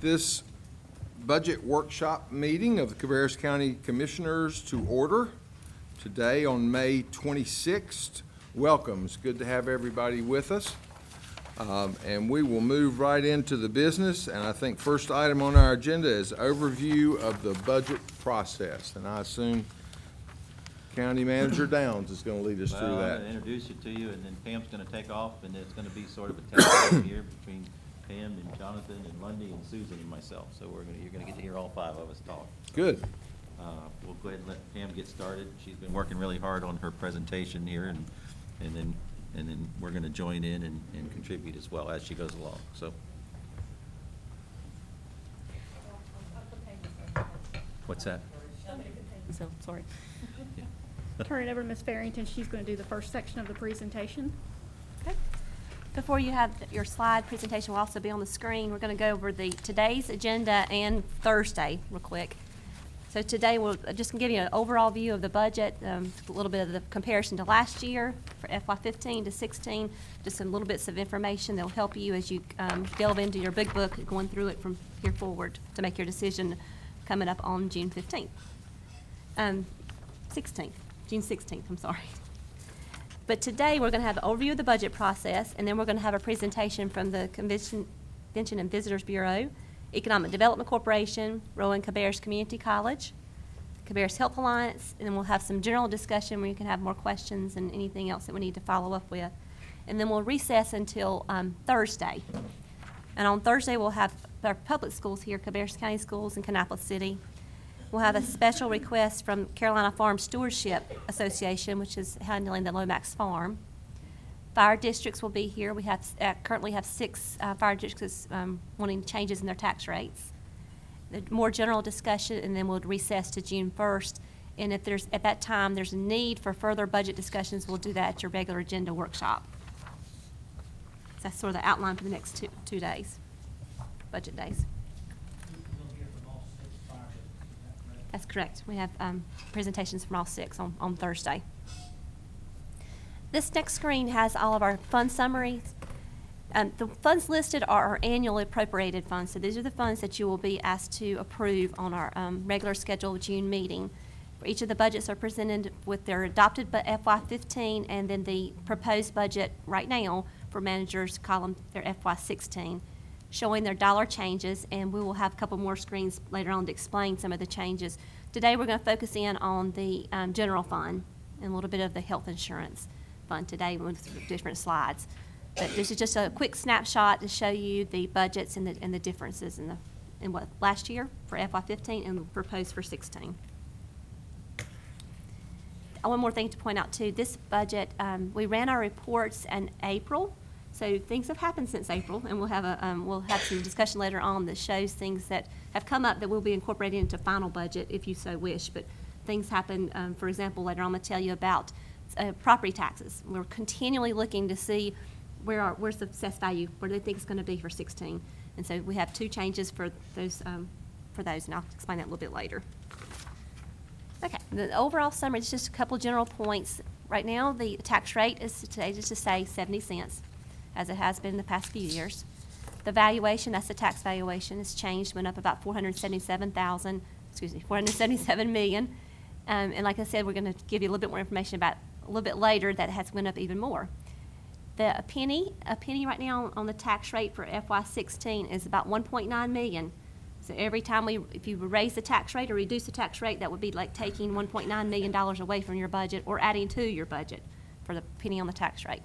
this budget workshop meeting of the Cabarrus County Commissioners to order today on May 26th. Welcome. It's good to have everybody with us. And we will move right into the business. And I think first item on our agenda is overview of the budget process. And I assume County Manager Downs is going to lead us through that. I'm going to introduce it to you, and then Pam's going to take off, and it's going to be sort of a tag here between Pam and Jonathan and Lundy and Susan and myself. So you're going to get to hear all five of us talk. Good. We'll go ahead and let Pam get started. She's been working really hard on her presentation here, and then we're going to join in and contribute as well as she goes along. So. What's that? So, sorry. Turn it over to Ms. Farrington. She's going to do the first section of the presentation. Okay. Before you have your slide presentation, will also be on the screen. We're going to go over today's agenda and Thursday real quick. So today we'll just give you an overall view of the budget, a little bit of the comparison to last year for FY15 to 16, just some little bits of information that will help you as you delve into your big book, going through it from here forward to make your decision coming up on June 15th. 16th. June 16th, I'm sorry. But today we're going to have an overview of the budget process, and then we're going to have a presentation from the Convention and Visitors Bureau, Economic Development Corporation, Rowan Cabarrus Community College, Cabarrus Health Alliance, and then we'll have some general discussion where you can have more questions and anything else that we need to follow up with. And then we'll recess until Thursday. And on Thursday we'll have our public schools here, Cabarrus County Schools and Kannapolis City. We'll have a special request from Carolina Farm Stewardship Association, which is handling the Lomax Farm. Fire districts will be here. We have currently have 6 fire districts wanting changes in their tax rates. The more general discussion, and then we'll recess to June 1st. And if there's at that time there's a need for further budget discussions, we'll do that at your regular agenda workshop. So that's sort of the outline for the next two days, budget days. That's correct. We have presentations from all 6 on Thursday. This next screen has all of our fund summaries. The funds listed are our annually appropriated funds. So these are the funds that you will be asked to approve on our regular scheduled June meeting. Each of the budgets are presented with their adopted FY15 and then the proposed budget right now for managers column, their FY16. Showing their dollar changes, and we will have a couple more screens later on to explain some of the changes. Today we're going to focus in on the general fund and a little bit of the health insurance fund today with different slides. But this is just a quick snapshot to show you the budgets and the differences in what last year for FY15 and proposed for 16. One more thing to point out too, this budget, we ran our reports in April. So things have happened since April, and we'll have some discussion later on that shows things that have come up that will be incorporated into final budget if you so wish. But things happen, for example, later on I'm going to tell you about property taxes. We're continually looking to see where's the assessed value, where do they think it's going to be for 16. And so we have 2 changes for those, and I'll explain that a little bit later. Okay, the overall summary is just a couple of general points. Right now, the tax rate is today just to say 70 cents. As it has been in the past few years. The valuation, that's the tax valuation, has changed, went up about 477 million. And like I said, we're going to give you a little bit more information about a little bit later that has went up even more. A penny right now on the tax rate for FY16 is about 1.9 million. So every time if you raise the tax rate or reduce the tax rate, that would be like taking $1.9 million away from your budget or adding to your budget for the penny on the tax rate.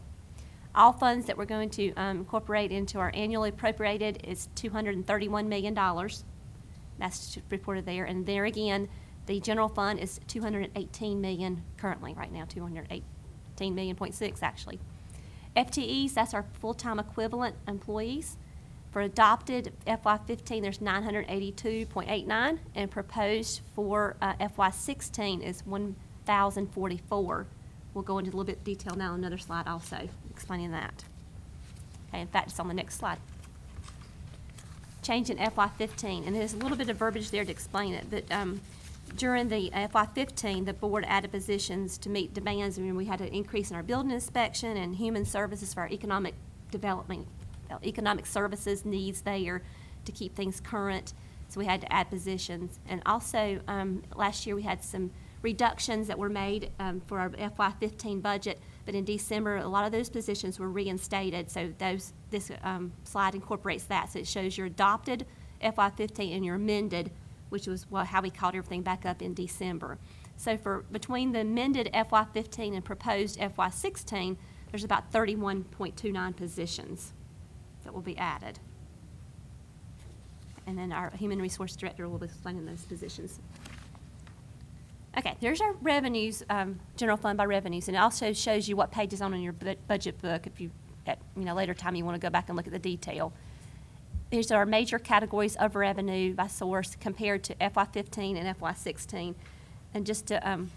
All funds that we're going to incorporate into our annually appropriated is $231 million. That's reported there. And there again, the general fund is $218 million currently right now, $218.6 million actually. FTEs, that's our full-time equivalent employees. For adopted FY15, there's 982.89, and proposed for FY16 is 1,044. We'll go into a little bit of detail now on another slide also, explaining that. Okay, in fact, it's on the next slide. Change in FY15, and there's a little bit of verbiage there to explain it, but during the FY15, the board added positions to meet demands. I mean, we had an increase in our building inspection and human services for our economic development, economic services needs there, to keep things current, so we had to add positions. And also, last year we had some reductions that were made for our FY15 budget, but in December, a lot of those positions were reinstated, so this slide incorporates that. So it shows your adopted FY15 and your amended, which was how we caught everything back up in December. So between the amended FY15 and proposed FY16, there's about 31.29 positions that will be added. And then our Human Resource Director will be explaining those positions. Okay, there's our revenues, general fund by revenues, and it also shows you what page is on in your budget book if you, at later time, you want to go back and look at the detail. These are our major categories of revenue by source compared to FY15 and FY16. And just to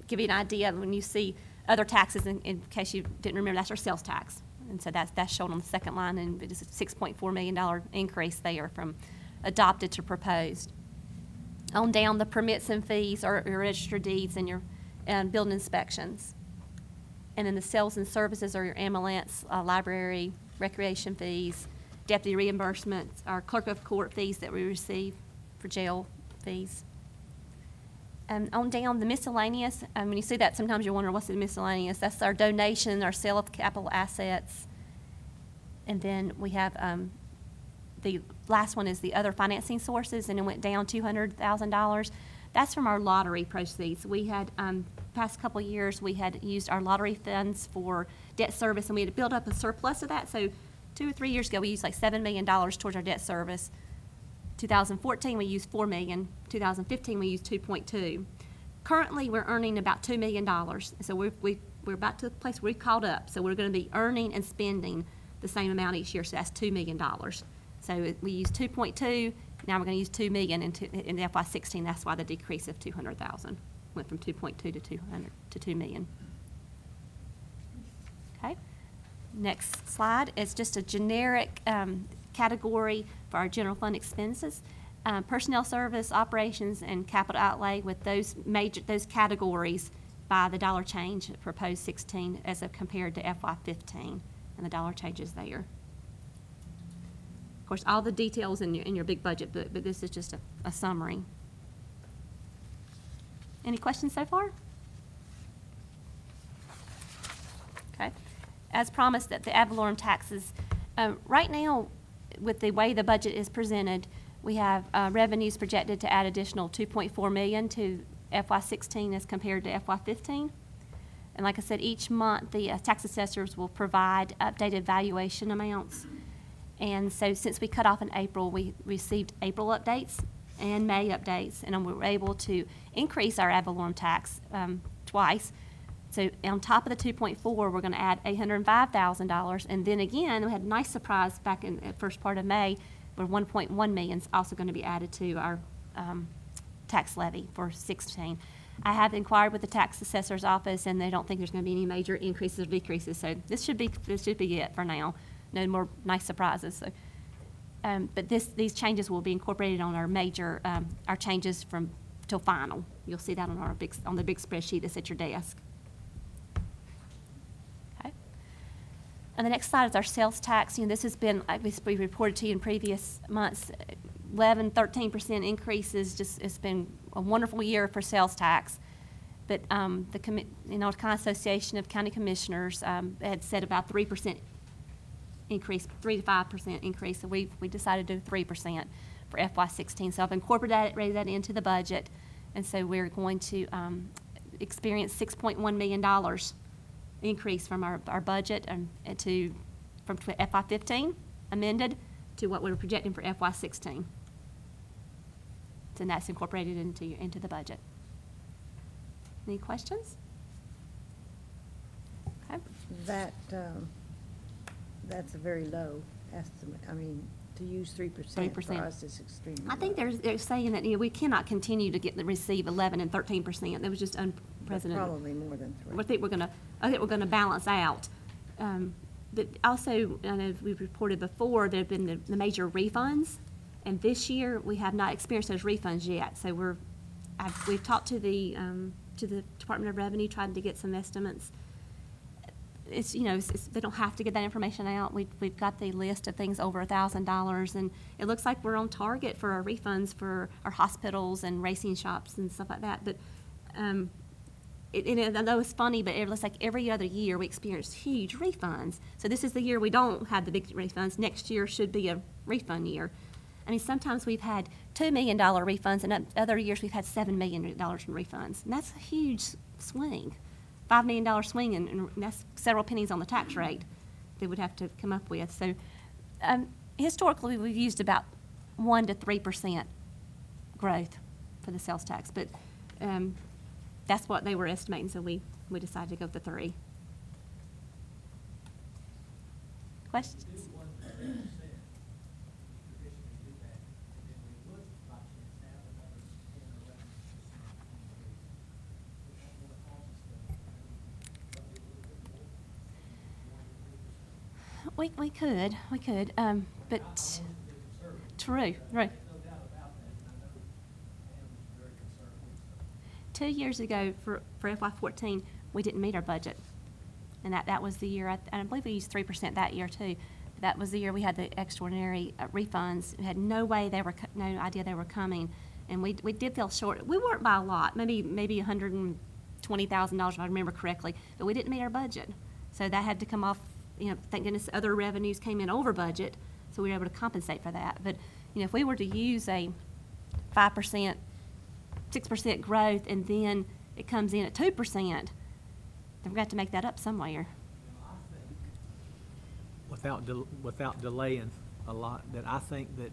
give you an idea, when you see other taxes, in case you didn't remember, that's our sales tax. And so that's shown on the second line, and it's a $6.4 million increase there from adopted to proposed. On down, the permits and fees are your registered deeds and your building inspections. And then the sales and services are your ambulance, library, recreation fees, deputy reimbursements, our clerk of court fees that we receive for jail fees. And on down, the miscellaneous, when you see that, sometimes you wonder what's the miscellaneous. That's our donation, our sale of capital assets. And then we have the last one is the other financing sources, and it went down $200,000. That's from our lottery proceeds. We had, past couple of years, we had used our lottery funds for debt service, and we had to build up a surplus of that. So 2 or 3 years ago, we used like $7 million towards our debt service. 2014, we used $4 million. 2015, we used $2.2. Currently, we're earning about $2 million. So we're about to the place where we've caught up. So we're going to be earning and spending the same amount each year. So that's $2 million. So we used 2.2, now we're going to use 2 million in the FY16. That's why the decrease of 200,000 went from 2.2 to 2 million. Okay. Next slide is just a generic category for our general fund expenses. Personnel service, operations, and capital outlay with those categories by the dollar change proposed 16 as compared to FY15, and the dollar changes there. Of course, all the details in your big budget book, but this is just a summary. Any questions so far? Okay. As promised, at the ad valorem taxes, right now, with the way the budget is presented, we have revenues projected to add additional $2.4 million to FY16 as compared to FY15. And like I said, each month the tax assessors will provide updated valuation amounts. And so since we cut off in April, we received April updates and May updates, and we were able to increase our ad valorem tax twice. So on top of the 2.4, we're going to add $805,000, and then again, we had a nice surprise back in the first part of May, where 1.1 million is also going to be added to our tax levy for 16. I have inquired with the tax assessor's office, and they don't think there's going to be any major increases or decreases. So this should be it for now. No more nice surprises. So, but these changes will be incorporated on our major our changes from till final. You'll see that on the big spreadsheet that's at your desk. Okay. And the next slide is our sales tax. This has been, like we reported to you in previous months, 11-13% increases. It's been a wonderful year for sales tax. But the County Association of County Commissioners had said about 3% increase, 3 to 5% increase. So we decided to do 3% for FY16. So I've incorporated that into the budget, and so we're going to experience $6.1 million increase from our budget from FY15 amended to what we were projecting for FY16. So that's incorporated into the budget. Any questions? Okay. That's a very low estimate. I mean, to use 3% for us is extremely I think low. they're saying that we cannot continue to receive 11 and 13%. That was just unprecedented. Probably more than 3. I think we're gonna balance out. But also, as we've reported before, there have been the major refunds, and this year we have not experienced those refunds yet. So we've talked to the Department of Revenue, trying to get some estimates. it's, you know, they don't have to get that information out. We've got the list of things over $1,000, and it looks like we're on target for our refunds for our hospitals and racing shops and stuff like that. But I know it's funny, but it looks like every other year we experience huge refunds. So this is the year we don't have the big refunds. Next year should be a refund year. I mean, sometimes we've had $2 million refunds, and other years we've had $7 million in refunds. And that's a huge swing. $5 million swing, and that's several pennies on the tax rate they would have to come up with. So historically, we've used about 1% to 3% growth for the sales tax, but that's what they were estimating, so we decided to go with the 3. Questions? We could, but true, right. 2 years ago, for FY14, we didn't meet our budget. And that was the year, and I believe we used 3% that year too. That was the year we had the extraordinary refunds. We had no idea they were coming. And we did feel short. We weren't by a lot, maybe $120,000 if I remember correctly, but we didn't meet our budget. So that had to come off, you know, thank goodness other revenues came in over budget, so we were able to compensate for that. But, you know, if we were to use a 5%, 6% growth, and then it comes in at 2%, then we've got to make that up somewhere. Without delaying a lot, that I think that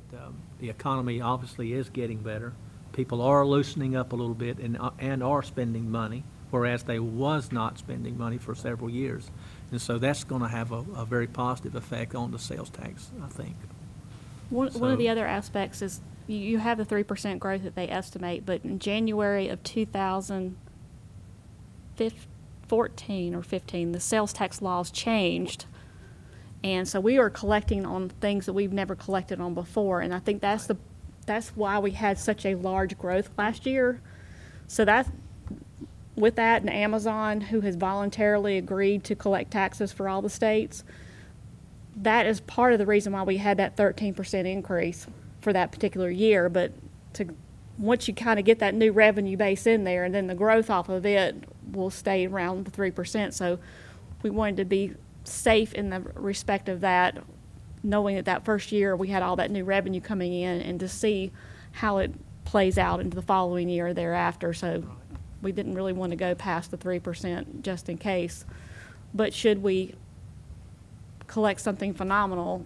the economy obviously is getting better. People are loosening up a little bit and are spending money, whereas they was not spending money for several years. And so that's going to have a very positive effect on the sales tax, I think. One of the other aspects is you have the 3% growth that they estimate, but in January of 2014 or 15, the sales tax laws changed. And so we are collecting on things that we've never collected on before, and I think that's why we had such a large growth last year. So with that, and Amazon, who has voluntarily agreed to collect taxes for all the states, that is part of the reason why we had that 13% increase for that particular year. But once you kind of get that new revenue base in there, and then the growth off of it will stay around the 3%. So we wanted to be safe in the respect of that, knowing that first year we had all that new revenue coming in, and to see how it plays out into the following year thereafter. So we didn't really want to go past the 3% just in case. But should we collect something phenomenal,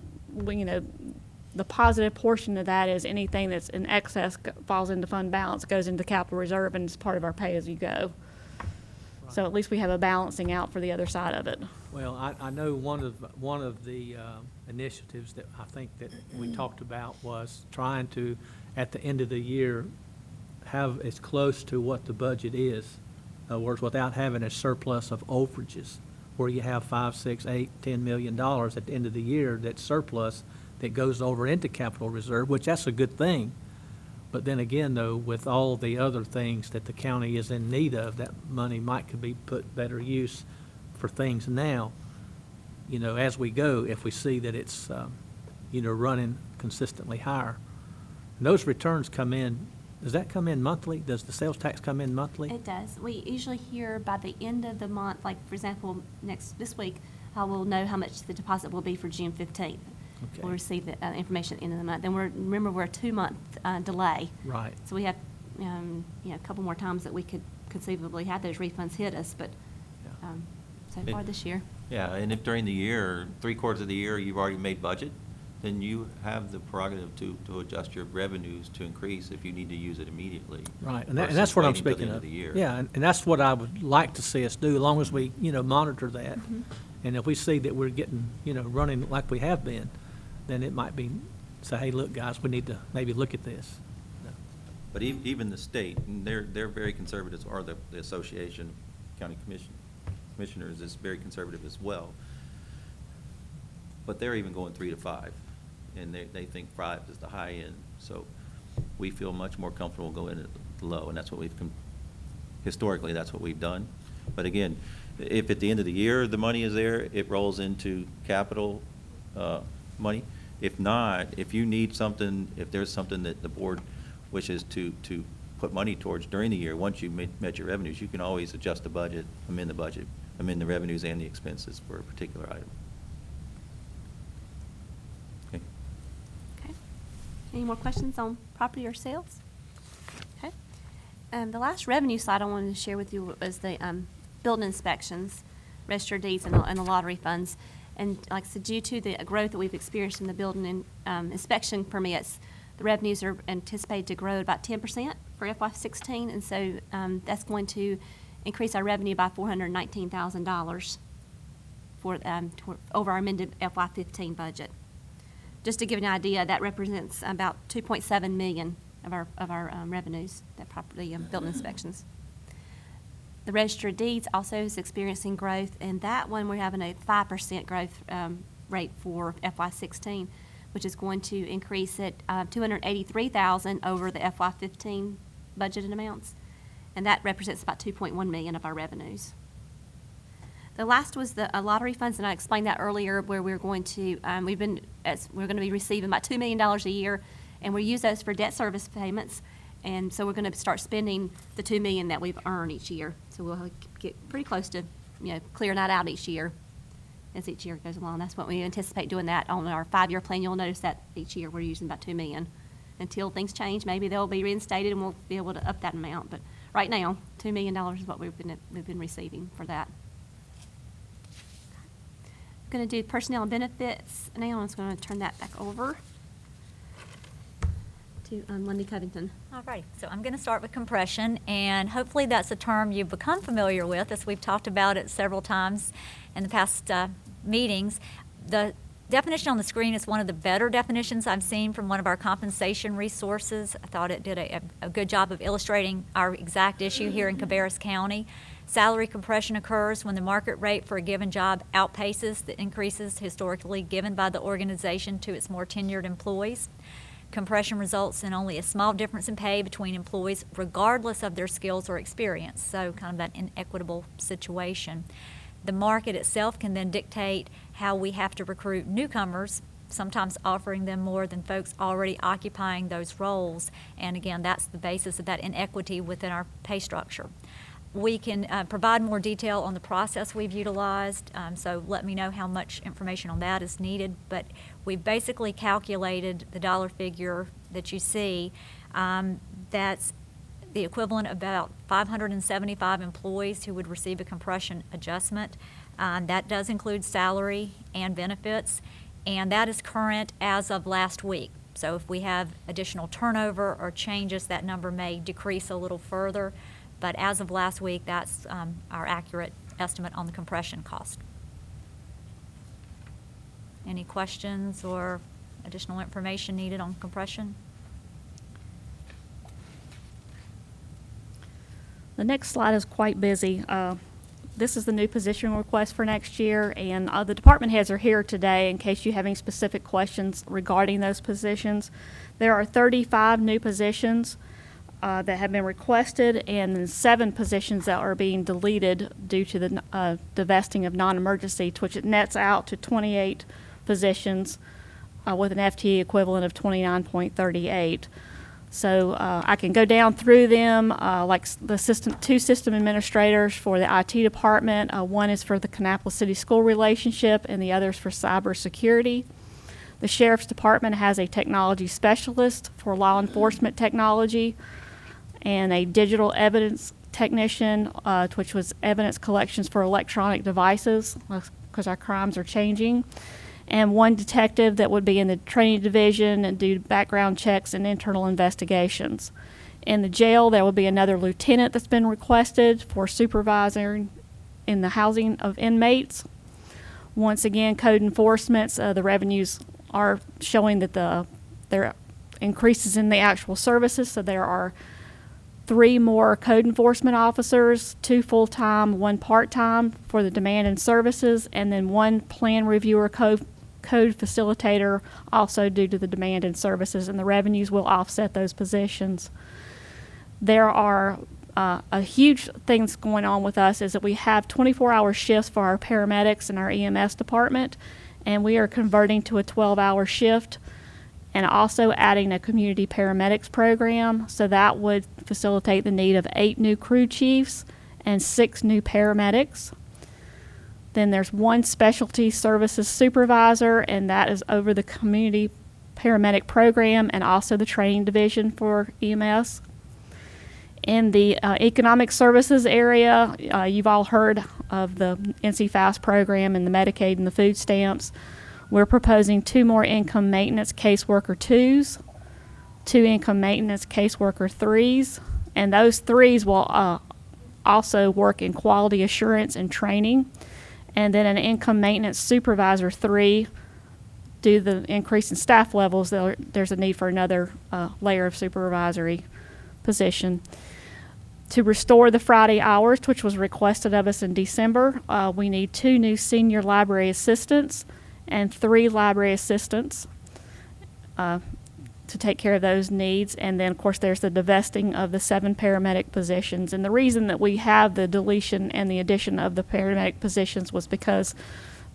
the positive portion of that is anything that's in excess falls into fund balance, goes into capital reserve, and is part of our pay-as-you-go. Right. So at least we have a balancing out for the other side of it. Well, I know one of the initiatives that I think that we talked about was trying to, at the end of the year, have as close to what the budget is. In other words, without having a surplus of overages, where you have $5, $6, $8, $10 million at the end of the year, that surplus that goes over into capital reserve, which that's a good thing. But then again, though, with all the other things that the county is in need of, that money could be put better use for things now, as we go, if we see that it's, running consistently higher. And those returns come in. Does that come in monthly? Does the sales tax come in monthly? It does. We usually hear by the end of the month, like, for example, this week, we'll know how much the deposit will be for June 15th. Okay. We'll receive the information at the end of the month. And remember, we're a 2-month delay. Right. So we have, a couple more times that we could conceivably have those refunds hit us, but so far this year. Yeah, and if during the year, 3/4 of the year, you've already made budget, then you have the prerogative to adjust your revenues to increase if you need to use it immediately. Right, and that's what I'm versus waiting till the speaking end of. the year. Yeah, and that's what I would like to see us do, as long as we, monitor that. Mm-hmm. And if we see that we're getting, running like we have been, then it might be, say, hey, look, guys, we need to maybe look at this. But even the state, and they're very conservative, or the Association of County Commissioners is very conservative as well. But they're even going 3 to 5, and they think 5 is the high end. So we feel much more comfortable going at the low, and that's what historically, that's what we've done. But again, If at the end of the year, the money is there, it rolls into capital money. If not, if you need something, if there's something that the board wishes to put money towards during the year, once you've met your revenues, you can always adjust the budget, amend the revenues and the expenses for a particular item. Okay. Okay. Any more questions on property or sales? Okay. The last revenue slide I wanted to share with you was the building inspections, register deeds, and the lottery funds. And like I said, due to the growth that we've experienced in the building and inspection permits, the revenues are anticipated to grow about 10% for FY16, and so that's going to increase our revenue by $419,000 for over our amended FY15 budget. Just to give you an idea, that represents about 2.7 million of our revenues, that property building inspections. The Register of Deeds also is experiencing growth, and that one we're having a 5% growth rate for FY16, which is going to increase it $283,000 over the FY15 budgeted amounts, and that represents about 2.1 million of our revenues. The last was the lottery funds, and I explained that earlier, where we're going to we're going to be receiving about $2 million a year, and we use those for debt service payments. And so we're going to start spending the $2 million that we've earned each year. So we'll get pretty close to, clearing that out each year as each year goes along. That's what we anticipate doing that on our 5-year plan. You'll notice that each year we're using about $2 million. Until things change, maybe they'll be reinstated and we'll be able to up that amount. But right now, $2 million is what we've been receiving for that. I'm going to do personnel and benefits now. I'm just going to turn that back over to Lindy Covington. All right, so I'm going to start with compression, and hopefully that's a term you've become familiar with, as we've talked about it several times in the past meetings. The definition on the screen is one of the better definitions I've seen from one of our compensation resources. I thought it did a good job of illustrating our exact issue here in Cabarrus County. Salary compression occurs when the market rate for a given job outpaces the increases historically given by the organization to its more tenured employees. Compression results in only a small difference in pay between employees regardless of their skills or experience, so kind of that inequitable situation. The market itself can then dictate how we have to recruit newcomers, sometimes offering them more than folks already occupying those roles, and again, that's the basis of that inequity within our pay structure. We can provide more detail on the process we've utilized, so let me know how much information on that is needed. But we've basically calculated the dollar figure that you see. That's the equivalent of about 575 employees who would receive a compression adjustment. That does include salary and benefits, and that is current as of last week. So if we have additional turnover or changes, that number may decrease a little further. But as of last week, that's our accurate estimate on the compression cost. Any questions or additional information needed on compression? The next slide is quite busy. This is the new position request for next year, and the department heads are here today in case you have any specific questions regarding those positions. There are 35 new positions that have been requested, and then 7 positions that are being deleted due to the divesting of non-emergency, which it nets out to 28 positions with an FTE equivalent of 29.38. So I can go down through them, like the 2 system administrators for the IT department. One is for the Kannapolis City School relationship, and the other is for cybersecurity. The Sheriff's Department has a technology specialist for law enforcement technology, and a digital evidence technician, which was evidence collections for electronic devices, because our crimes are changing. And 1 detective that would be in the training division and do background checks and internal investigations. In the jail, there will be another lieutenant that's been requested for supervisor in the housing of inmates. Once again, code enforcements, the revenues are showing that there are increases in the actual services, so there are 3 more code enforcement officers, 2 full-time, 1 part-time for the demand and services, and then 1 plan reviewer code facilitator, also due to the demand and services, and the revenues will offset those positions. There are a huge thing that's going on with us is that we have 24-hour shifts for our paramedics and our EMS department, and we are converting to a 12-hour shift and also adding a community paramedics program. So that would facilitate the need of 8 new crew chiefs and 6 new paramedics. Then there's 1 specialty services supervisor, and that is over the community paramedic program and also the training division for EMS. In the economic services area, you've all heard of the NC FAST program and the Medicaid and the food stamps. We're proposing 2 more income maintenance caseworker 2s, 2 income maintenance caseworker 3s, and those 3s will also work in quality assurance and training. And then an income maintenance supervisor 3, due to the increase in staff levels, there's a need for another layer of supervisory position. To restore the Friday hours, which was requested of us in December, we need 2 new senior library assistants and 3 library assistants to take care of those needs. And then, of course, there's the divesting of the 7 paramedic positions. And the reason that we have the deletion and the addition of the paramedic positions was because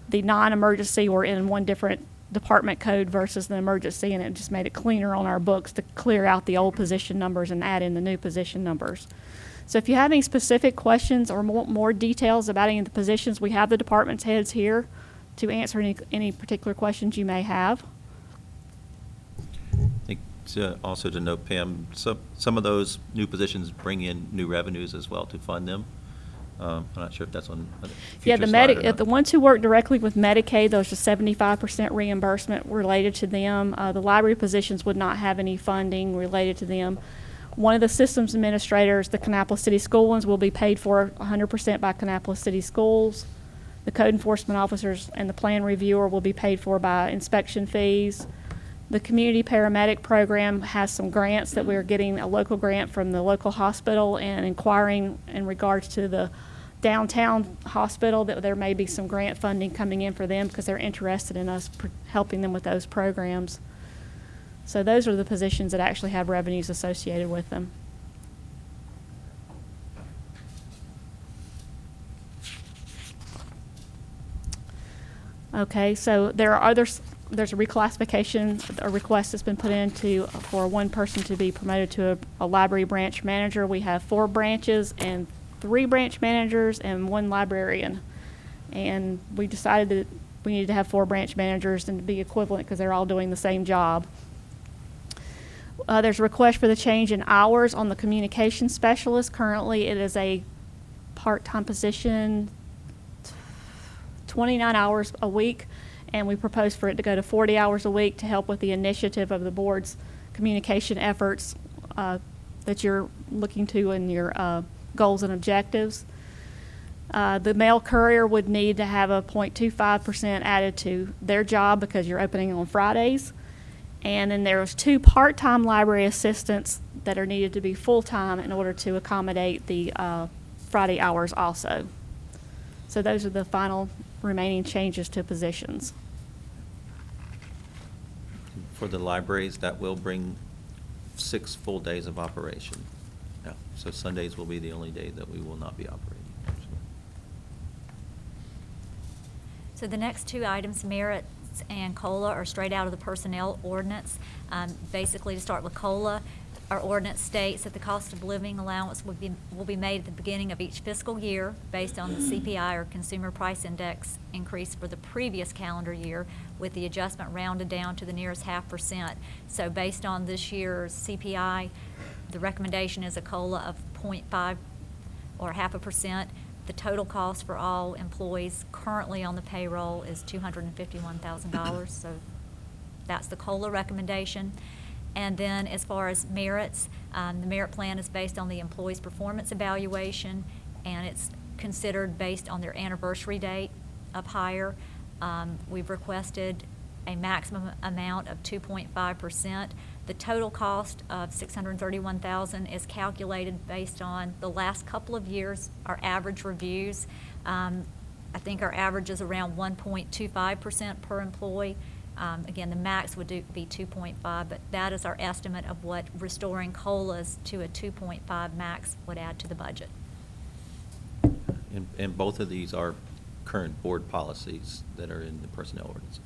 the non-emergency were in one different department code versus the emergency, and it just made it cleaner on our books to clear out the old position numbers and add in the new position numbers. So if you have any specific questions or more details about any of the positions, we have the department heads here to answer any particular questions you may have. I think also to note, Pam, some of those new positions bring in new revenues as well to fund them. I'm not sure if that's on a future slide or not. The ones who work directly with Medicaid, there's a 75% reimbursement related to them. The library positions would not have any funding related to them. One of the systems administrators, the Kannapolis City School ones, will be paid for 100% by Kannapolis City Schools. The code enforcement officers and the plan reviewer will be paid for by inspection fees. The community paramedic program has some grants that we're getting, a local grant from the local hospital, and inquiring in regards to the downtown hospital that there may be some grant funding coming in for them because they're interested in us helping them with those programs. So those are the positions that actually have revenues associated with them. Okay, so there are there's a reclassification, a request that's been put in for 1 person to be promoted to a library branch manager. We have 4 branches and 3 branch managers and 1 librarian. And we decided that we needed to have 4 branch managers and to be equivalent because they're all doing the same job. There's a request for the change in hours on the communication specialist. Currently, it is a part-time position, 29 hours a week, and we propose for it to go to 40 hours a week to help with the initiative of the board's communication efforts that you're looking to in your goals and objectives. The mail courier would need to have a 0.25% added to their job because you're opening on Fridays. And then there's 2 part-time library assistants that are needed to be full-time in order to accommodate the Friday hours also. So those are the final remaining changes to positions. For the libraries, that will bring 6 full days of operation. Yeah, so Sundays will be the only day that we will not be operating. So the next 2 items, merits and COLA, are straight out of the personnel ordinance. Basically, to start with COLA, our ordinance states that the cost of living allowance will be made at the beginning of each fiscal year based on the CPI or Consumer Price Index increase for the previous calendar year, with the adjustment rounded down to the nearest 0.5%. So based on this year's CPI, the recommendation is a COLA of 0.5 or 0.5%. The total cost for all employees currently on the payroll is $251,000. So that's the COLA recommendation. And then as far as merits, the merit plan is based on the employee's performance evaluation, and it's considered based on their anniversary date of hire. We've requested a maximum amount of 2.5%. The total cost of $631,000 is calculated based on the last couple of years, our average reviews. I think our average is around 1.25% per employee. Again, the max would be 2.5, but that is our estimate of what restoring COLAs to a 2.5 max would add to the budget. And both of these are current board policies that are in the personnel ordinances.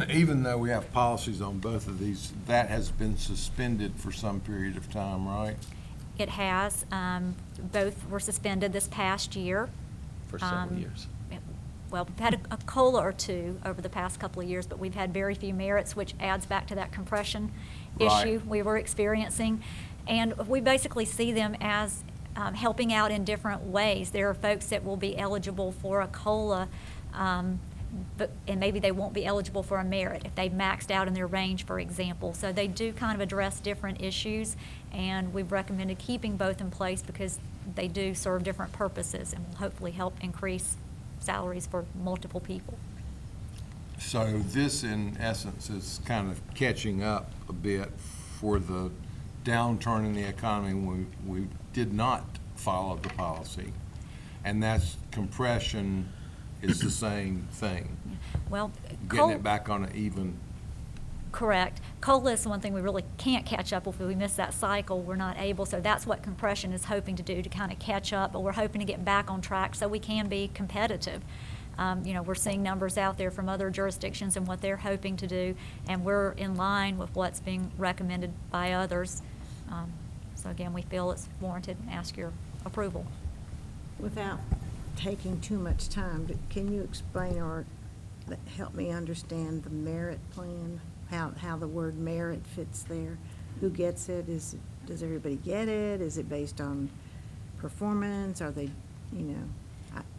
Even though we have policies on both of these, that has been suspended for some period of time, right? It has. Both were suspended this past year. For several years. Well, we've had a COLA or two over the past couple of years, but we've had very few merits, which adds back to that compression Right. issue we were experiencing. And we basically see them as helping out in different ways. There are folks that will be eligible for a COLA, and maybe they won't be eligible for a merit if they've maxed out in their range, for example. So they do kind of address different issues, and we've recommended keeping both in place because they do serve different purposes and will hopefully help increase salaries for multiple people. So this, in essence, is kind of catching up a bit for the downturn in the economy when we did not follow the policy. And that's compression is the same thing, Well, getting it back on an even. Correct. COLA is one thing we really can't catch up with. If we miss that cycle, we're not able. So that's what compression is hoping to do, to kind of catch up. But we're hoping to get back on track so we can be competitive. We're seeing numbers out there from other jurisdictions and what they're hoping to do, and we're in line with what's being recommended by others. So again, we feel it's warranted and ask your approval. Without taking too much time, can you explain or help me understand the merit plan? How the word merit fits there? Who gets it? Does everybody get it? Is it based on performance? Are they,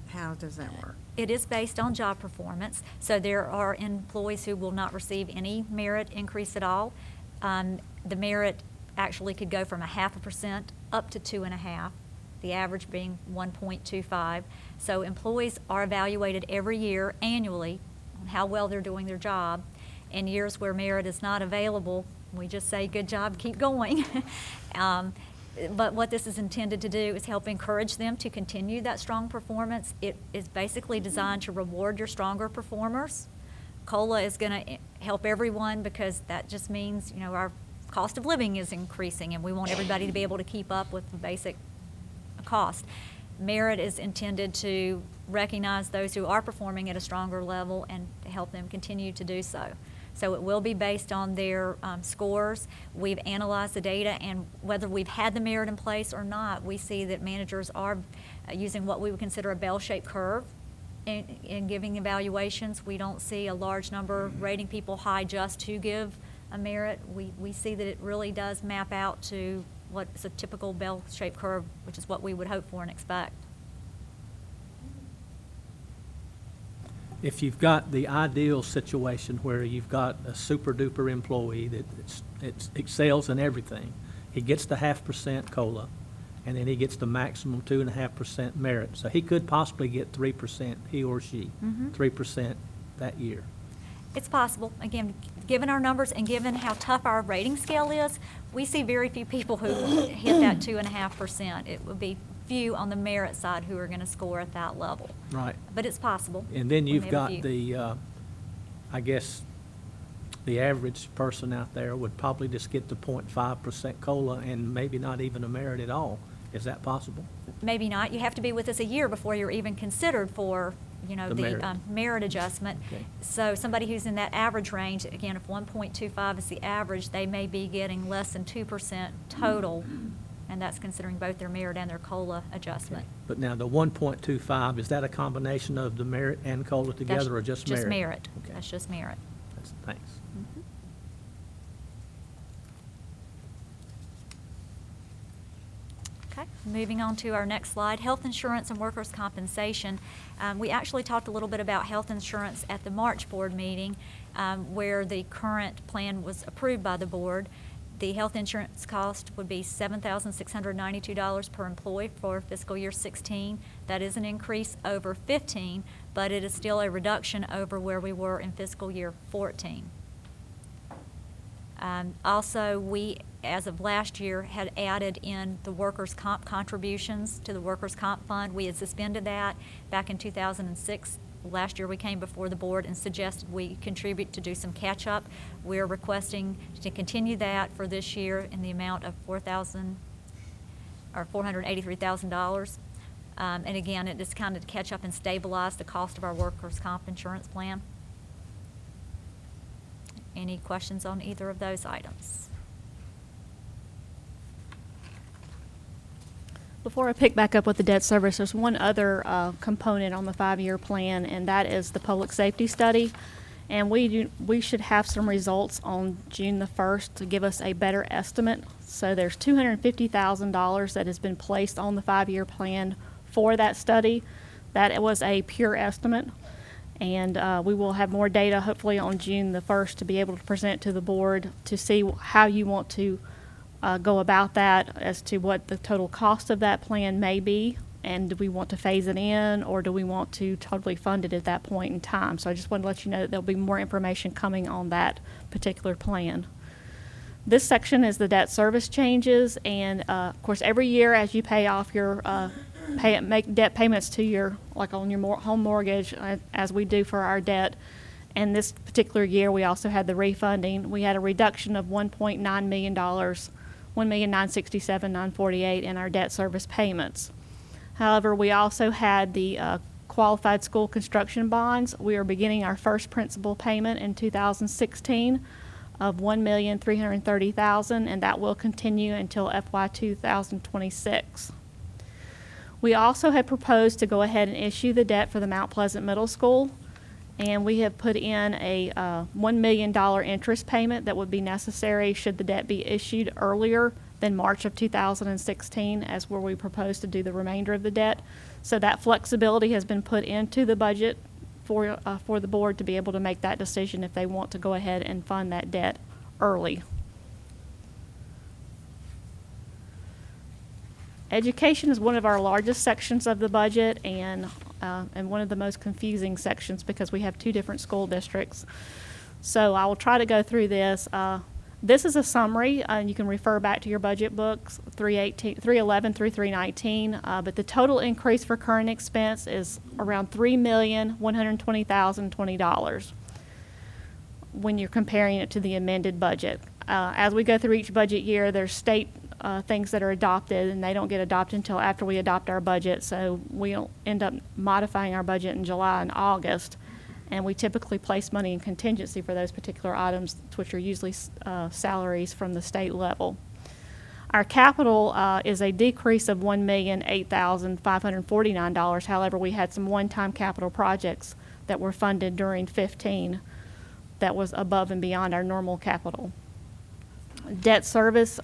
how does that work? It is based on job performance, so there are employees who will not receive any merit increase at all. The merit actually could go from 0.5% up to 2.5%, the average being 1.25. So employees are evaluated every year annually on how well they're doing their job. In years where merit is not available, we just say, good job, keep going. But what this is intended to do is help encourage them to continue that strong performance. It is basically designed to reward your stronger performers. COLA is going to help everyone because that just means, our cost of living is increasing and we want everybody to be able to keep up with the basic cost. Merit is intended to recognize those who are performing at a stronger level and to help them continue to do so. So it will be based on their scores. We've analyzed the data, and whether we've had the merit in place or not, we see that managers are using what we would consider a bell-shaped curve in giving evaluations. We don't see a large number rating people high just to give a merit. We see that it really does map out to what's a typical bell-shaped curve, which is what we would hope for and expect. If you've got the ideal situation where you've got a super duper employee that excels in everything, he gets the 0.5% COLA, and then he gets the maximum 2.5% merit. So he could possibly get 3%, he or she, 3% that year. It's possible. Again, given our numbers and given how tough our rating scale is, we see very few people who hit that 2.5%. It would be few on the merit side who are going to score at that level. Right. But it's possible. And then We you've may have a got few. the, I guess, the average person out there would probably just get the 0.5% COLA and maybe not even a merit at all. Is that possible? Maybe not. You have to be with us a year before you're even considered for, The the merit. merit adjustment. Okay. So somebody who's in that average range, again, if 1.25 is the average, they may be getting less than 2% total, and that's considering both their merit and their COLA adjustment. But now the 1.25, is that a combination of the merit and COLA together or just merit? Just merit. Okay. That's just merit. Thanks. Okay, moving on to our next slide, health insurance and workers' compensation. We actually talked a little bit about health insurance at the March board meeting, where the current plan was approved by the board. The health insurance cost would be $7,692 per employee for fiscal year 16. That is an increase over 15, but it is still a reduction over where we were in fiscal year 14. Also, we, as of last year, had added in the workers' comp contributions to the workers' comp fund. We had suspended that back in 2006 last year we came before the board and suggested we contribute to do some catch-up. We're requesting to continue that for this year in the amount of $483,000. And again, it is kind of to catch up and stabilize the cost of our workers' comp insurance plan. Any questions on either of those items? Before I pick back up with the debt service, there's one other component on the 5-year plan, and that is the public safety study. And we should have some results on June the 1st to give us a better estimate. So there's $250,000 that has been placed on the 5-year plan for that study. That was a pure estimate. And we will have more data hopefully on June the 1st to be able to present to the board to see how you want to go about that as to what the total cost of that plan may be, and do we want to phase it in, or do we want to totally fund it at that point in time. So I just want to let you know that there'll be more information coming on that particular plan. This section is the debt service changes, and of course every year as you pay off your make debt payments to your, like on your home mortgage, as we do for our debt. And this particular year, we also had the refunding. We had a reduction of $1.9 million, $1,967,948 in our debt service payments. However, we also had the qualified school construction bonds. We are beginning our first principal payment in 2016 of $1,330,000, and that will continue until FY 2026. We also had proposed to go ahead and issue the debt for the Mount Pleasant Middle School, and we have put in a $1 million interest payment that would be necessary should the debt be issued earlier than March of 2016, as where we propose to do the remainder of the debt. So that flexibility has been put into the budget for the board to be able to make that decision if they want to go ahead and fund that debt early. Education is one of our largest sections of the budget, and one of the most confusing sections because we have two different school districts. So I will try to go through this. This is a summary, and you can refer back to your budget books, 311 through 319. But the total increase for current expense is around $3,120,020 when you're comparing it to the amended budget. As we go through each budget year, there's state things that are adopted, and they don't get adopted until after we adopt our budget, so we'll end up modifying our budget in July and August, and we typically place money in contingency for those particular items, which are usually salaries from the state level. Our capital is a decrease of $1,008,549. However, we had some one-time capital projects that were funded during 2015 that was above and beyond our normal capital. Debt service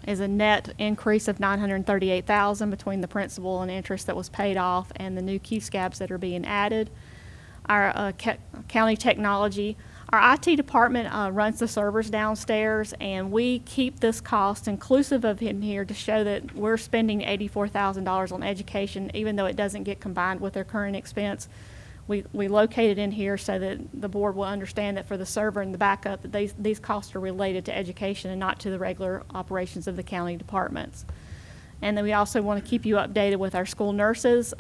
is a net increase of $938,000 between the principal and interest that was paid off and the new QSCABs that are being added. Our county technology, our IT department runs the servers downstairs, and we keep this cost inclusive of in here to show that we're spending $84,000 on education, even though it doesn't get combined with their current expense. We locate it in here so that the board will understand that for the server and the backup, that these costs are related to education and not to the regular operations of the county departments. And then we also want to keep you updated with our school nurses.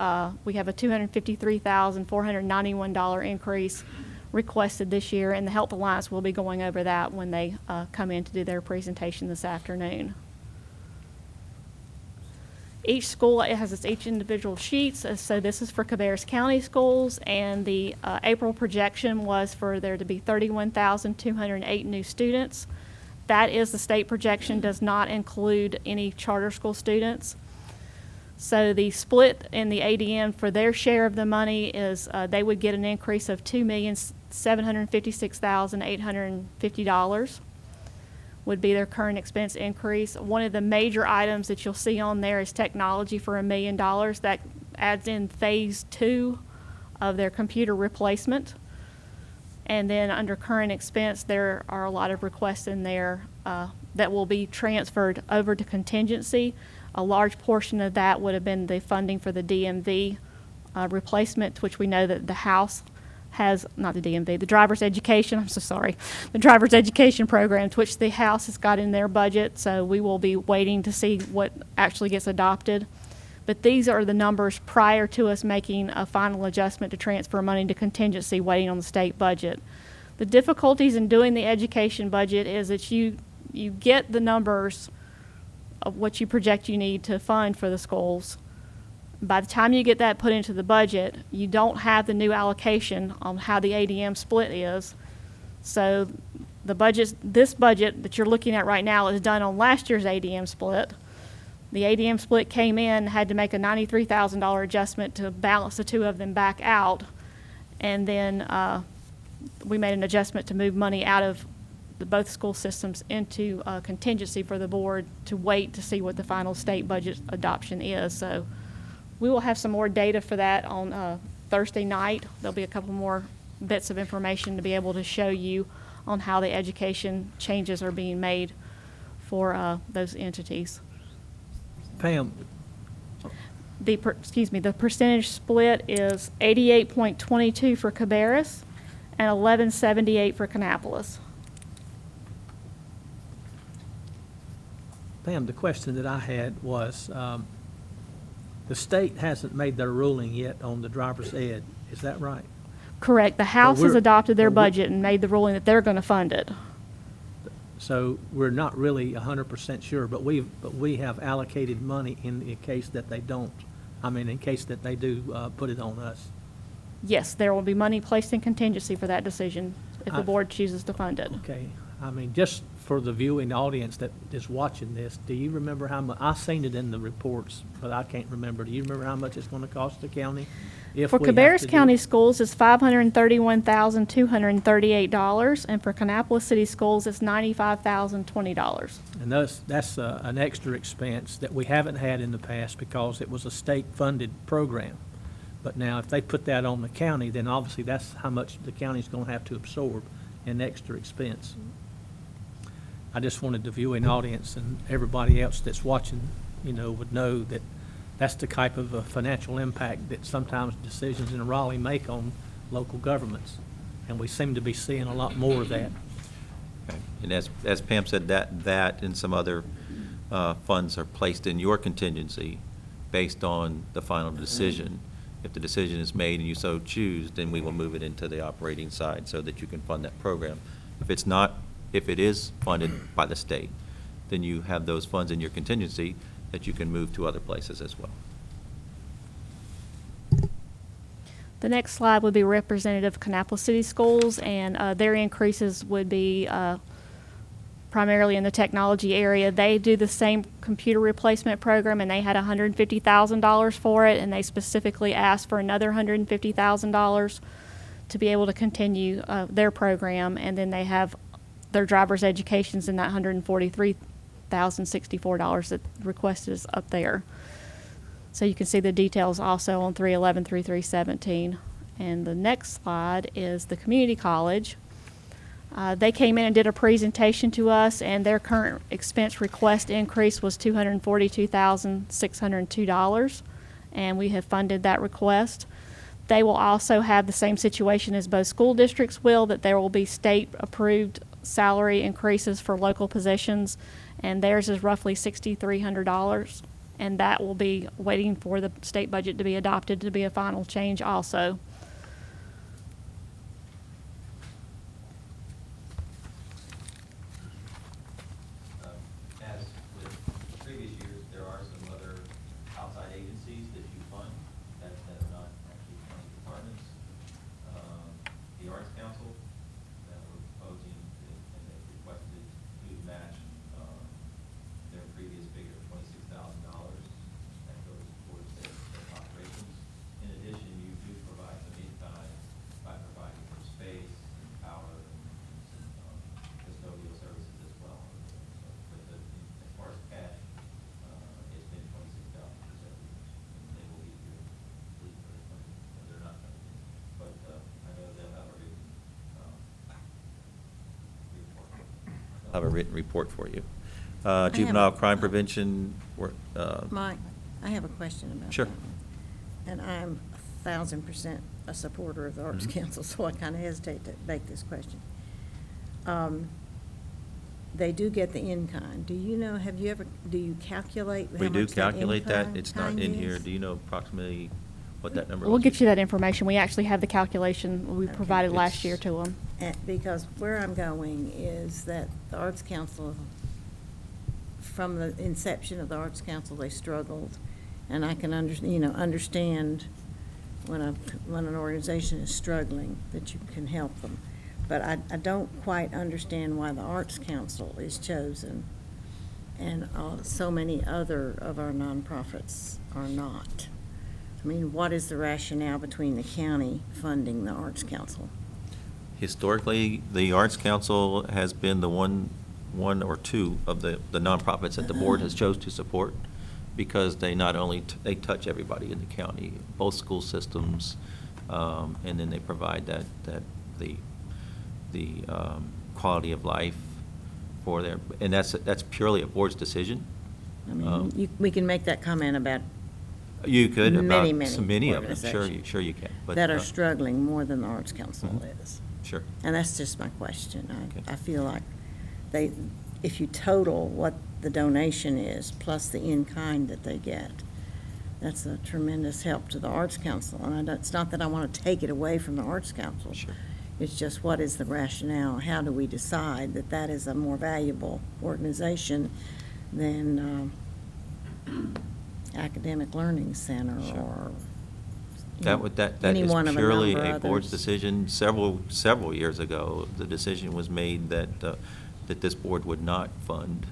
We have a $253,491 increase requested this year, and the Health Alliance will be going over that when they come in to do their presentation this afternoon. Each school has its each individual sheets, so this is for Cabarrus County schools, and the April projection was for there to be 31,208 new students. That is the state projection, does not include any charter school students. So the split in the ADM for their share of the money is they would get an increase of $2,756,850. Would be their current expense increase. One of the major items that you'll see on there is technology for $1 million. That adds in phase 2 of their computer replacement. And then under current expense, there are a lot of requests in there that will be transferred over to contingency. A large portion of that would have been the funding for the DMV replacement, which we know that the House has, not the DMV, the driver's education, I'm so sorry, the driver's education programs, which the House has got in their budget, so we will be waiting to see what actually gets adopted. But these are the numbers prior to us making a final adjustment to transfer money to contingency, waiting on the state budget. The difficulties in doing the education budget is that you get the numbers of what you project you need to fund for the schools. By the time you get that put into the budget, you don't have the new allocation on how the ADM split is. So this budget that you're looking at right now is done on last year's ADM split. The ADM split came in, had to make a $93,000 adjustment to balance the two of them back out. And then we made an adjustment to move money out of both school systems into contingency for the board to wait to see what the final state budget adoption is. So we will have some more data for that on Thursday night. There'll be a couple more bits of information to be able to show you on how the education changes are being made for those entities. Pam, The percentage split is 88.22 for Cabarrus and 1178 for Kannapolis. Pam, the question that I had was, the state hasn't made their ruling yet on the driver's ed, is that right? Correct. The House has we're- adopted their but we're- budget and made the ruling that they're going to fund it. So we're not really 100% sure, but we have allocated money in case that they don't. I mean, in case that they do put it on us. Yes, there will be money placed in contingency for that decision if the board chooses to fund it. Okay, I mean, just for the viewing audience that is watching this, do you remember how much, I've seen it in the reports, but I can't remember. Do you remember how much it's going to cost the county? If For we have Cabarrus to do- County Schools, it's $531,238, and for Kannapolis City Schools, it's $95,020. And that's an extra expense that we haven't had in the past because it was a state-funded program. But now, if they put that on the county, then obviously that's how much the county's going to have to absorb in extra expense. I just wanted the viewing audience and everybody else that's watching, would know that that's the type of financial impact that sometimes decisions in Raleigh make on local governments. And we seem to be seeing a lot more of that. Okay. And as Pam said, that and some other funds are placed in your contingency based on the final decision. If the decision is made and you so choose, then we will move it into the operating side so that you can fund that program. If it is funded by the state, then you have those funds in your contingency that you can move to other places as well. The next slide would be representative of Kannapolis City Schools, and their increases would be primarily in the technology area. They do the same computer replacement program, and they had $150,000 for it, and they specifically asked for another $150,000 to be able to continue their program, and then they have their driver's educations in that $143,064 that requested is up there. So you can see the details also on 311 through 317. And the next slide is the community college. They came in and did a presentation to us, and their current expense request increase was $242,602, and we have funded that request. They will also have the same situation as both school districts will, that there will be state-approved salary increases for local positions, and theirs is roughly $6,300, and that will be waiting for the state budget to be adopted to be a final change also. As with previous years, there are some other outside agencies that you fund that are not actually county departments. The Arts Council, that we're proposing, and they requested to match their previous figure of $26,000. That goes towards their operations. In addition, you do provide some in-kind by providing some space and power and some custodial services as well. But as far as cash, it's been $26,000 for several years. And they will be here, at least for this money, but they're not coming in. But I know they'll have a written report. They'll have a written report for you. Juvenile crime prevention, Mike, I have a question about that. Sure. And I'm 1,000% a supporter of the Arts Mhm. Council, so I kind of hesitate to make this question. they do get the in-kind. Do you know, do you calculate how We do much that calculate that. in-kind It's not in here. is? Do you know approximately what that number We'll was? get you that information. We actually have the calculation we Okay. provided last It's- year to them. Because where I'm going is that the Arts Council, from the inception of the Arts Council, they struggled. And I can understand when an organization is struggling, that you can help them. But I don't quite understand why the Arts Council is chosen and so many other of our nonprofits are not. I mean, what is the rationale between the county funding the Arts Council? Historically, the Arts Council has been the one or two of the nonprofits that the board has chose to support, because they not only, they touch everybody in the county, both school systems, and then they provide the quality of life for their, and that's purely a board's decision. I mean, we can make that comment about You could, about many so many of them, organizations sure you can. But, that are struggling more than the Arts Council Mhm. is. Sure. And that's just my question. Okay. I feel like if you total what the donation is, plus the in-kind that they get, that's a tremendous help to the Arts Council. And it's not that I want to take it away from the Arts Council. Sure. It's just, what is the rationale? How do we decide that that is a more valuable organization than Academic Learning Center Sure. or That any is one of a purely number a board's others? decision. Several years ago, the decision was made that this board would not fund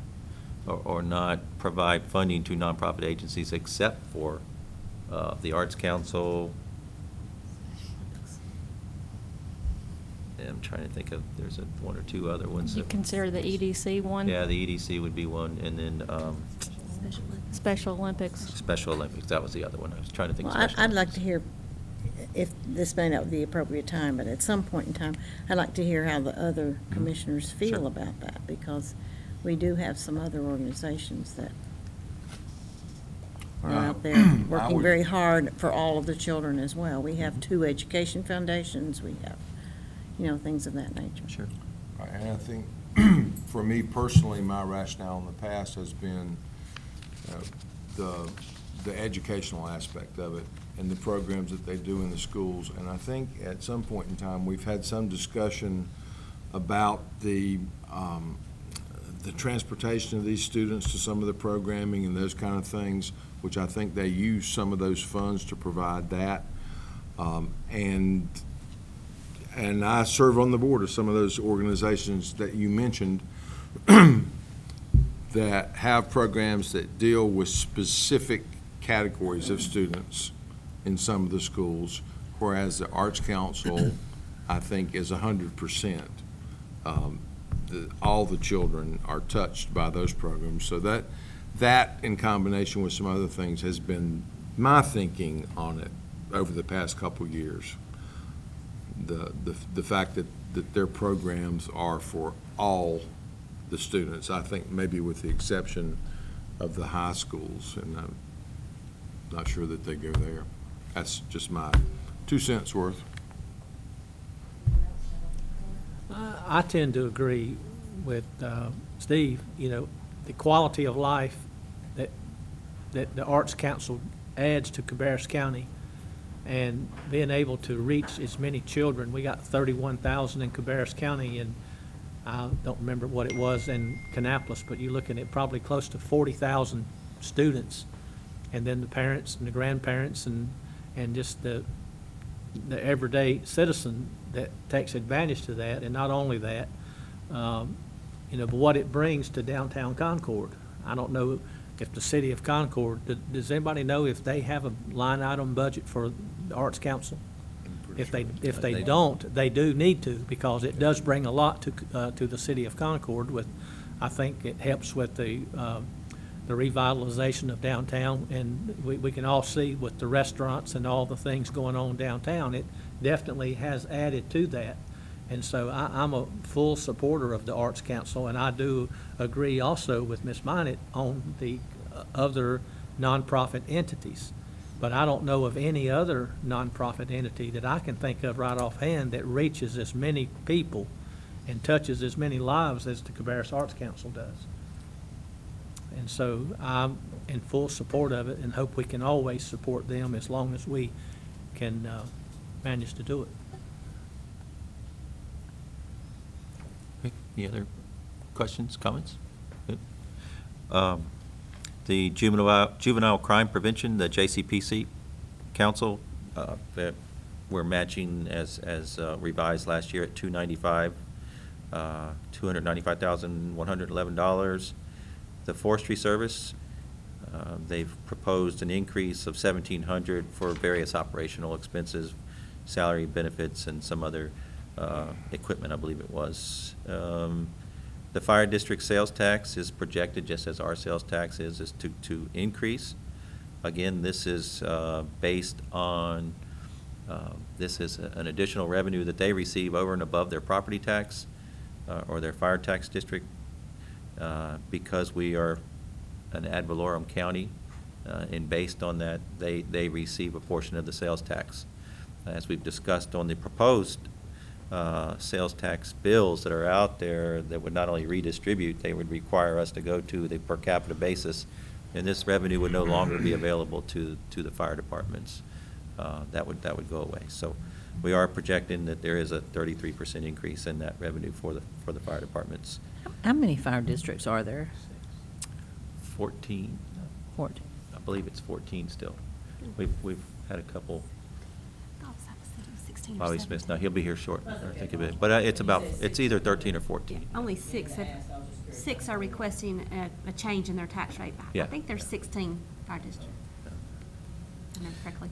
or not provide funding to nonprofit agencies except for the Arts Council. And I'm trying to think of, there's one or two other ones. You that- consider the EDC one? Yeah, the EDC would be one, and then Special Olympics. Special Olympics, that was the other one. I was trying to think of Well, Special I'd like Olympics. to hear, if this may not be the appropriate time, but at some point in time, I'd like to hear how the other commissioners feel Sure. about that, because we do have some other organizations that are out there I working would- very hard for all of the children as well. We have 2 education foundations, we have, things of that nature. Sure. And I think, for me personally, my rationale in the past has been the educational aspect of it and the programs that they do in the schools. And I think at some point in time, we've had some discussion about the transportation of these students to some of the programming and those kind of things, which I think they use some of those funds to provide that. And I serve on the board of some of those organizations that you mentioned that have programs that deal with specific categories of students in some of the schools, whereas the Arts Council, I think, is 100%. All the children are touched by those programs. So that in combination with some other things has been my thinking on it over the past couple of years. The fact that their programs are for all the students, I think maybe with the exception of the high schools, and I'm not sure that they go there. That's just my 2 cents worth. I tend to agree with Steve. The quality of life that the Arts Council adds to Cabarrus County, and being able to reach as many children. We got 31,000 in Cabarrus County, and I don't remember what it was in Kannapolis, but you're looking at probably close to 40,000 students, and then the parents and the grandparents and just the everyday citizen that takes advantage to that. And not only that, but what it brings to downtown Concord. I don't know if the city of Concord, does anybody know if they have a line item budget for the Arts Council? If they don't, they do need to, because it does bring a lot to the city of Concord. I think it helps with the revitalization of downtown, and we can all see with the restaurants and all the things going on downtown, it definitely has added to that. And so I'm a full supporter of the Arts Council, and I do agree also with Ms. Minot on the other nonprofit entities. But I don't know of any other nonprofit entity that I can think of right offhand that reaches as many people and touches as many lives as the Cabarrus Arts Council does. And so I'm in full support of it and hope we can always support them as long as we can manage to do it. Okay, any other questions, comments? Good. The Juvenile Crime Prevention, the JCPC Council, that we're matching as revised last year at $295,111. The Forestry Service, they've proposed an increase of $1,700 for various operational expenses, salary, benefits, and some other equipment, I believe it was. The Fire District sales tax is projected, just as our sales tax is to increase. Again, this is based on, this is an additional revenue that they receive over and above their property tax or their fire tax district. Because we are an ad valorem county, and based on that, they receive a portion of the sales tax. As we've discussed on the proposed sales tax bills that are out there that would not only redistribute, they would require us to go to the per capita basis, and this revenue would no longer be available to the fire departments. That would go away. So we are projecting that there is a 33% increase in that revenue for the fire departments. How many fire districts are there? 14. 14. I believe it's 14 still. We've had a couple. I thought it was 16 or Bobby Smith, 17. no, he'll be here short. I think of it, but it's either 13 or 14. Only six are requesting a change in their tax rate. I Yeah. think there's 16 fire districts. If I remember correctly.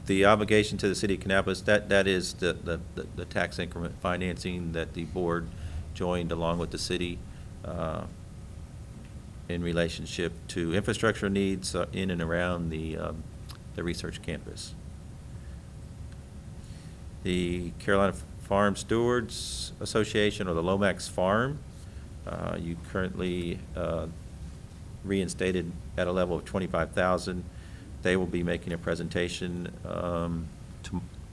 The obligation to the city of Kannapolis, that is the tax increment financing that the board joined along with the city in relationship to infrastructure needs in and around the research campus. The Carolina Farm Stewards Association, or the Lomax Farm, you currently reinstated at a level of $25,000. They will be making a presentation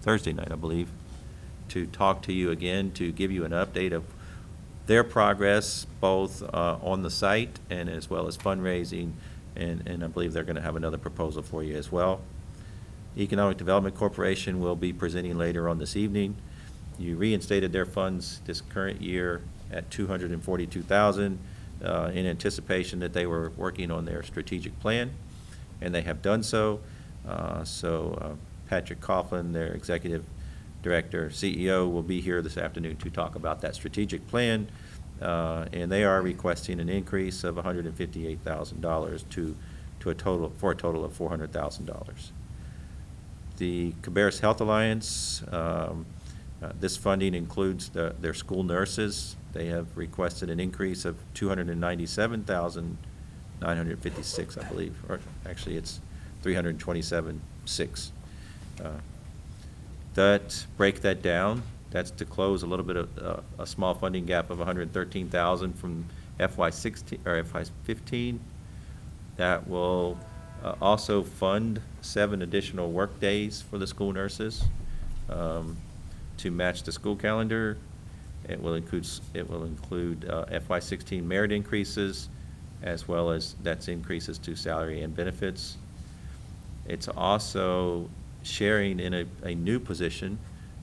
Thursday night, I believe, to talk to you again, to give you an update of their progress, both on the site and as well as fundraising, and I believe they're going to have another proposal for you as well. Economic Development Corporation will be presenting later on this evening. You reinstated their funds this current year at $242,000 in anticipation that they were working on their strategic plan, and they have done so. Patrick Coughlin, their executive director, CEO, will be here this afternoon to talk about that strategic plan, and they are requesting an increase of $158,000 for a total of $400,000. The Cabarrus Health Alliance, this funding includes their school nurses. They have requested an increase of $297,956, I believe, or actually it's $327,600. Break that down. That's to close a little bit of a small funding gap of $113,000 from FY16 or FY15. That will also fund 7 additional work days for the school nurses to match the school calendar. It will include FY16 merit increases, as well as that's increases to salary and benefits. It's also sharing in a new position.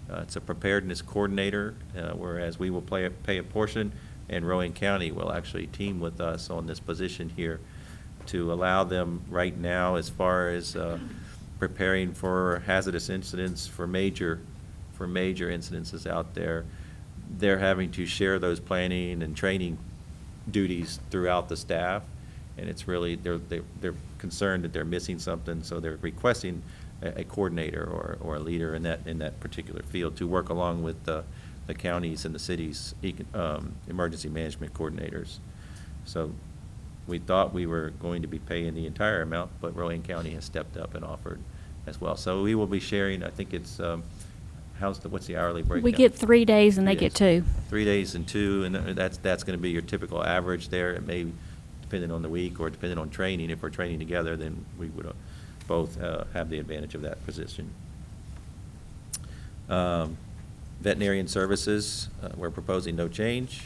It's a preparedness coordinator, whereas we will pay a portion, and Rowan County will actually team with us on this position here to allow them right now, as far as preparing for hazardous incidents, for major incidences out there. They're having to share those planning and training duties throughout the staff, and it's really, they're concerned that they're missing something, so they're requesting a coordinator or a leader in that particular field to work along with the counties and the city's emergency management coordinators. So we thought we were going to be paying the entire amount, but Rowan County has stepped up and offered as well. So we will be sharing, I think it's, what's the hourly breakdown? We get 3 days and they 3 get days. 2. 3 days and 2, and that's going to be your typical average there. It may, depending on the week or depending on training, if we're training together, then we would both have the advantage of that position. Veterinarian services, we're proposing no change.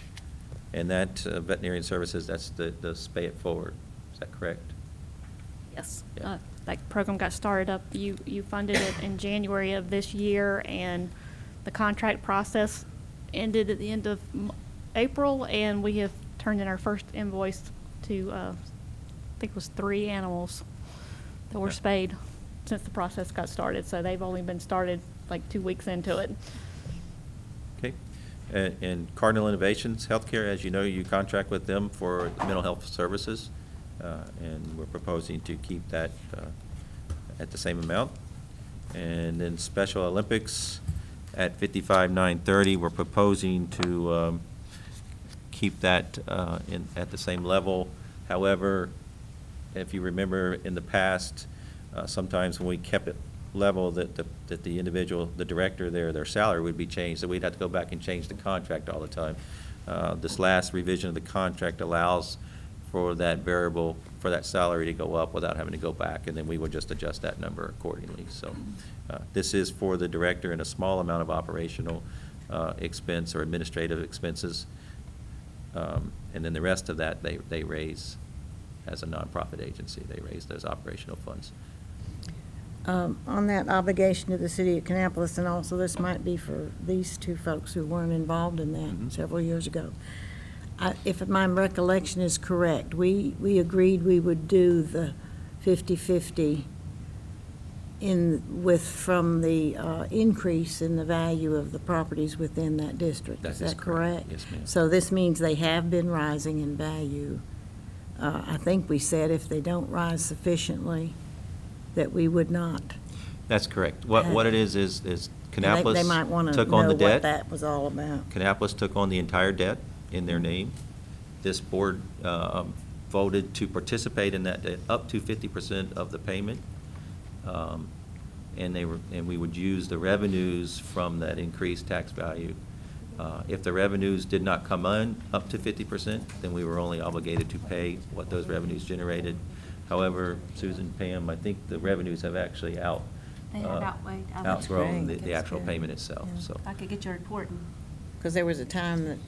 And that veterinarian services, that's the Pay It Forward. Is that correct? Yes. Yeah. That program got started up, you funded it in January of this year, and the contract process ended at the end of April, and we have turned in our first invoice to, I think it was 3 animals that were Yeah. spayed since the process got started, so they've only been started like 2 weeks into it. Okay. And Cardinal Innovations Healthcare, as you know, you contract with them for mental health services, and we're proposing to keep that at the same amount. And then Special Olympics at 55,930, we're proposing to keep that at the same level. However, if you remember in the past, sometimes when we kept it level, that the individual, the director there, their salary would be changed, so we'd have to go back and change the contract all the time. This last revision of the contract allows for that variable, for that salary to go up without having to go back, and then we would just adjust that number accordingly. So this is for the director and a small amount of operational expense or administrative expenses. And then the rest of that, they raise as a nonprofit agency. They raise those operational funds. On that obligation to the city of Kannapolis, and also this might be for these two folks who weren't involved in that Mhm. several years ago. If my recollection is correct, we agreed we would do the 50/50 from the increase in the value of the properties within that district. That Is is that correct. correct? Yes, ma'am. So this means they have been rising in value. I think we said if they don't rise sufficiently, that we would not. That's correct. What it is Kannapolis They might want to took know on the what debt. that was all about. Kannapolis took on the entire debt in their name. This board voted to participate in that debt up to 50% of the payment. And we would use the revenues from that increased tax value. If the revenues did not come in up to 50%, then we were only obligated to pay what those revenues generated. However, Susan, Pam, I think the revenues have actually They have outweighed. outgrown That's the actual good. payment itself, Yeah. so. If I could get your report and Because there was a time that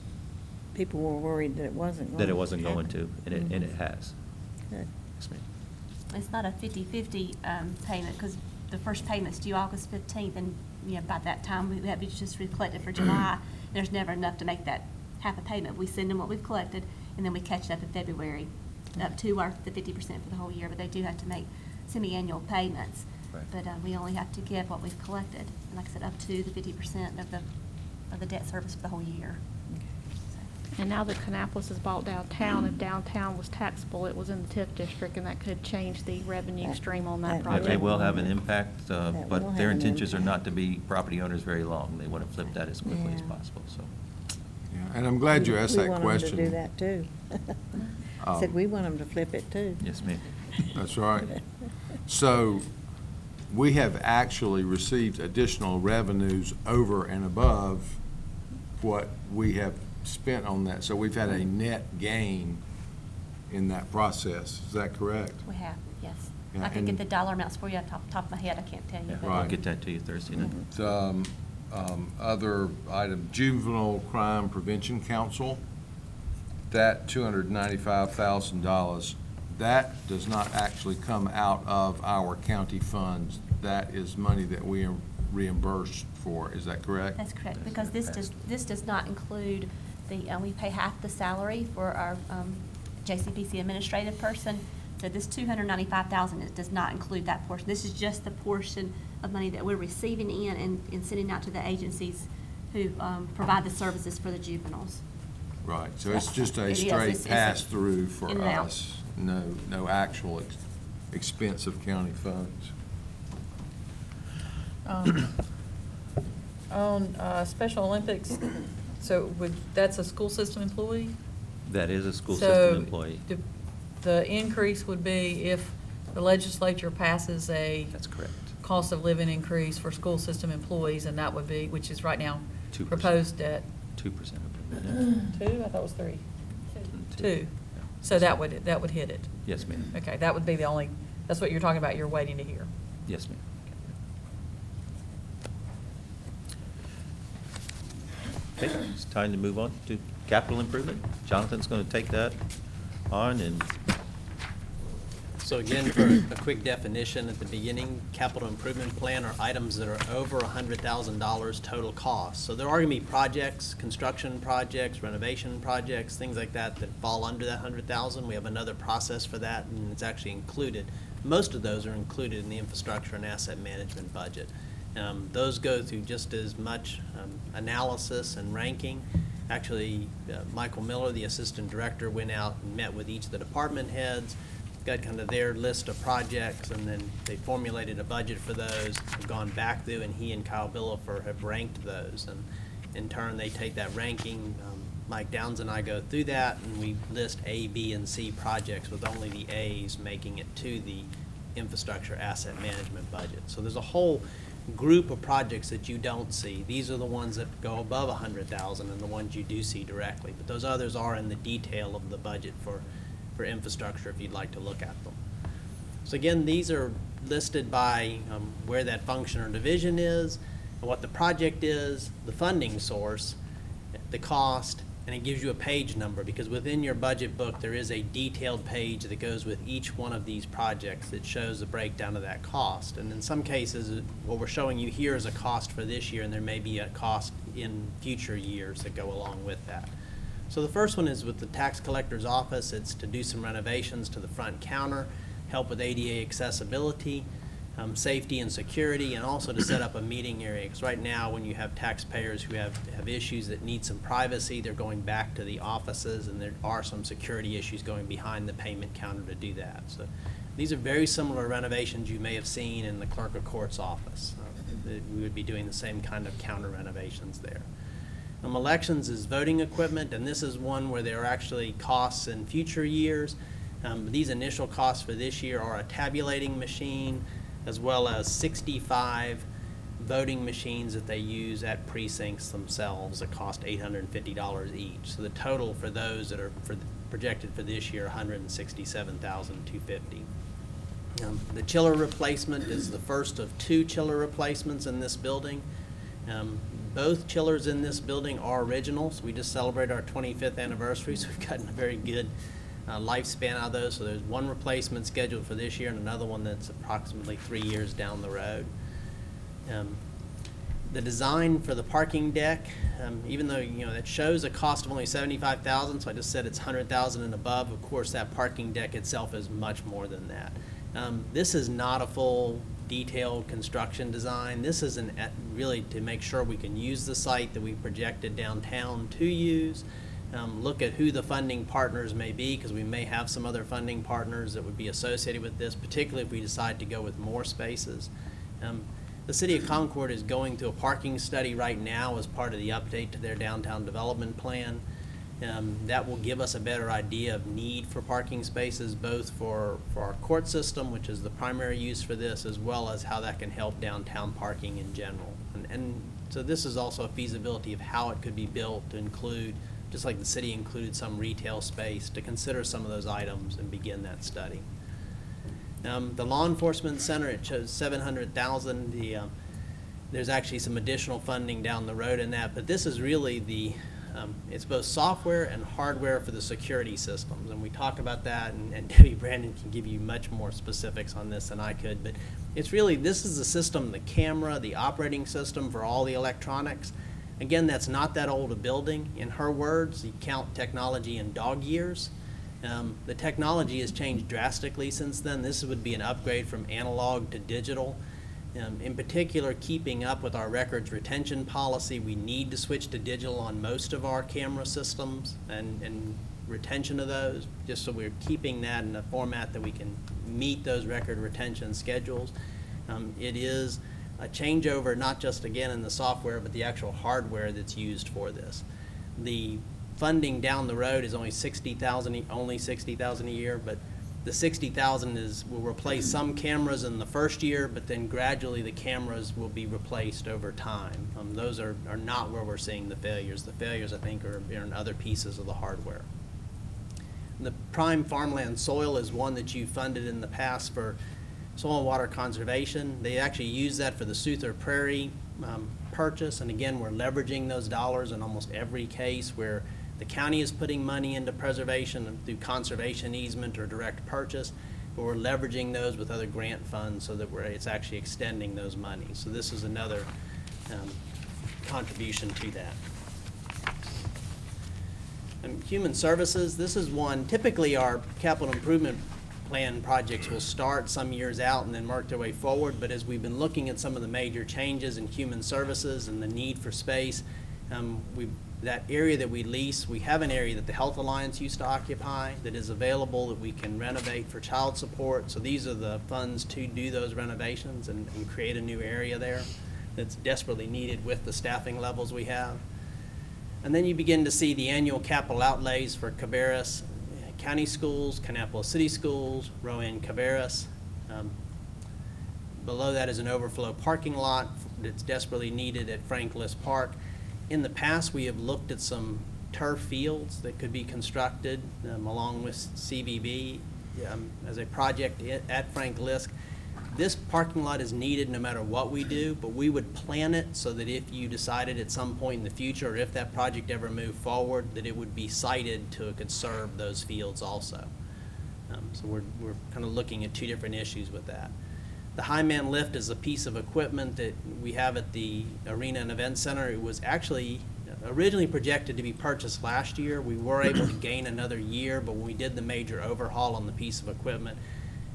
people were worried that it wasn't going to That it wasn't going to, happen. and it has. Good. Yes, ma'am. it's not a 50/50 payment, because the first payment's due August 15th, and, by that time, that be just reflected for July. There's never enough to make that half a payment. We send them what we've collected, and then we catch it up in February, up to the 50% for the whole year, but they do have to make semi-annual payments. Right. But we only have to give what we've collected, and like I said, up to the 50% of the debt service for the whole year. So, And now that Kannapolis has bought downtown, if downtown was taxable, it was in the TIF district, and that could change the revenue stream on that That project. It will have an impact, That will but have their an intentions are impact. not to be property owners very long. They want to flip that as quickly as Yeah. possible, so. Yeah, and I'm glad you asked that We question. want them to do that, too. I said, Um, we want them to flip it, too. Yes, ma'am. That's right. So we have actually received additional revenues over and above what we have spent on that. So we've had a net gain in that process. Is that correct? We have, yes. Yeah, I can get and- the dollar amounts for you off top of my head, I can't tell you. Yeah, but- I'll Right. get that to you Thursday night. Other item, Juvenile Crime Prevention Council, that $295,000, that does not actually come out of our county funds. That is money that we are reimbursed for. Is that correct? That's correct, because this does not include we pay half the salary for our JCPC administrative person. So this $295,000, it does not include that portion. This is just the portion of money that we're receiving in and sending out to the agencies who provide the services for the juveniles. Right, so it's just a It is. straight It's a- pass-through for in and out. us. No actual expense of county funds. On Special Olympics, so that's a school system employee? That is a school So system employee. The increase would be if the legislature passes a That's correct. cost of living increase for school system employees, and that would be, which is right now 2%. proposed at 2% of it. 2, I thought it was 3. Two. 2. So that would hit it. Yes, ma'am. Okay, that would be the only, that's what you're talking about, you're waiting to hear. Yes, ma'am. Okay, it's time to move on to capital improvement. Jonathan's going to take that on, and So again, for a quick definition at the beginning, capital improvement plan are items that are over $100,000 total cost. So there are going to be projects, construction projects, renovation projects, things like that that fall under that 100,000. We have another process for that, and it's actually included. Most of those are included in the infrastructure and asset management budget. Those go through just as much analysis and ranking. Actually, Michael Miller, the assistant director, went out and met with each of the department heads, got kind of their list of projects, and then they formulated a budget for those, have gone back through, and he and Kyle Billifer have ranked those. And in turn, they take that ranking, Mike Downs and I go through that, and we list A, B, and C projects with only the A's making it to the infrastructure asset management budget. So there's a whole group of projects that you don't see. These are the ones that go above 100,000 and the ones you do see directly. But those others are in the detail of the budget for infrastructure if you'd like to look at them. So again, these are listed by where that function or division is, and what the project is, the funding source, the cost, and it gives you a page number, because within your budget book there is a detailed page that goes with each one of these projects that shows the breakdown of that cost. And in some cases, what we're showing you here is a cost for this year, and there may be a cost in future years that go along with that. So the first one is with the tax collector's office. It's to do some renovations to the front counter, help with ADA accessibility, safety and security, and also to set up a meeting area. Because right now, when you have taxpayers who have issues that need some privacy, they're going back to the offices, and there are some security issues going behind the payment counter to do that. So these are very similar renovations you may have seen in the clerk of court's office. We would be doing the same kind of counter renovations there. Elections is voting equipment, and this is one where there are actually costs in future years. These initial costs for this year are a tabulating machine, as well as 65 voting machines that they use at precincts themselves that cost $850 each. So the total for those that are projected for this year, $167,250. The chiller replacement is the first of 2 chiller replacements in this building. Both chillers in this building are originals. We just celebrated our 25th anniversary, so we've gotten a very good lifespan out of those. So there's one replacement scheduled for this year and another one that's approximately 3 years down the road. The design for the parking deck, even though that shows a cost of only $75,000, so I just said it's $100,000 and above. Of course, that parking deck itself is much more than that. This is not a full detailed construction design. This is really to make sure we can use the site that we projected downtown to use. Look at who the funding partners may be, because we may have some other funding partners that would be associated with this, particularly if we decide to go with more spaces. The City of Concord is going through a parking study right now as part of the update to their downtown development plan. That will give us a better idea of need for parking spaces, both for our court system, which is the primary use for this, as well as how that can help downtown parking in general. And so this is also a feasibility of how it could be built to include, just like the city included some retail space, to consider some of those items and begin that study. The law enforcement center, it shows $700,000. There's actually some additional funding down the road in that, but this is really it's both software and hardware for the security systems, and we talk about that, and Debbie Brandon can give you much more specifics on this than I could, but it's really, this is the system, the camera, the operating system for all the electronics. Again, that's not that old a building. In her words, you count technology in dog years. The technology has changed drastically since then. This would be an upgrade from analog to digital. In particular, keeping up with our records retention policy, we need to switch to digital on most of our camera systems and retention of those, just so we're keeping that in a format that we can meet those record retention schedules. It is a changeover, not just, again, in the software, but the actual hardware that's used for this. The funding down the road is only $60,000 a year, but the $60,000 will replace some cameras in the first year, but then gradually the cameras will be replaced over time. Those are not where we're seeing the failures. The failures, I think, are in other pieces of the hardware. The prime farmland soil is one that you funded in the past for soil and water conservation. They actually use that for the Souther Prairie purchase, and again, we're leveraging those dollars in almost every case where the county is putting money into preservation through conservation easement or direct purchase, but we're leveraging those with other grant funds so that it's actually extending those monies. So this is another contribution to that. Human services, this is one, typically our capital improvement plan projects will start some years out and then work their way forward, but as we've been looking at some of the major changes in human services and the need for space, that area that we lease, we have an area that the Health Alliance used to occupy that is available that we can renovate for child support. So these are the funds to do those renovations and create a new area there that's desperately needed with the staffing levels we have. And then you begin to see the annual capital outlays for Cabarrus County Schools, Kannapolis City Schools, Rowan Cabarrus. Below that is an overflow parking lot that's desperately needed at Frank List Park. In the past, we have looked at some turf fields that could be constructed along with CVB as a project at Frank Lisk. This parking lot is needed no matter what we do, but we would plan it so that if you decided at some point in the future, or if that project ever moved forward, that it would be sited to conserve those fields also. So we're kind of looking at two different issues with that. The Highman lift is a piece of equipment that we have at the Arena and Event Center. It was actually originally projected to be purchased last year. We were able to gain another year, but when we did the major overhaul on the piece of equipment,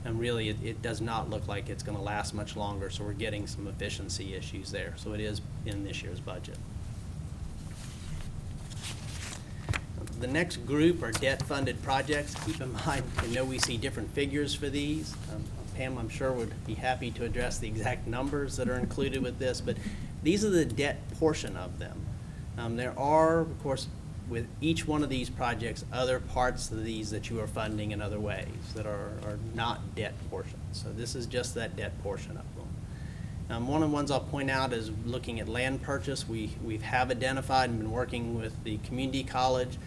and really it does not look like it's going to last much longer, so we're getting some efficiency issues there. So it is in this year's budget. The next group are debt-funded projects. Keep in mind, I know we see different figures for these. Pam, I'm sure, would be happy to address the exact numbers that are included with this, but these are the debt portion of them. There are, of course, with each one of these projects, other parts of these that you are funding in other ways that are not debt portions. So this is just that debt portion of them. One of the ones I'll point out is looking at land purchase. We have identified and been working with the community college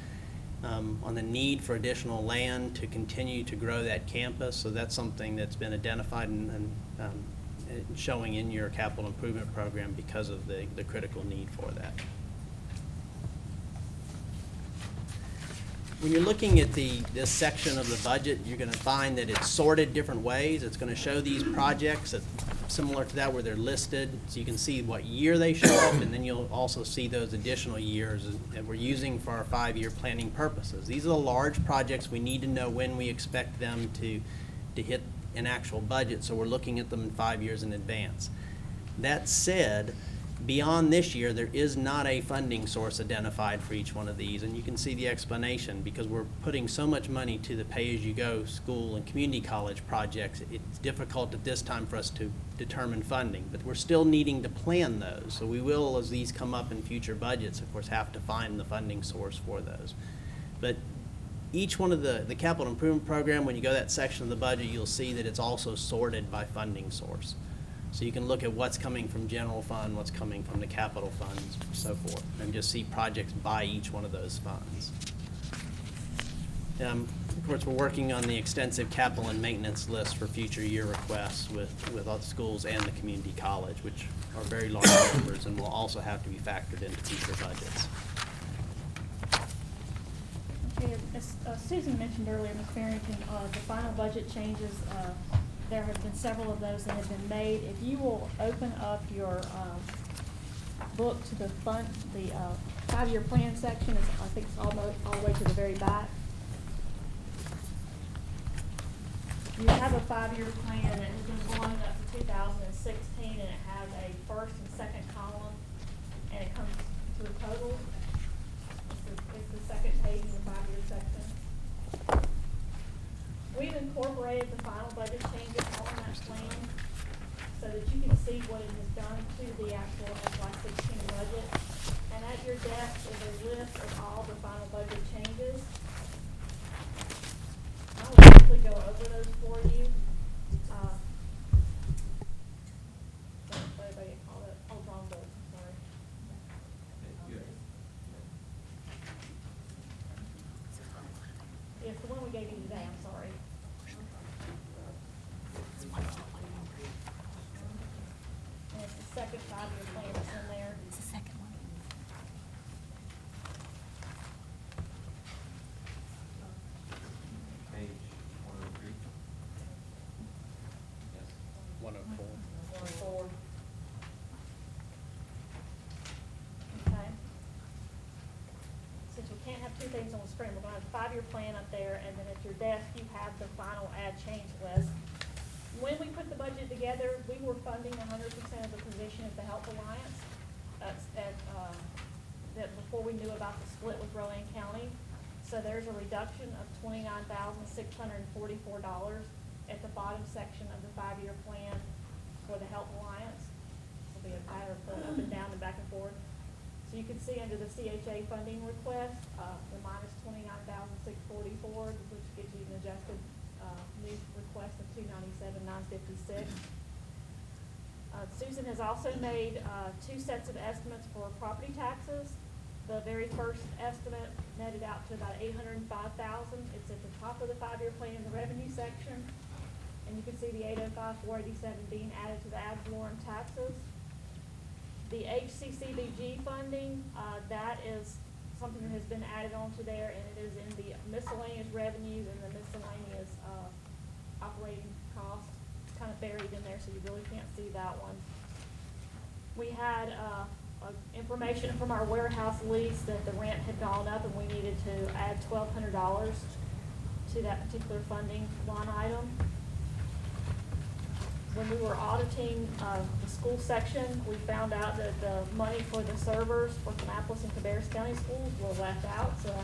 on the need for additional land to continue to grow that campus. So that's something that's been identified and showing in your capital improvement program because of the critical need for that. When you're looking at this section of the budget, you're going to find that it's sorted different ways. It's going to show these projects similar to that where they're listed, so you can see what year they show up, and then you'll also see those additional years that we're using for our 5-year planning purposes. These are the large projects. We need to know when we expect them to hit an actual budget, so we're looking at them in 5 years in advance. That said, beyond this year, there is not a funding source identified for each one of these, and you can see the explanation because we're putting so much money to the pay-as-you-go school and community college projects. It's difficult at this time for us to determine funding, but we're still needing to plan those. So we will, as these come up in future budgets, of course, have to find the funding source for those. But each one of the capital improvement program, when you go to that section of the budget, you'll see that it's also sorted by funding source. So you can look at what's coming from general fund, what's coming from the capital funds, so forth, and just see projects by each one of those funds. Of course, we're working on the extensive capital and maintenance list for future year requests with all the schools and the community college, which are very large numbers and will also have to be factored into future budgets. Okay, as Susan mentioned earlier, Ms. Barrington, the final budget changes, there have been several of those that have been made. If you will open up your book to the 5-year plan section, I think it's all the way to the very back. You have a 5-year plan that has been going up to 2016, and it has a first and second column, and it comes to a total. It's the second page in the 5-year section. We've incorporated the final budget changes on that plan so that you can see what it has done to the actual FY16 budget. And at your desk is a list of all the final budget changes. I will quickly go over those for you. Wrong book, sorry. It's the one we gave you today, I'm sorry. And it's the second 5-year plan. attachments, we can't have two things on the screen. We're gonna have a 5-year plan up there, and then at your desk, you have the final add change list. When we put the budget together, we were funding 100% of the position at the Health Alliance, that before we knew about the split with Rowan County. So there's a reduction of $29,644 at the bottom section of the 5-year plan for the Health Alliance. It'll be a matter of going up and down and back and forth. So you can see under the CHA funding request, the minus $29,644, which gives you an adjusted new request of $297,956. Susan has also made 2 sets of estimates for property taxes. The very first estimate netted out to about $805,000. It's at the top of the 5-year plan in the revenue section. And you can see the 805,487 being added to the ad valorem taxes. The HCCBG funding, that is something that has been added onto there, and it is in the miscellaneous revenues and the miscellaneous operating costs. It's kind of buried in there, so you really can't see that one. We had information from our warehouse lease that the rent had gone up, and we needed to add $1,200 to that particular funding line item. When we were auditing the school section, we found out that the money for the servers for Kannapolis and Cabarrus County schools were left out, so we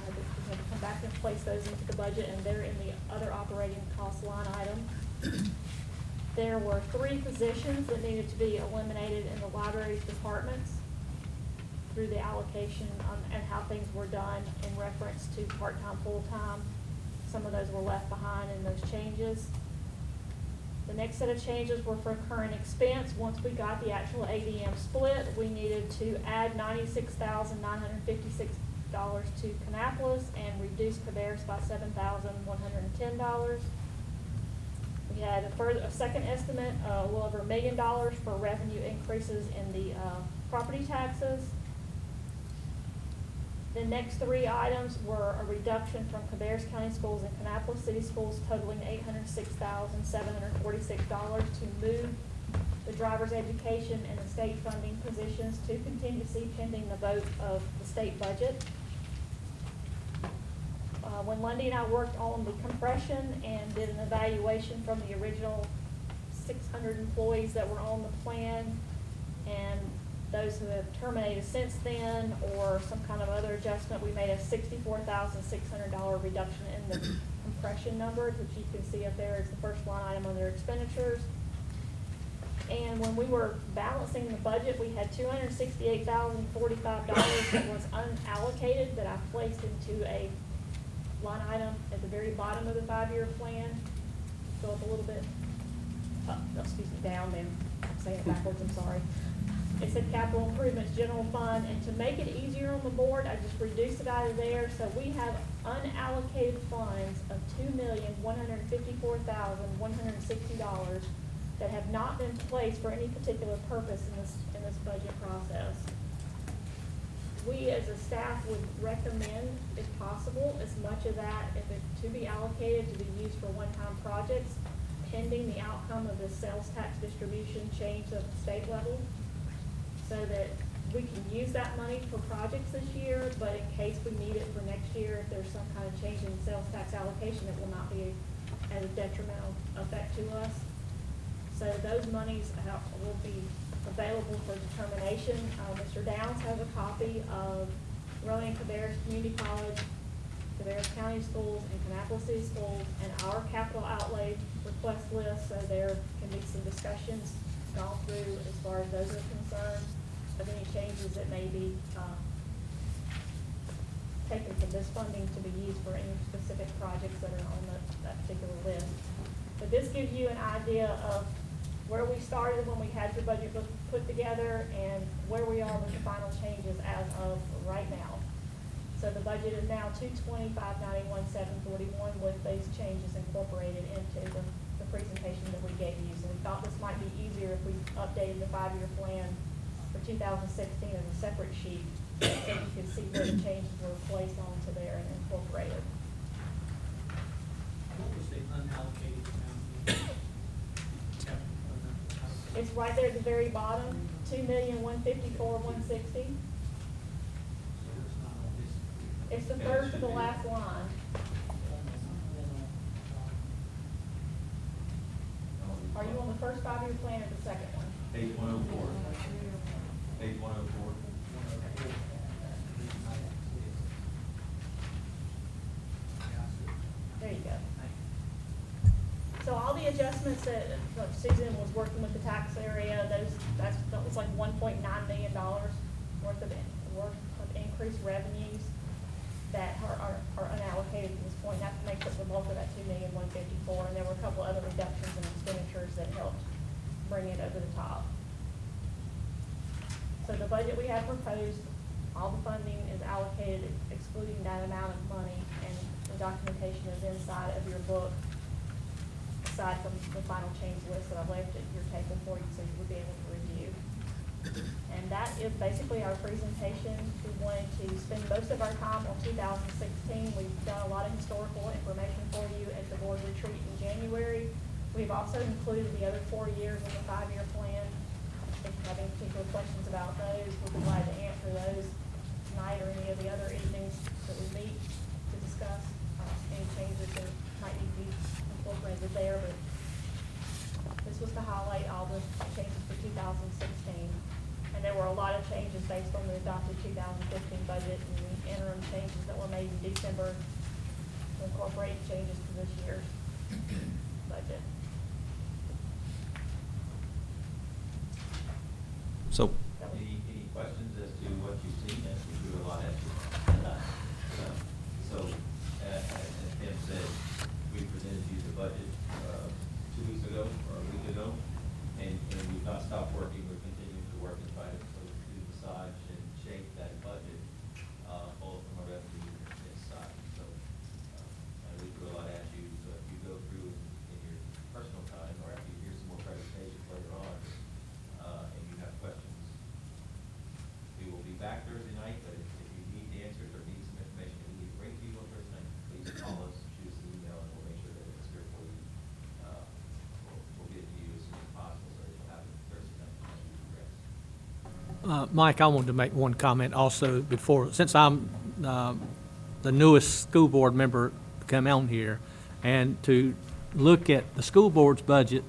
had to come back and place those into the budget, and they're in the other operating cost line item. There were 3 positions that needed to be eliminated in the library's departments through the allocation and how things were done in reference to part-time, full-time. Some of those were left behind in those changes. The next set of changes were for current expense. Once we got the actual ADM split, we needed to add $96,956 to Kannapolis and reduce Cabarrus by $7,110. We had a second estimate, a little over $1 million for revenue increases in the property taxes. The next 3 items were a reduction from Cabarrus County Schools and Kannapolis City Schools totaling $806,746 to move the driver's education and the state funding positions to contingency pending the vote of the state budget. When Lundy and I worked on the compression and did an evaluation from the original 600 employees that were on the plan and those who have terminated since then or some kind of other adjustment, we made a $64,600 reduction in the compression numbers, which you can see up there as the first line item on their expenditures. And when we were balancing the budget, we had $268,045 that was unallocated that I placed into a line item at the very bottom of the 5-year plan. Go up a little bit, down then. I'm saying it backwards, I'm sorry. It said capital improvements, general fund, and to make it easier on the board, I just reduced it out of there. So we have unallocated funds of $2,154,160 that have not been placed for any particular purpose in this budget process. We as a staff would recommend, if possible, as much of that, if it's to be allocated to be used for one-time projects, pending the outcome of the sales tax distribution change at the state level, so that we can use that money for projects this year, but in case we need it for next year, if there's some kind of change in sales tax allocation, it will not be as a detrimental effect to us. So those monies will be available for determination. Mr. Downs has a copy of Rowan Cabarrus Community College, Cabarrus County Schools, and Kannapolis City Schools, and our capital outlay request list, so there can be some discussions gone through as far as those are concerned, of any changes that may be taken from this funding to be used for any specific projects that are on that particular list. But this gives you an idea of where we started when we had your budget book put together and where we are with the final changes as of right now. So the budget is now $220,591,741 with those changes incorporated into the presentation that we gave you. So we thought this might be easier if we updated the 5-year plan for 2016 as a separate sheet so you can see where the changes were placed onto there and incorporated. What was the unallocated amount? It's right there at the very bottom, $2,154,160. It's the third to the last line. Are you on the first 5-year plan or the second one? Page 104. Page 104. There you go. So all the adjustments that Susan was working with the tax area, that was like $1.9 million worth of increased revenues that are unallocated at this point. That makes up the bulk of that $2,154,000, and there were a couple other reductions in expenditures that helped bring it over the top. So the budget we have proposed, all the funding is allocated excluding that amount of money, and the documentation is inside of your book, aside from the final change list that I've left at your table for you, so you will be able to review. And that is basically our presentation. We wanted to spend most of our time on 2016. We've done a lot of historical information for you at the board retreat in January. We've also included the other 4 years in the 5-year plan. If you have any particular questions about those, we'll be glad to answer those tonight or any of the other evenings that we meet to discuss any changes that might need to be incorporated there. But this was to highlight all the changes for 2016. And there were a lot of changes based on the adopted 2015 budget and the interim changes that were made in December to incorporate changes to this year's budget. So, That was- any questions as to what you've seen? As we do a lot at you. So, as Tim said, we presented you the budget 2 weeks ago or a week ago, and we've not stopped working. We're continuing to work and try to massage and shape that budget, both from a revenue and expense side. So, and we threw a lot at you. So if you go through in your personal time, or after you hear some more presentations later on, and you have questions, we will be back Thursday night, but if you need the answers or need some information that we need to bring to you on Thursday night, please call us, shoot us an email, and we'll make sure that it's here for you. We'll get it to you as soon as possible, so that you'll have it Thursday night as we progress. Mike, I wanted to make one comment also before, since I'm the newest school board member to come on here, and to look at the school board's budget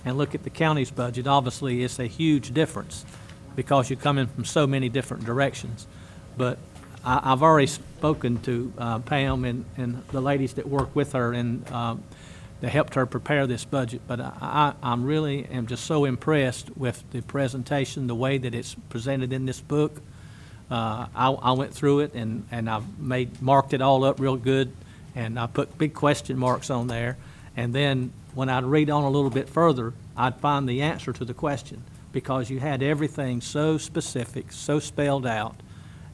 and look at the county's budget, obviously it's a huge difference because you're coming from so many different directions. But I've already spoken to Pam and the ladies that work with her and that helped her prepare this budget. But I'm really am just so impressed with the presentation, the way that it's presented in this book. I went through it and I've marked it all up real good, and I put big question marks on there. And then when I'd read on a little bit further, I'd find the answer to the question, because you had everything so specific, so spelled out.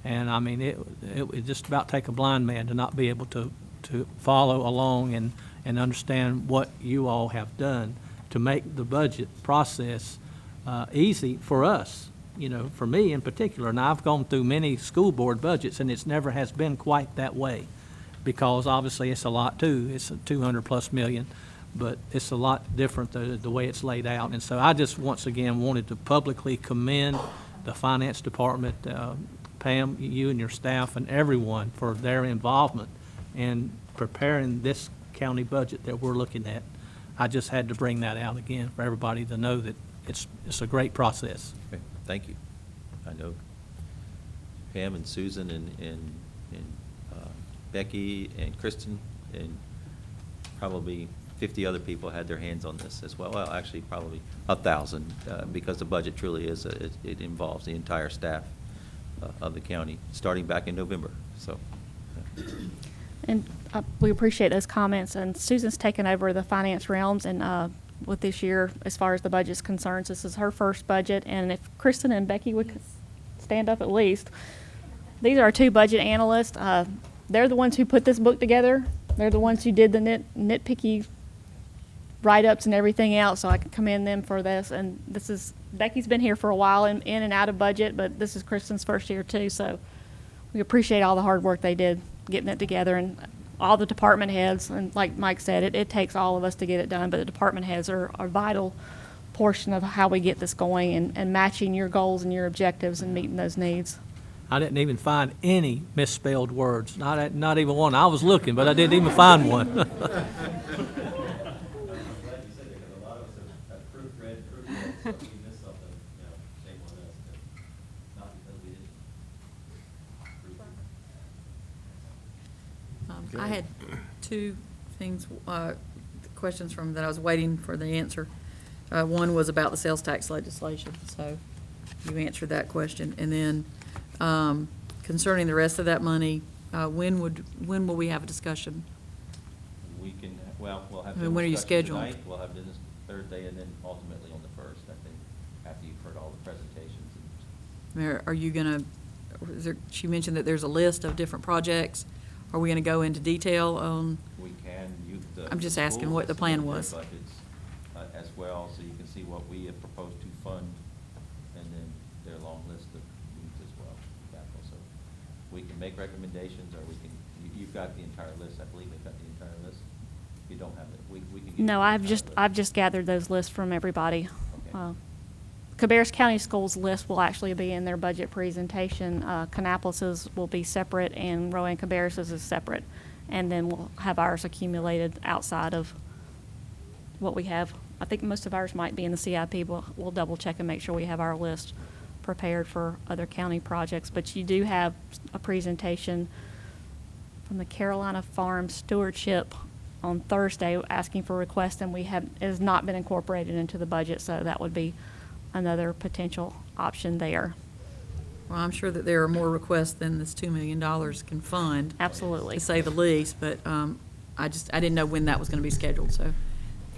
And I mean, it would just about take a blind man to not be able to follow along and understand what you all have done to make the budget process easy for us, you know, for me in particular. And I've gone through many school board budgets, and it's never has been quite that way, because obviously it's a lot too. It's a 200+ million, but it's a lot different the way it's laid out. And so I just once again wanted to publicly commend the finance department, Pam, you and your staff and everyone for their involvement in preparing this county budget that we're looking at. I just had to bring that out again for everybody to know that it's a great process. Okay, thank you. I know Pam and Susan and Becky and Kristen and probably 50 other people had their hands on this as well. Well, actually, probably 1,000, because the budget truly is, it involves the entire staff of the county, starting back in November, so. And we appreciate those comments. And Susan's taken over the finance realms, and with this year, as far as the budget's concerned, this is her first budget. And if Kristen and Becky would stand up at least, these are our 2 budget analysts. They're the ones who put this book together. They're the ones who did the nitpicky write-ups and everything else, so I can commend them for this. And this is, Becky's been here for a while in and out of budget, but this is Kristen's first year too, so we appreciate all the hard work they did getting it together, and all the department heads. And like Mike said, it takes all of us to get it done, but the department heads are a vital portion of how we get this going and matching your goals and your objectives and meeting those needs. I didn't even find any misspelled words, not even one. I was looking, but I didn't even find one. I had two things, questions from, that I was waiting for the answer. One was about the sales tax legislation, so you answered that question. And then concerning the rest of that money, when will we have a discussion? We can, well, we'll have. I mean, when are you discussion scheduled? tonight, we'll have business Thursday, and then ultimately on the 1st, I think, after you've heard all the presentations. Are you gonna, she mentioned that there's a list of different projects. Are we gonna go into detail on? We can, I'm just the asking schools what the have plan submitted was. their budgets, as well, so you can see what we have proposed to fund, and then their long list of needs as well, capital. So we can make recommendations, or we can, you've got the entire list, I believe they've got the entire list. If you don't have it, we can give you No, the I've entire just list. gathered those lists from everybody. Okay. Cabarrus County Schools list will actually be in their budget presentation. Kannapolis's will be separate, and Rowan Cabarrus's is separate. And then we'll have ours accumulated outside of what we have. I think most of ours might be in the CIP, but we'll double check and make sure we have our list prepared for other county projects. But you do have a presentation from the Carolina Farm Stewardship on Thursday asking for requests, and it has not been incorporated into the budget, so that would be another potential option there. Well, I'm sure that there are more requests than this $2 million can fund. Absolutely. To say the least, but I didn't know when that was going to be scheduled, so.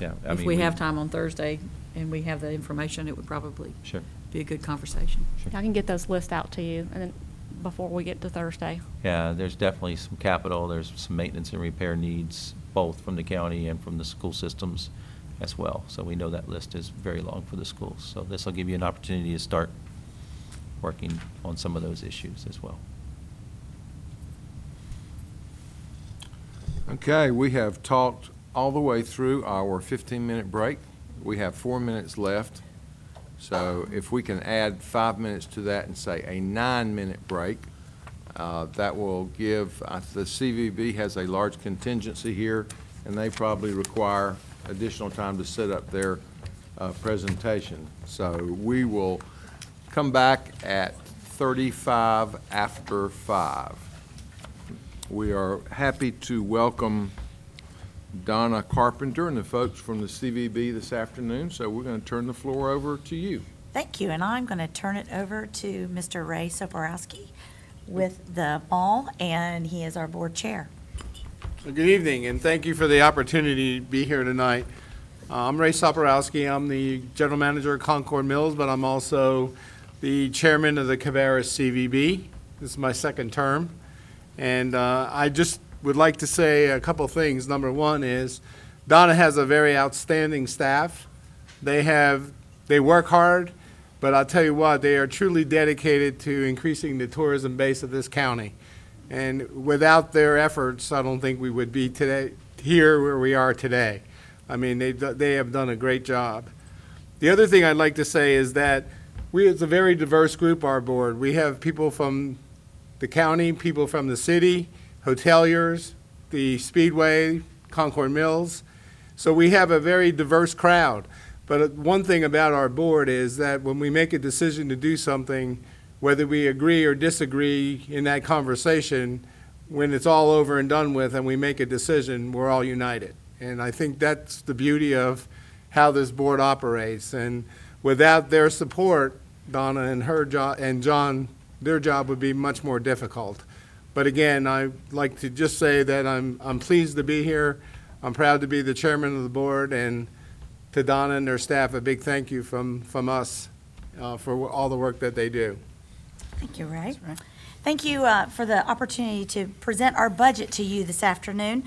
Yeah, I If mean, we have time on Thursday and we have the information, it would probably Sure. be a good conversation. I can get those lists out to you, and then before we get to Thursday. Yeah, there's definitely some capital, there's some maintenance and repair needs, both from the county and from the school systems as well. So we know that list is very long for the schools. So this will give you an opportunity to start working on some of those issues as well. Okay, we have talked all the way through our 15-minute break. We have 4 minutes left. So if we can add 5 minutes to that and say a 9-minute break, that will give, the CVB has a large contingency here, and they probably require additional time to set up their presentation. So we will come back at 35 after 5. We are happy to welcome Donna Carpenter and the folks from the CVB this afternoon, so we're going to turn the floor over to you. Thank you, and I'm going to turn it over to Mr. Ray Soporowski with the mall, and he is our board chair. Well, good evening, and thank you for the opportunity to be here tonight. I'm Ray Soporowski. I'm the general manager of Concord Mills, but I'm also the chairman of the Cabarrus CVB. This is my second term, and I just would like to say a couple things. Number one is Donna has a very outstanding staff. They work hard, but I'll tell you what, they are truly dedicated to increasing the tourism base of this county. And without their efforts, I don't think we would be here where we are today. I mean, they have done a great job. The other thing I'd like to say is that it's a very diverse group, our board. We have people from the county, people from the city, hoteliers, the Speedway, Concord Mills. So we have a very diverse crowd. But one thing about our board is that when we make a decision to do something, whether we agree or disagree in that conversation, when it's all over and done with and we make a decision, we're all united. And I think that's the beauty of how this board operates. And without their support, Donna and her job, and John, their job would be much more difficult. But again, I'd like to just say that I'm pleased to be here. I'm proud to be the chairman of the board, and to Donna and their staff, a big thank you from us for all the work that they do. Thank you, Ray. Thank you for the opportunity to present our budget to you this afternoon.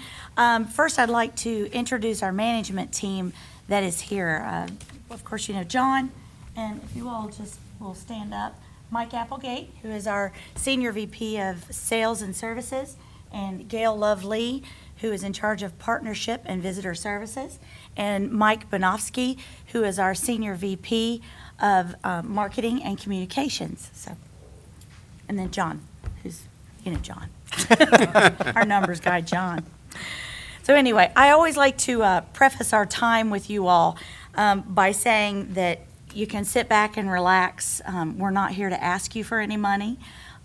First, I'd like to introduce our management team that is here. Of course, you know John, and if you all just will stand up. Mike Applegate, who is our Senior VP of Sales and Services, and Gail Love Lee, who is in charge of Partnership and Visitor Services, and Mike Bonofsky, who is our Senior VP of Marketing and Communications. So, and then John, who's, John. Our numbers guy, John. So anyway, I always like to preface our time with you all by saying that you can sit back and relax. We're not here to ask you for any money.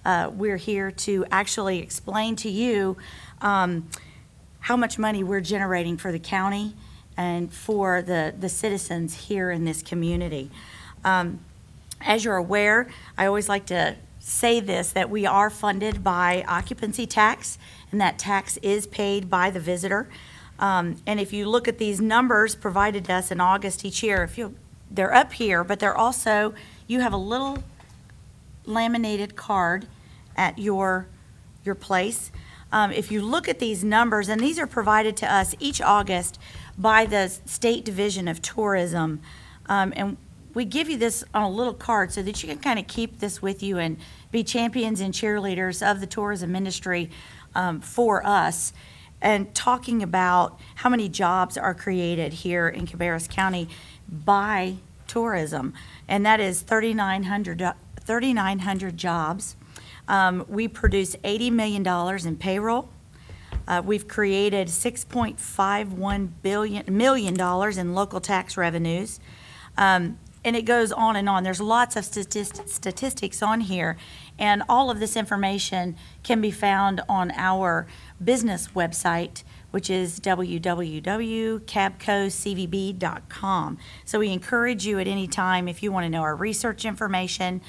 We're here to actually explain to you how much money we're generating for the county and for the citizens here in this community. As you're aware, I always like to say this, that we are funded by occupancy tax, and that tax is paid by the visitor. And if you look at these numbers provided to us in August each year, they're up here, but they're also, you have a little laminated card at your place. If you look at these numbers, and these are provided to us each August by the State Division of Tourism, and we give you this on a little card so that you can kind of keep this with you and be champions and cheerleaders of the tourism industry for us, and talking about how many jobs are created here in Cabarrus County by tourism, and that is 3,900 jobs. We produce $80 million in payroll. We've created $6.51 million in local tax revenues. And it goes on and on. There's lots of statistics on here, and all of this information can be found on our business website, which is www.cabcocvb.com. So we encourage you at any time, if you want to know our research information,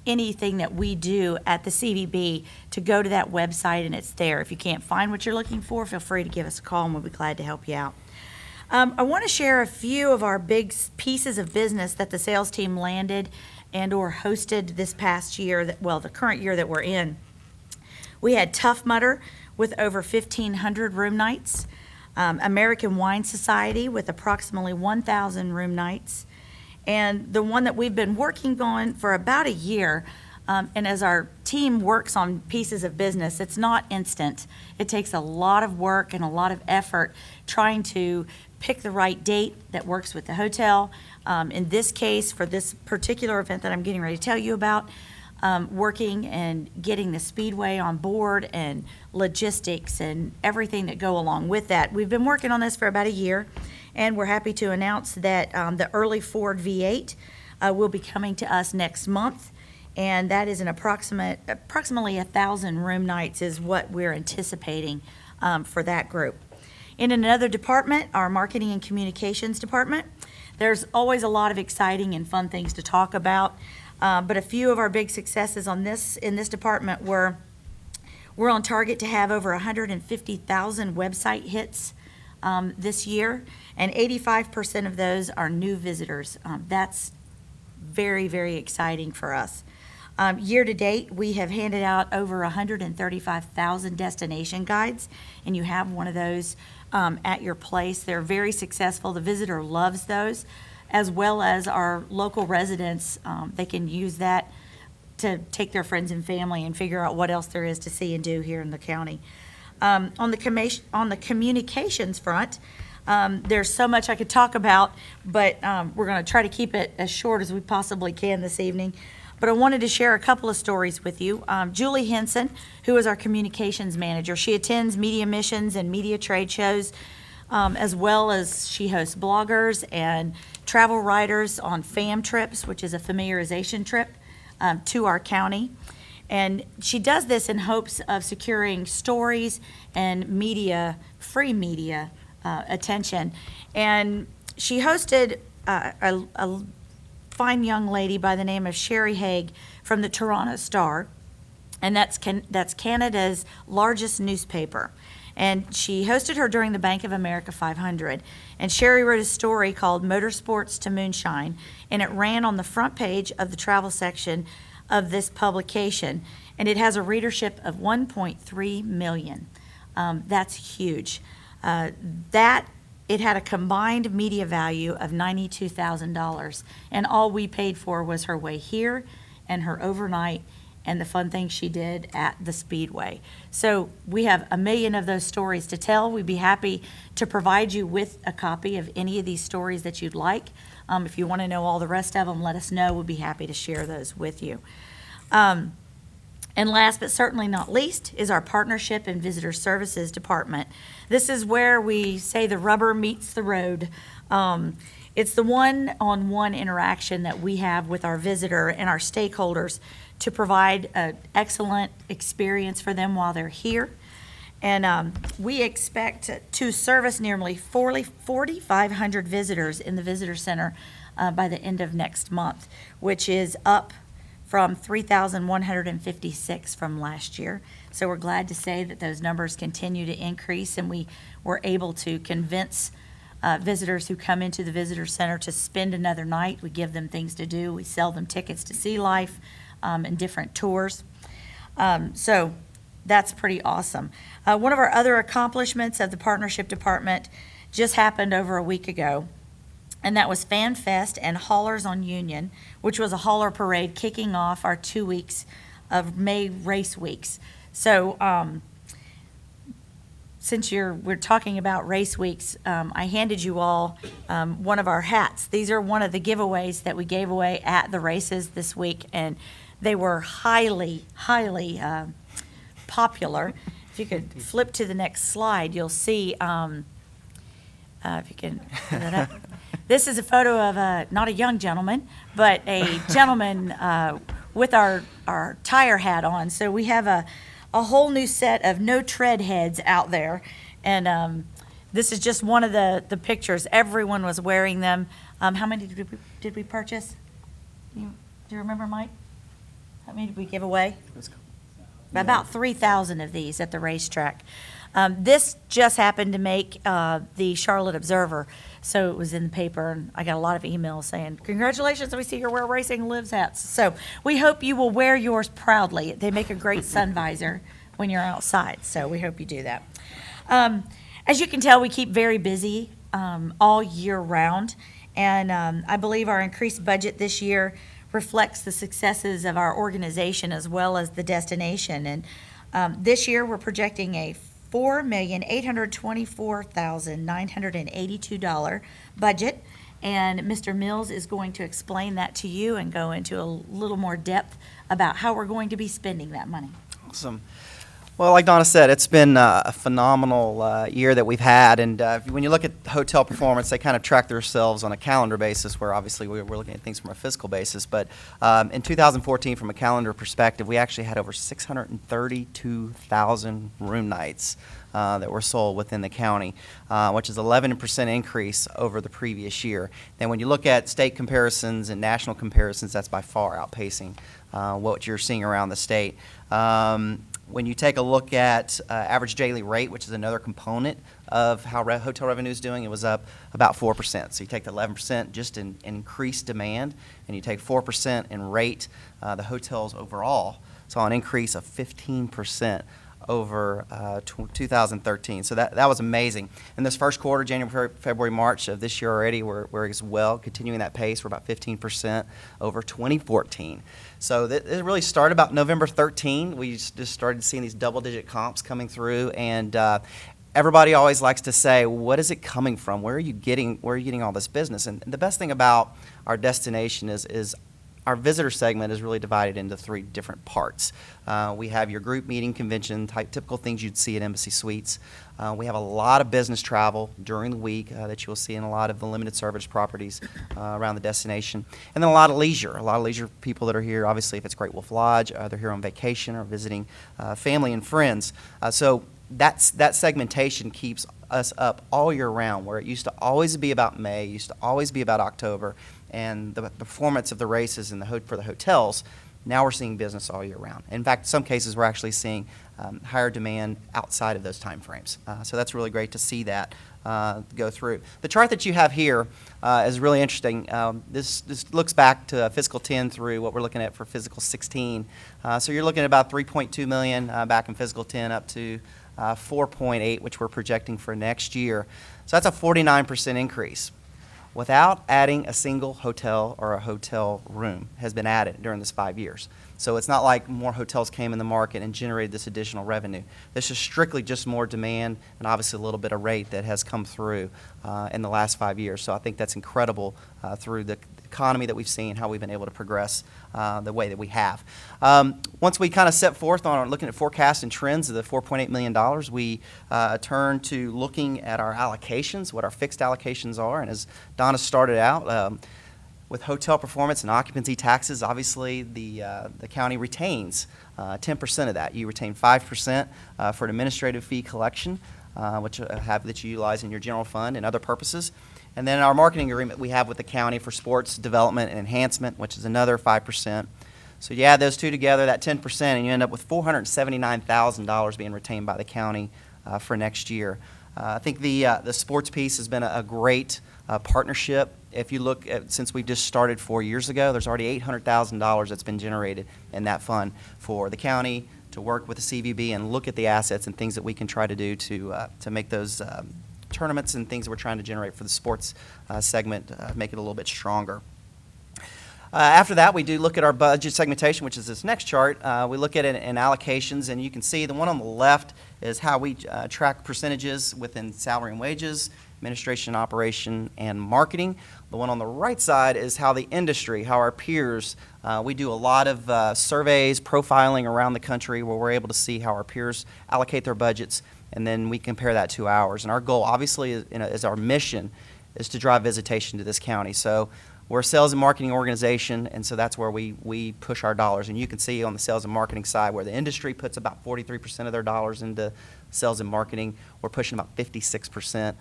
anything that we do at the CVB, to go to that website, and it's there. If you can't find what you're looking for, feel free to give us a call, and we'll be glad to help you out. I want to share a few of our big pieces of business that the sales team landed and or hosted this past year, the current year that we're in. We had Tough Mudder with over 1,500 room nights, American Wine Society with approximately 1,000 room nights, and the one that we've been working on for about a year, and as our team works on pieces of business, it's not instant. It takes a lot of work and a lot of effort trying to pick the right date that works with the hotel. In this case, for this particular event that I'm getting ready to tell you about, working and getting the Speedway on board and logistics and everything that go along with that. We've been working on this for about a year, and we're happy to announce that the early Ford V8 will be coming to us next month, and that is an approximately 1,000 room nights is what we're anticipating for that group. In another department, our marketing and communications department, there's always a lot of exciting and fun things to talk about, but a few of our big successes in this department were, we're on target to have over 150,000 website hits this year, and 85% of those are new visitors. That's very, very exciting for us. Year to date, we have handed out over 135,000 destination guides, and you have one of those at your place. They're very successful. The visitor loves those, as well as our local residents. They can use that to take their friends and family and figure out what else there is to see and do here in the county. On the communications front, there's so much I could talk about, but we're going to try to keep it as short as we possibly can this evening. But I wanted to share a couple of stories with you. Julie Henson, who is our communications manager, she attends media missions and media trade shows, as well as she hosts bloggers and travel writers on FAM trips, which is a familiarization trip to our county. And she does this in hopes of securing stories and media, free media attention. And she hosted a fine young lady by the name of Sherry Haig from the Toronto Star, and that's Canada's largest newspaper. And she hosted her during the Bank of America 500. And Sherry wrote a story called Motorsports to Moonshine, and it ran on the front page of the travel section of this publication. And it has a readership of 1.3 million. That's huge. It had a combined media value of $92,000, and all we paid for was her way here and her overnight and the fun things she did at the Speedway. So we have a million of those stories to tell. We'd be happy to provide you with a copy of any of these stories that you'd like. If you want to know all the rest of them, let us know. We'd be happy to share those with you. And last but certainly not least is our Partnership and Visitor Services Department. This is where we say the rubber meets the road. It's the one-on-one interaction that we have with our visitor and our stakeholders to provide an excellent experience for them while they're here. And we expect to service nearly 4,500 visitors in the Visitor Center by the end of next month, which is up from 3,156 from last year. So we're glad to say that those numbers continue to increase, and we were able to convince visitors who come into the Visitor Center to spend another night. We give them things to do. We sell them tickets to Sea Life and different tours. So that's pretty awesome. One of our other accomplishments of the Partnership Department just happened over a week ago, and that was Fan Fest and Haulers on Union, which was a hauler parade kicking off our 2 weeks of May race weeks. So since we're talking about race weeks, I handed you all one of our hats. These are one of the giveaways that we gave away at the races this week, and they were highly, highly popular. If you could flip to the next slide, you'll see, if you can put that up. This is a photo of not a young gentleman, but a gentleman with our tire hat on. So we have a whole new set of no tread heads out there. And this is just one of the pictures. Everyone was wearing them. How many did we purchase? Do you remember, Mike? How many did we give away? About 3,000 of these at the racetrack. This just happened to make the Charlotte Observer, so it was in the paper, and I got a lot of emails saying, congratulations, we see you're wearing Racing Lives hats. So we hope you will wear yours proudly. They make a great sun visor when you're outside, so we hope you do that. As you can tell, we keep very busy all year round, and I believe our increased budget this year reflects the successes of our organization as well as the destination. And this year, we're projecting a $4,824,982 budget, and Mr. Mills is going to explain that to you and go into a little more depth about how we're going to be spending that money. Awesome. Well, like Donna said, it's been a phenomenal year that we've had, and when you look at hotel performance, they kind of track themselves on a calendar basis, where obviously we're looking at things from a fiscal basis. But in 2014, from a calendar perspective, we actually had over 632,000 room nights that were sold within the county, which is 11% increase over the previous year. Then when you look at state comparisons and national comparisons, that's by far outpacing what you're seeing around the state. When you take a look at average daily rate, which is another component of how hotel revenue is doing, it was up about 4%. So you take the 11% just in increased demand, and you take 4% in rate, the hotels overall saw an increase of 15% over 2013. So that was amazing. In this first quarter, January, February, March of this year already, we're as well continuing that pace. We're about 15% over 2014. So it really started about November 13. We just started seeing these double-digit comps coming through, and everybody always likes to say, what is it coming from? Where are you getting all this business? And the best thing about our destination is our visitor segment is really divided into three different parts. We have your group meeting, convention type, typical things you'd see at Embassy Suites. We have a lot of business travel during the week that you will see in a lot of the limited service properties around the destination. And then a lot of leisure people that are here. Obviously, if it's Great Wolf Lodge, they're here on vacation or visiting family and friends. So that segmentation keeps us up all year round, where it used to always be about May, used to always be about October, and the performance of the races and for the hotels. Now we're seeing business all year round. In fact, in some cases, we're actually seeing higher demand outside of those time frames. So that's really great to see that go through. The chart that you have here is really interesting. This looks back to fiscal 10 through what we're looking at for fiscal 16. So you're looking at about 3.2 million back in fiscal 10 up to 4.8, which we're projecting for next year. So that's a 49% increase, without adding a single hotel or a hotel room has been added during this 5 years. So it's not like more hotels came in the market and generated this additional revenue. This is strictly just more demand and obviously a little bit of rate that has come through in the last 5 years. So I think that's incredible through the economy that we've seen, how we've been able to progress the way that we have. Once we kind of set forth on looking at forecasts and trends of the $4.8 million, we turn to looking at our allocations, what our fixed allocations are. And as Donna started out, with hotel performance and occupancy taxes, obviously the county retains 10% of that. You retain 5% for an administrative fee collection, which that you utilize in your general fund and other purposes. And then our marketing agreement we have with the county for sports development and enhancement, which is another 5%. So you add those two together, that 10%, and you end up with $479,000 being retained by the county for next year. I think the sports piece has been a great partnership. If you look at, since we just started 4 years ago, there's already $800,000 that's been generated in that fund for the county to work with the CVB and look at the assets and things that we can try to do to make those tournaments and things that we're trying to generate for the sports segment, make it a little bit stronger. After that, we do look at our budget segmentation, which is this next chart. We look at it in allocations, and you can see the one on the left is how we track percentages within salary and wages, administration, operation, and marketing. The one on the right side is how the industry, how our peers, we do a lot of surveys, profiling around the country where we're able to see how our peers allocate their budgets, and then we compare that to ours. And our goal, obviously, is our mission is to drive visitation to this county. So we're a sales and marketing organization, and so that's where we push our dollars. And you can see on the sales and marketing side where the industry puts about 43% of their dollars into sales and marketing. We're pushing about 56%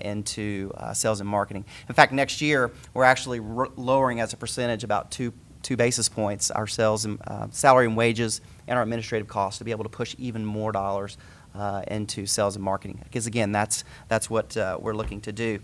into sales and marketing. In fact, next year, we're actually lowering as a percentage about two basis points our sales and salary and wages and our administrative costs to be able to push even more dollars into sales and marketing. Because again, that's what we're looking to do.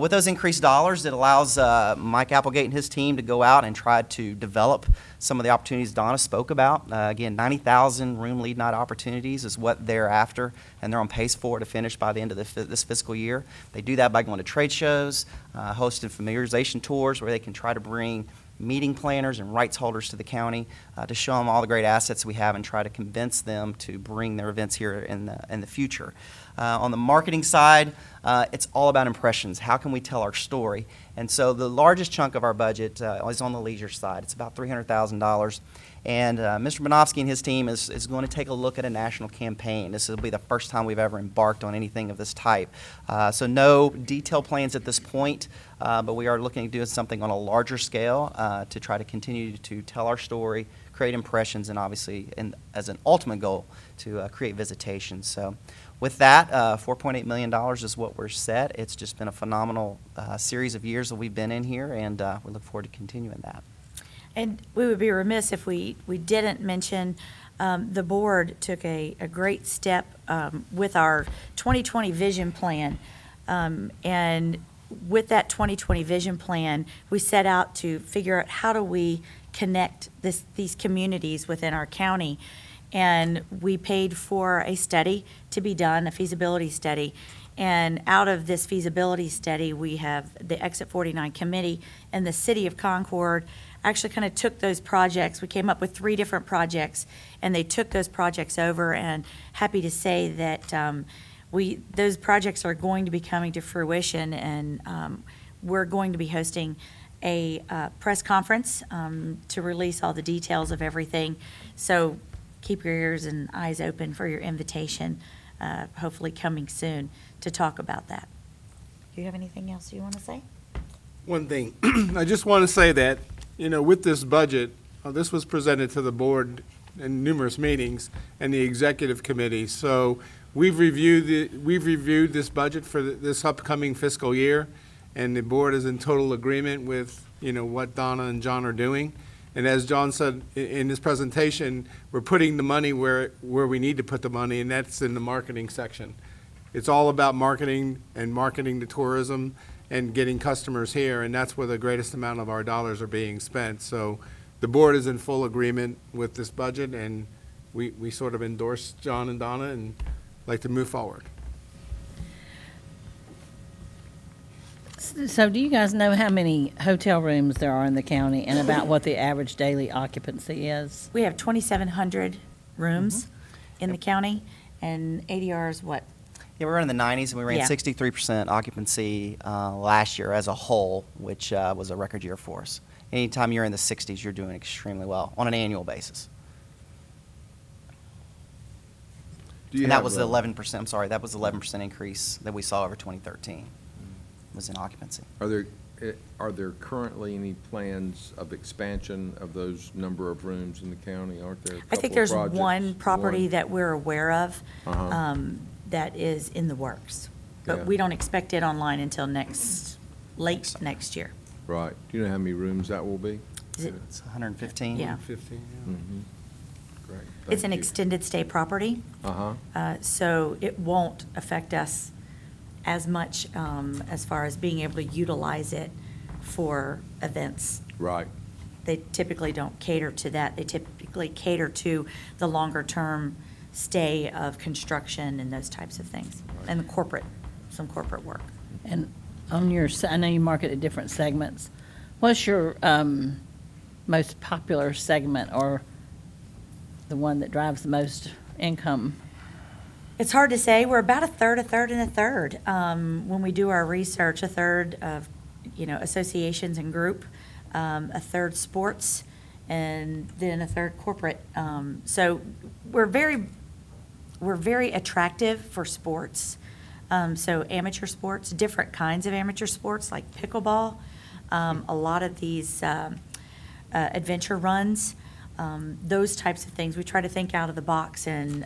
With those increased dollars, it allows Mike Applegate and his team to go out and try to develop some of the opportunities Donna spoke about. Again, 90,000 room lead night opportunities is what they're after, and they're on pace for to finish by the end of this fiscal year. They do that by going to trade shows, hosting familiarization tours where they can try to bring meeting planners and rights holders to the county to show them all the great assets we have and try to convince them to bring their events here in the future. On the marketing side, it's all about impressions. How can we tell our story? And so the largest chunk of our budget is on the leisure side. It's about $300,000. And Mr. Bonovsky and his team is going to take a look at a national campaign. This will be the first time we've ever embarked on anything of this type. So no detailed plans at this point, but we are looking at doing something on a larger scale to try to continue to tell our story, create impressions, and obviously, as an ultimate goal, to create visitation. So with that, $4.8 million is what we're set. It's just been a phenomenal series of years that we've been in here, and we look forward to continuing that. And we would be remiss if we didn't mention the board took a great step with our 2020 vision plan. And with that 2020 vision plan, we set out to figure out how do we connect these communities within our county. And we paid for a study to be done, a feasibility study. And out of this feasibility study, we have the Exit 49 Committee and the City of Concord actually kind of took those projects. We came up with 3 different projects, and they took those projects over, and happy to say that those projects are going to be coming to fruition, and we're going to be hosting a press conference to release all the details of everything. So keep your ears and eyes open for your invitation, hopefully coming soon, to talk about that. Do you have anything else you want to say? One thing, I just want to say that, with this budget, this was presented to the board in numerous meetings and the executive committee. So we've reviewed this budget for this upcoming fiscal year, and the board is in total agreement with, what Donna and John are doing. And as John said in his presentation, we're putting the money where we need to put the money, and that's in the marketing section. It's all about marketing and marketing the tourism and getting customers here, and that's where the greatest amount of our dollars are being spent. So the board is in full agreement with this budget, and we sort of endorse John and Donna and like to move forward. So do you guys know how many hotel rooms there are in the county and about what the average daily occupancy is? We have 2,700 rooms in the county, and ADR is what? Yeah, we were in the 90s, and we ran Yeah. 63% occupancy last year as a whole, which was a record year for us. Anytime you're in the 60s, you're doing extremely well on an annual basis. Do you And that have was a- the 11%, I'm sorry, that was the 11% increase that we saw over 2013, Mm. was in occupancy. Are there currently any plans of expansion of those number of rooms in the county? Aren't there a I couple think there's projects? one property One? that we're aware of Uh-huh. that is in the works. Yeah. But we don't expect it online until late next year. Right. Do you know how many rooms that will be? Is it- It's 115? Yeah. 15, Mhm. Great. It's an Thank you. extended stay property. Uh-huh. So it won't affect us as much as far as being able to utilize it for events. Right. They typically don't cater to that. They typically cater to the longer-term stay of construction and those types of things, and some corporate work. And on your, I know you market at different segments. What's your most popular segment or the one that drives the most income? It's hard to say. We're about a third, and a third. When we do our research, a third of, associations and group, a third sports, and then a third corporate. So we're very attractive for sports. So amateur sports, different kinds of amateur sports like pickleball, a lot of these adventure runs, those types of things. We try to think out of the box and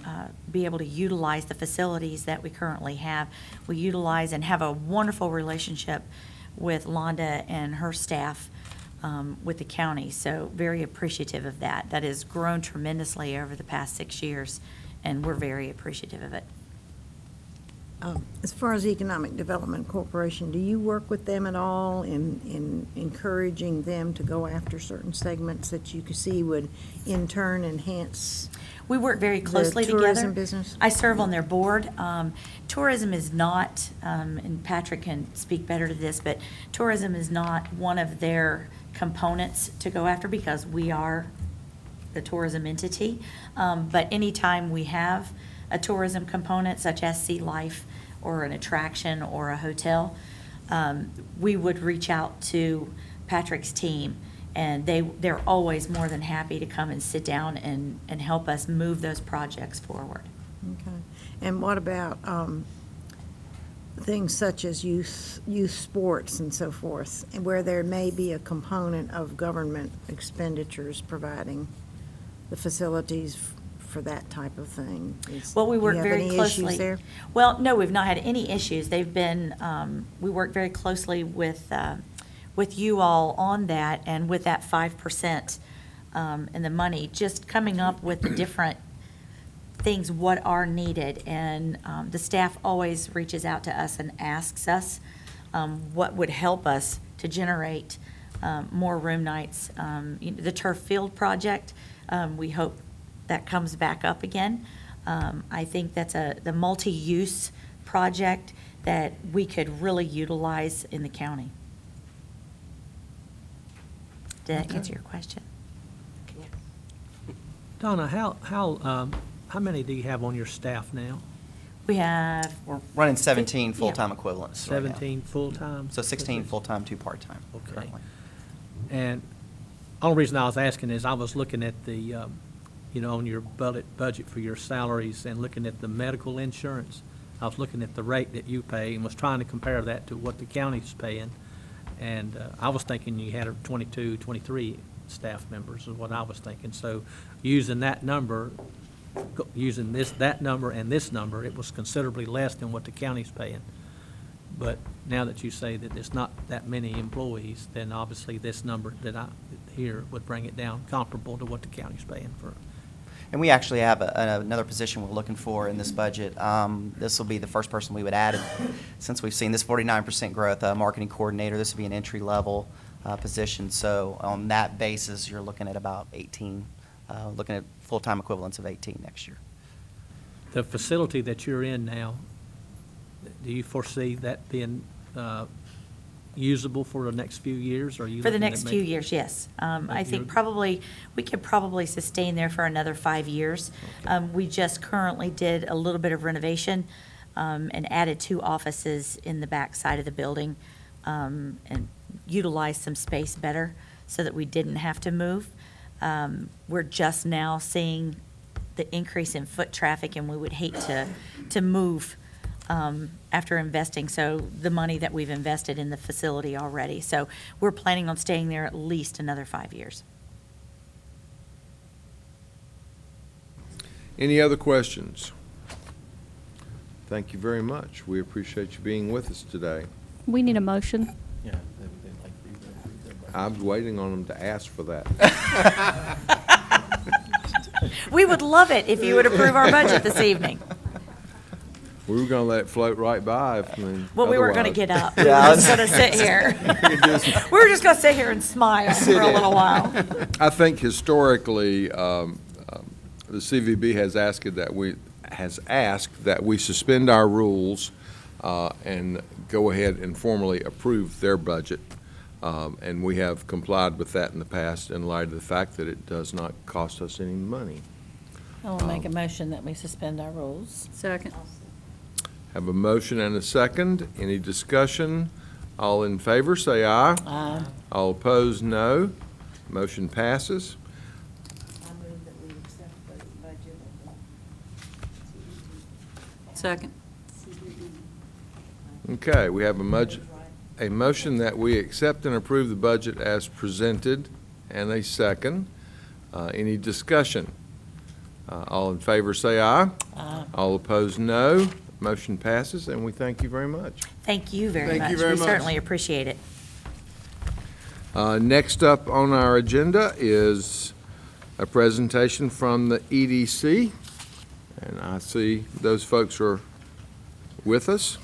be able to utilize the facilities that we currently have. We utilize and have a wonderful relationship with Londa and her staff with the county, so very appreciative of that. That has grown tremendously over the past 6 years, and we're very appreciative of it. As far as Economic Development Corporation, do you work with them at all in encouraging them to go after certain segments that you could see would in turn enhance? We work very closely together. tourism business? I serve on their board. Tourism is not, and Patrick can speak better to this, but tourism is not one of their components to go after because we are the tourism entity. But anytime we have a tourism component such as Sea Life or an attraction or a hotel, we would reach out to Patrick's team, and they're always more than happy to come and sit down and help us move those projects forward. Okay. And what about things such as youth sports and so forth, and where there may be a component of government expenditures providing the facilities for that type of thing? Well, we work do you very have any closely. issues there? Well, no, we've not had any issues. They've been, we work very closely with you all on that, and with that 5% and the money, just coming up with the different things, what are needed. And the staff always reaches out to us and asks us what would help us to generate more room nights. The turf field project, we hope that comes back up again. I think that's the multi-use project that we could really utilize in the county. Did that answer your question? Donna, how many do you have on your staff now? We have, We're running 17 Yeah. full-time equivalents right now. 17 full-time? So 16 full-time, 2 part-time Okay. currently. And only reason I was asking is I was looking at the, on your budget for your salaries and looking at the medical insurance. I was looking at the rate that you pay and was trying to compare that to what the county's paying. And I was thinking you had 22, 23 staff members is what I was thinking. So using that number, that number and this number, it was considerably less than what the county's paying. But now that you say that it's not that many employees, then obviously this number that I hear would bring it down comparable to what the county's paying for. And we actually have another position we're looking for in this budget. This will be the first person we would add, since we've seen this 49% growth, marketing coordinator. This would be an entry-level position. So on that basis, you're looking at about 18, looking at full-time equivalents of 18 next year. The facility that you're in now, do you foresee that being usable for the next few years? Or are you For the looking at next few making- years, yes. I Like think you're- probably, we could probably sustain there for another 5 years. We just currently did a little bit of renovation and added 2 offices in the back side of the building and utilized some space better so that we didn't have to move. We're just now seeing the increase in foot traffic, and we would hate to move after investing the money that we've invested in the facility already. So we're planning on staying there at least another 5 years. Any other questions? Thank you very much. We appreciate you being with us today. We need a motion. Yeah. I'm waiting on them to ask for that. We would love it if you would approve our budget this evening. We were going to let it float right by. Well, we weren't going to get up. We were Yeah, just going to sit here. We were just going to sit here and smile for a little while. I think historically, the CVB has asked that we suspend our rules and go ahead and formally approve their budget. And we have complied with that in the past in light of the fact that it does not cost us any money. I will make a motion that we suspend our rules. Second. Have a motion and a second. Any discussion? All in favor, say aye. Aye. All opposed, no. Motion passes. Second. Okay, we have a motion that we accept and approve the budget as presented, and a second. Any discussion? All in favor, say aye. Aye. All opposed, no. Motion passes, and we thank you very much. Thank you very Thank much. you very We much. certainly appreciate it. Next up on our agenda is a presentation from the EDC, and I see those folks are with us.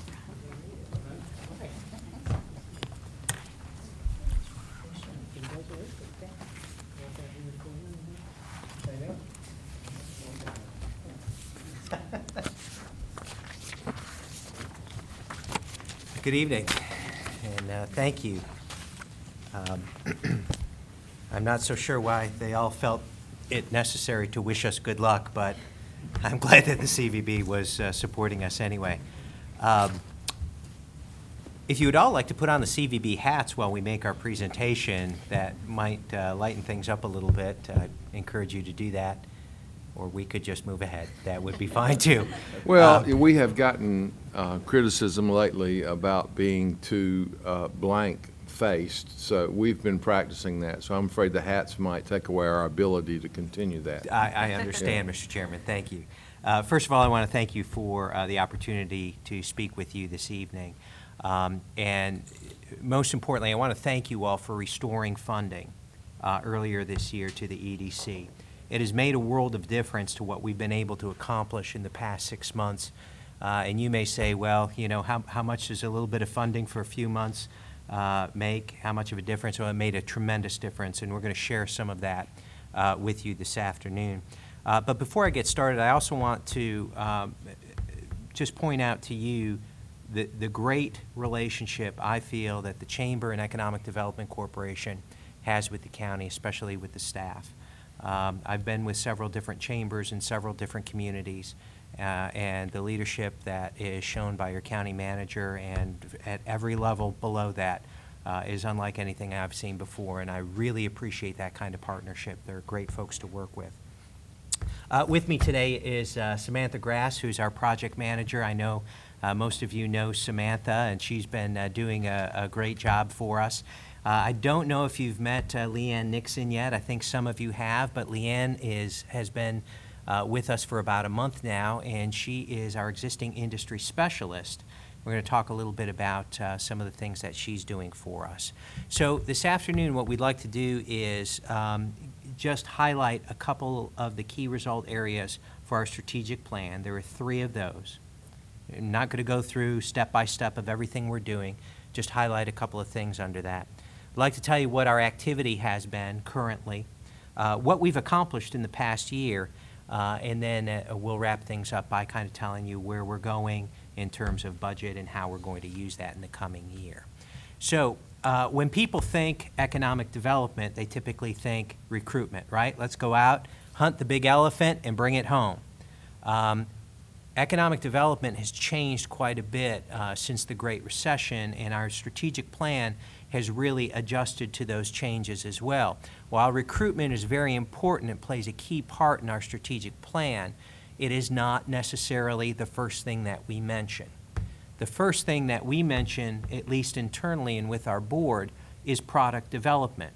Good evening, and thank you. I'm not so sure why they all felt it necessary to wish us good luck, but I'm glad that the CVB was supporting us anyway. If you would all like to put on the CVB hats while we make our presentation, that might lighten things up a little bit. I encourage you to do that, or we could just move ahead. That would be fine, too. Well, we have gotten criticism lately about being too blank-faced, so we've been practicing that. So I'm afraid the hats might take away our ability to continue that. I understand, Mr. Chairman. Thank you. First of all, I want to thank you for the opportunity to speak with you this evening. And most importantly, I want to thank you all for restoring funding earlier this year to the EDC. It has made a world of difference to what we've been able to accomplish in the past 6 months. And you may say, well, you know, how much does a little bit of funding for a few months make? How much of a difference? Well, it made a tremendous difference, and we're going to share some of that with you this afternoon. But before I get started, I also want to just point out to you the great relationship I feel that the Chamber and Economic Development Corporation has with the county, especially with the staff. I've been with several different chambers in several different communities, and the leadership that is shown by your county manager and at every level below that is unlike anything I've seen before, and I really appreciate that kind of partnership. They're great folks to work with. With me today is Samantha Grass, who's our project manager. I know most of you know Samantha, and she's been doing a great job for us. I don't know if you've met Leanne Nixon yet. I think some of you have, but Leanne has been with us for about a month now, and she is our existing industry specialist. We're going to talk a little bit about some of the things that she's doing for us. So this afternoon, what we'd like to do is just highlight a couple of the key result areas for our strategic plan. There are 3 of those. I'm not going to go through step by step of everything we're doing, just highlight a couple of things under that. I'd like to tell you what our activity has been currently, what we've accomplished in the past year, and then we'll wrap things up by kind of telling you where we're going in terms of budget and how we're going to use that in the coming year. So when people think economic development, they typically think recruitment, right? Let's go out, hunt the big elephant, and bring it home. Economic development has changed quite a bit since the Great Recession, and our strategic plan has really adjusted to those changes as well. While recruitment is very important and plays a key part in our strategic plan, it is not necessarily the first thing that we mention. The first thing that we mention, at least internally and with our board, is product development.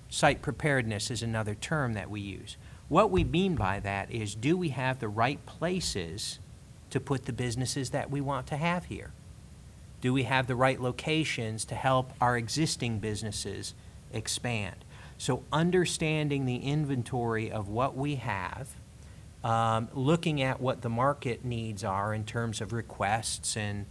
Site preparedness is another term that we use. What we mean by that is, do we have the right places to put the businesses that we want to have here? Do we have the right locations to help our existing businesses expand? So understanding the inventory of what we have, looking at what the market needs are in terms of requests and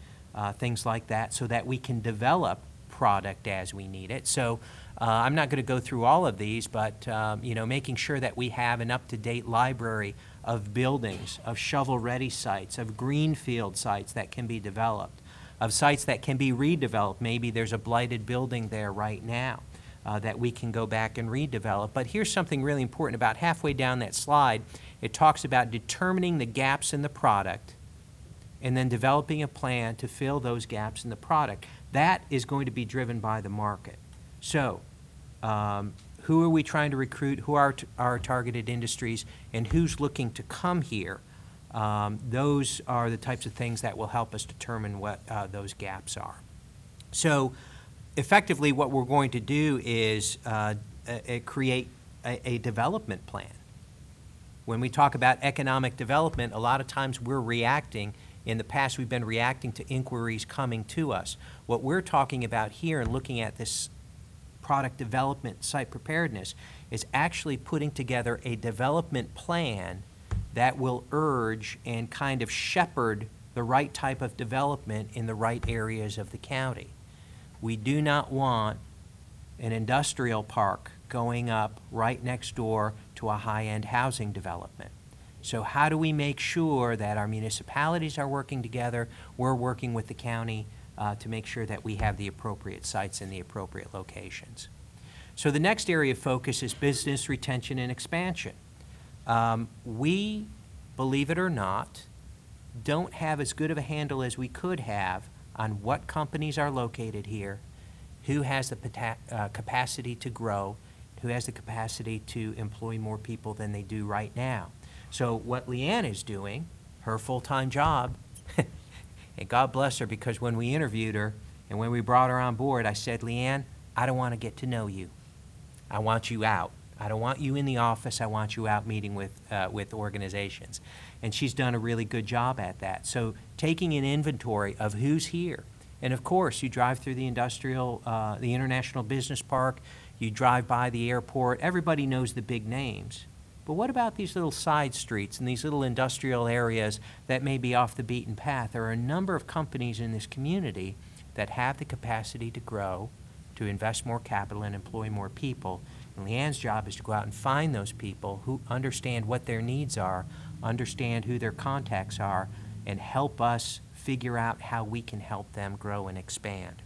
things like that, so that we can develop product as we need it. So I'm not going to go through all of these, but making sure that we have an up-to-date library of buildings, of shovel-ready sites, of greenfield sites that can be developed, of sites that can be redeveloped. Maybe there's a blighted building there right now that we can go back and redevelop. But here's something really important. About halfway down that slide, it talks about determining the gaps in the product and then developing a plan to fill those gaps in the product. That is going to be driven by the market. So who are we trying to recruit? Who are our targeted industries? And who's looking to come here? Those are the types of things that will help us determine what those gaps are. So effectively what we're going to do is create a development plan. When we talk about economic development, a lot of times we're reacting. In the past, we've been reacting to inquiries coming to us. What we're talking about here and looking at this product development, site preparedness, is actually putting together a development plan that will urge and kind of shepherd the right type of development in the right areas of the county. We do not want an industrial park going up right next door to a high-end housing development. So how do we make sure that our municipalities are working together, we're working with the county to make sure that we have the appropriate sites in the appropriate locations? So the next area of focus is business retention and expansion. We, believe it or not, don't have as good of a handle as we could have on what companies are located here, who has the capacity to grow, who has the capacity to employ more people than they do right now. So what Leanne is doing, her full-time job, and God bless her, because when we interviewed her and when we brought her on board, I said, Leanne, I don't want to get to know you. I want you out. I don't want you in the office. I want you out meeting with organizations. And she's done a really good job at that. So taking an inventory of who's here. And of course, you drive through the International Business Park, you drive by the airport, everybody knows the big names. But what about these little side streets and these little industrial areas that may be off the beaten path? There are a number of companies in this community that have the capacity to grow, to invest more capital and employ more people. And Leanne's job is to go out and find those people who understand what their needs are, understand who their contacts are, and help us figure out how we can help them grow and expand.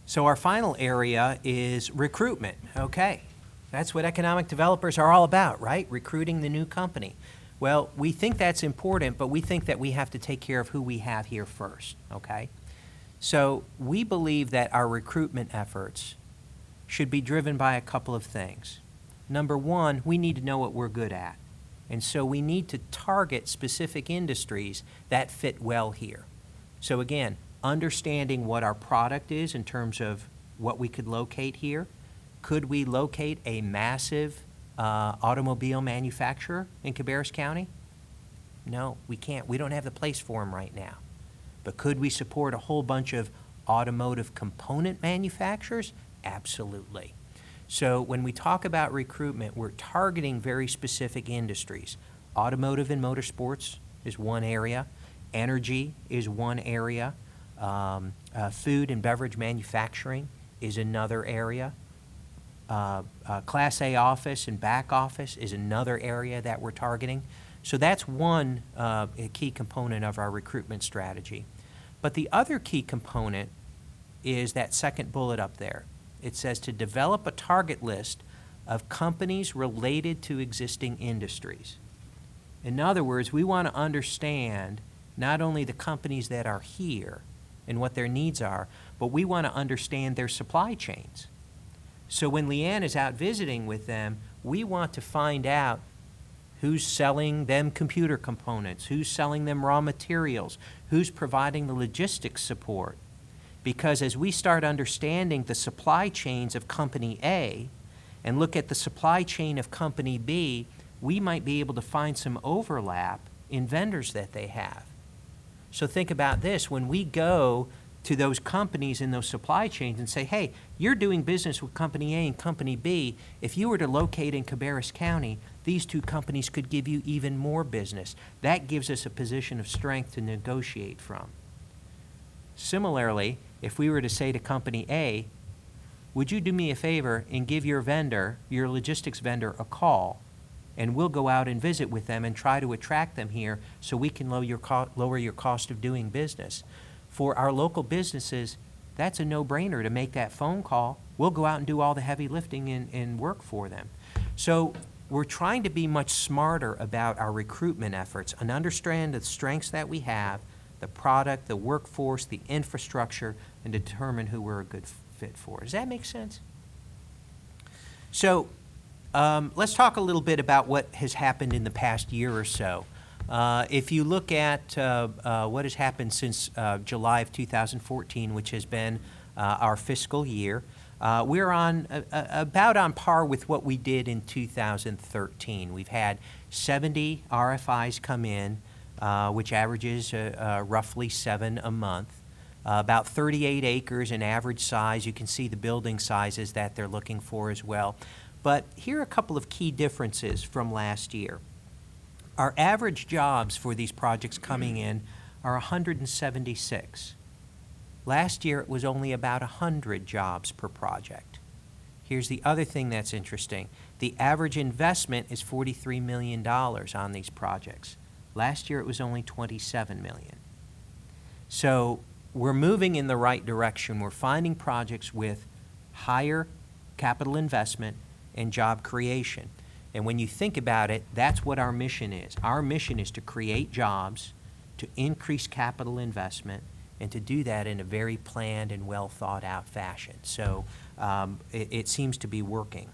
So our final area is recruitment. Okay. That's what economic developers are all about, right? Recruiting the new company. Well, we think that's important, but we think that we have to take care of who we have here first, okay? So we believe that our recruitment efforts should be driven by a couple of things. Number one, we need to know what we're good at. And so we need to target specific industries that fit well here. So again, understanding what our product is in terms of what we could locate here. Could we locate a massive automobile manufacturer in Cabarrus County? No, we can't. We don't have the place for them right now. But could we support a whole bunch of automotive component manufacturers? Absolutely. So when we talk about recruitment, we're targeting very specific industries. Automotive and motorsports is one area. Energy is one area. Food and beverage manufacturing is another area. Class A office and back office is another area that we're targeting. So that's one key component of our recruitment strategy. But the other key component is that second bullet up there. It says to develop a target list of companies related to existing industries. In other words, we want to understand not only the companies that are here and what their needs are, but we want to understand their supply chains. So when Leanne is out visiting with them, we want to find out who's selling them computer components, who's selling them raw materials, who's providing the logistics support. Because as we start understanding the supply chains of Company A and look at the supply chain of Company B, we might be able to find some overlap in vendors that they have. So think about this. When we go to those companies in those supply chains and say, hey, you're doing business with Company A and Company B, if you were to locate in Cabarrus County, these two companies could give you even more business. That gives us a position of strength to negotiate from. Similarly, if we were to say to Company A, would you do me a favor and give your vendor, your logistics vendor, a call, and we'll go out and visit with them and try to attract them here so we can lower your cost of doing business. For our local businesses, that's a no-brainer to make that phone call. We'll go out and do all the heavy lifting and work for them. So we're trying to be much smarter about our recruitment efforts and understand the strengths that we have, the product, the workforce, the infrastructure, and determine who we're a good fit for. Does that make sense? So let's talk a little bit about what has happened in the past year or so. If you look at what has happened since July of 2014, which has been our fiscal year, we're on about on par with what we did in 2013. We've had 70 RFIs come in, which averages roughly 7 a month. About 38 acres in average size. You can see the building sizes that they're looking for as well. But here are a couple of key differences from last year. Our average jobs for these projects coming in are 176. Last year it was only about 100 jobs per project. Here's the other thing that's interesting. The average investment is $43 million on these projects. Last year it was only $27 million. So we're moving in the right direction. We're finding projects with higher capital investment and job creation. And when you think about it, that's what our mission is. Our mission is to create jobs, to increase capital investment, and to do that in a very planned and well thought out fashion. So it seems to be working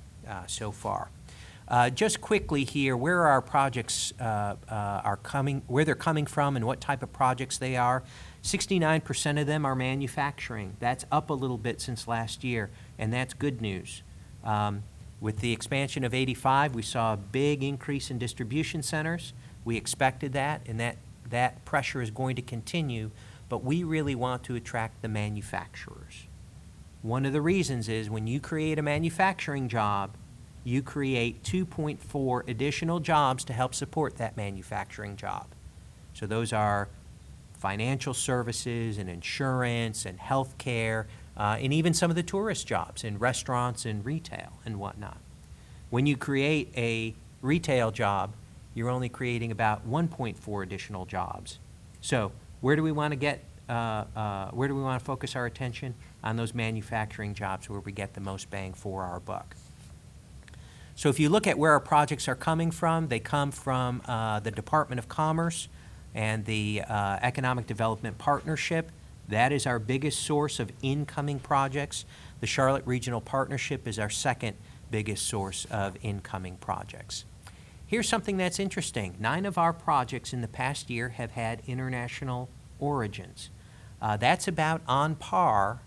so far. Just quickly here, where our projects are coming, where they're coming from and what type of projects they are. 69% of them are manufacturing. That's up a little bit since last year, and that's good news. With the expansion of 85, we saw a big increase in distribution centers. We expected that, and that pressure is going to continue, but we really want to attract the manufacturers. One of the reasons is when you create a manufacturing job, you create 2.4 additional jobs to help support that manufacturing job. So those are financial services and insurance and health care, and even some of the tourist jobs in restaurants and retail and whatnot. When you create a retail job, you're only creating about 1.4 additional jobs. So where do we want to get, where do we want to focus our attention? On those manufacturing jobs where we get the most bang for our buck. So if you look at where our projects are coming from, they come from the Department of Commerce and the Economic Development Partnership. That is our biggest source of incoming projects. The Charlotte Regional Partnership is our second biggest source of incoming projects. Here's something that's interesting. 9 of our projects in the past year have had international origins. That's about on par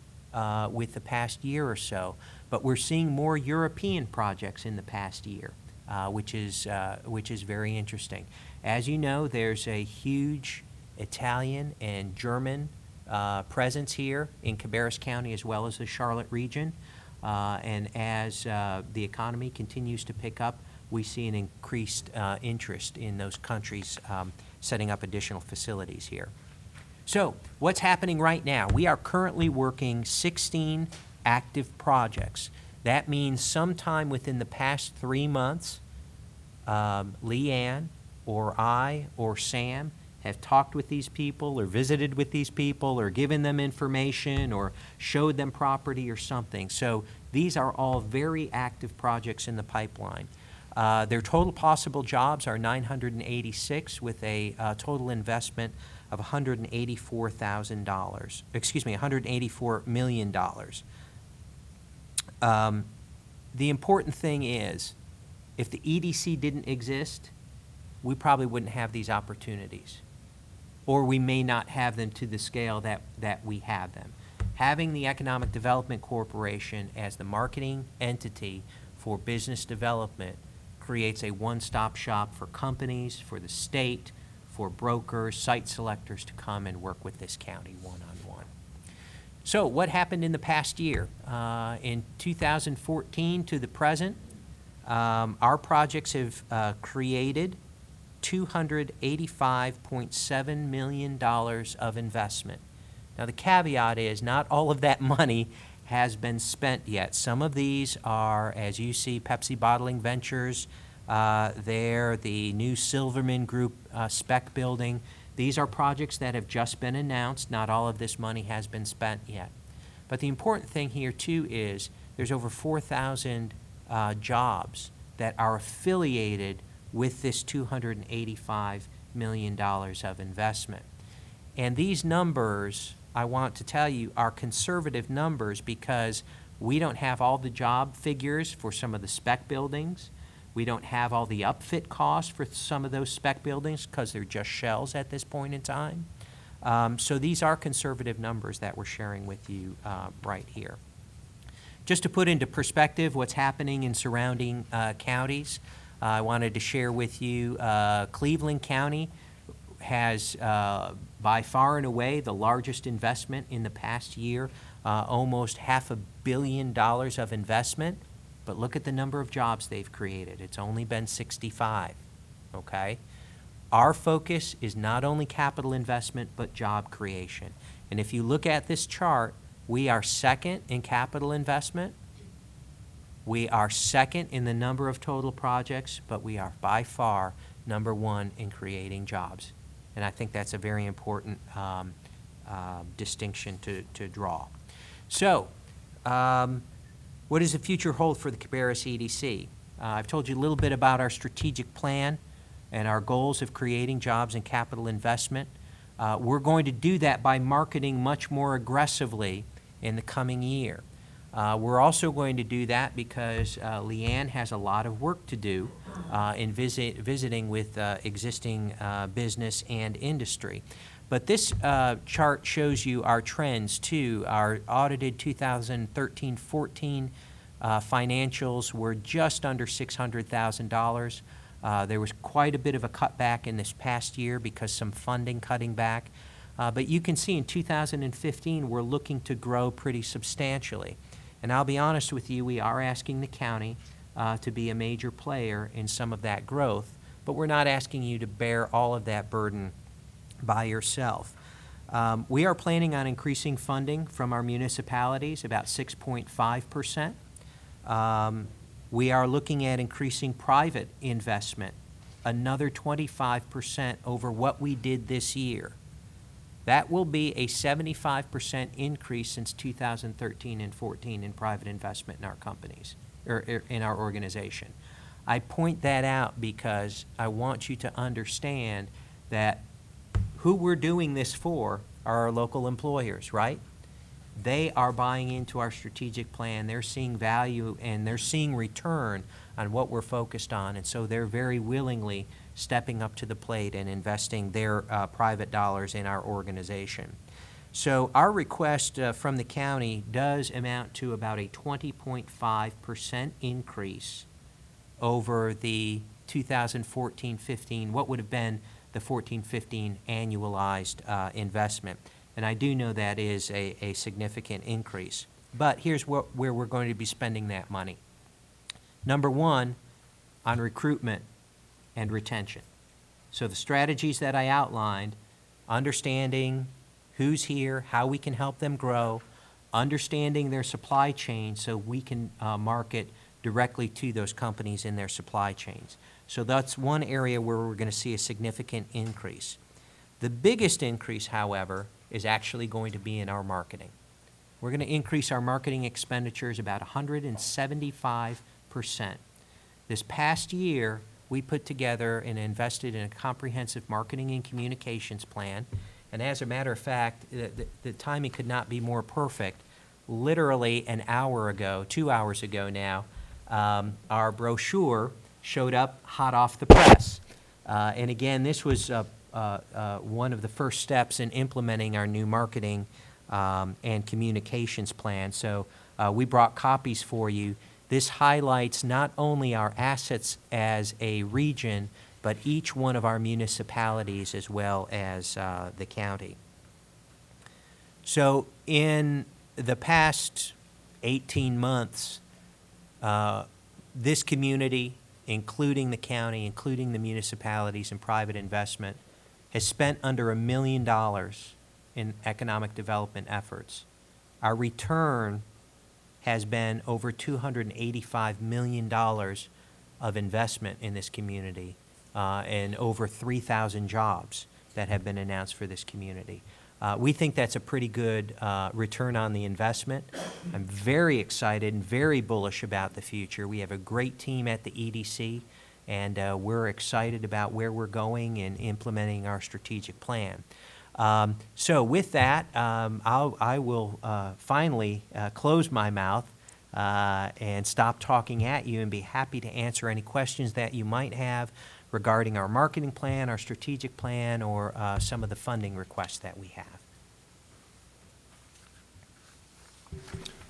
with the past year or so, but we're seeing more European projects in the past year, which is very interesting. As you know, there's a huge Italian and German presence here in Cabarrus County as well as the Charlotte region. And as the economy continues to pick up, we see an increased interest in those countries setting up additional facilities here. So what's happening right now? We are currently working 16 active projects. That means sometime within the past 3 months, Leanne or I or Sam have talked with these people or visited with these people or given them information or showed them property or something. So these are all very active projects in the pipeline. Their total possible jobs are 986 with a total investment of $184,000. Excuse me, $184 million. The important thing is, if the EDC didn't exist, we probably wouldn't have these opportunities. Or we may not have them to the scale that we have them. Having the Economic Development Corporation as the marketing entity for business development creates a one-stop shop for companies, for the state, for brokers, site selectors to come and work with this county one-on-one. So what happened in the past year? In 2014 to the present, our projects have created $285.7 million of investment. Now the caveat is not all of that money has been spent yet. Some of these are, as you see, Pepsi Bottling Ventures, there, the new Silverman Group spec building. These are projects that have just been announced. Not all of this money has been spent yet. But the important thing here too is there's over 4,000 jobs that are affiliated with this $285 million of investment. And these numbers, I want to tell you, are conservative numbers because we don't have all the job figures for some of the spec buildings. We don't have all the upfit costs for some of those spec buildings because they're just shells at this point in time. So these are conservative numbers that we're sharing with you right here. Just to put into perspective what's happening in surrounding counties, I wanted to share with you Cleveland County has by far and away the largest investment in the past year, almost $500 million of investment. But look at the number of jobs they've created. It's only been 65, okay? Our focus is not only capital investment, but job creation. And if you look at this chart, we are second in capital investment. We are second in the number of total projects, but we are by far number one in creating jobs. And I think that's a very important distinction to draw. So, what does the future hold for the Cabarrus EDC? I've told you a little bit about our strategic plan and our goals of creating jobs and capital investment. We're going to do that by marketing much more aggressively in the coming year. We're also going to do that because Leanne has a lot of work to do in visiting with existing business and industry. But this chart shows you our trends too. Our audited 2013-14 financials were just under $600,000. There was quite a bit of a cutback in this past year because some funding cutting back. But you can see in 2015 we're looking to grow pretty substantially. And I'll be honest with you, we are asking the county to be a major player in some of that growth, but we're not asking you to bear all of that burden by yourself. We are planning on increasing funding from our municipalities, about 6.5%. We are looking at increasing private investment, another 25% over what we did this year. That will be a 75% increase since 2013 and 14 in private investment in our companies, or in our organization. I point that out because I want you to understand that who we're doing this for are our local employers, right? They are buying into our strategic plan. They're seeing value and they're seeing return on what we're focused on, and so they're very willingly stepping up to the plate and investing their private dollars in our organization. So our request from the county does amount to about a 20.5% increase over the 2014-15, what would have been the 14-15 annualized investment. And I do know that is a significant increase. But here's where we're going to be spending that money. Number one, on recruitment and retention. So the strategies that I outlined, understanding who's here, how we can help them grow, understanding their supply chain so we can market directly to those companies in their supply chains. So that's one area where we're going to see a significant increase. The biggest increase, however, is actually going to be in our marketing. We're going to increase our marketing expenditures about 175%. This past year, we put together and invested in a comprehensive marketing and communications plan. And as a matter of fact, the timing could not be more perfect. Literally an hour ago, 2 hours ago now, our brochure showed up hot off the press. And again, this was one of the first steps in implementing our new marketing and communications plan. So we brought copies for you. This highlights not only our assets as a region, but each one of our municipalities as well as the county. So in the past 18 months, this community, including the county, including the municipalities and private investment, has spent under $1 million in economic development efforts. Our return has been over $285 million of investment in this community and over 3,000 jobs that have been announced for this community. We think that's a pretty good return on the investment. I'm very excited and very bullish about the future. We have a great team at the EDC, and we're excited about where we're going and implementing our strategic plan. So with that, I will finally close my mouth and stop talking at you and be happy to answer any questions that you might have regarding our marketing plan, our strategic plan, or some of the funding requests that we have.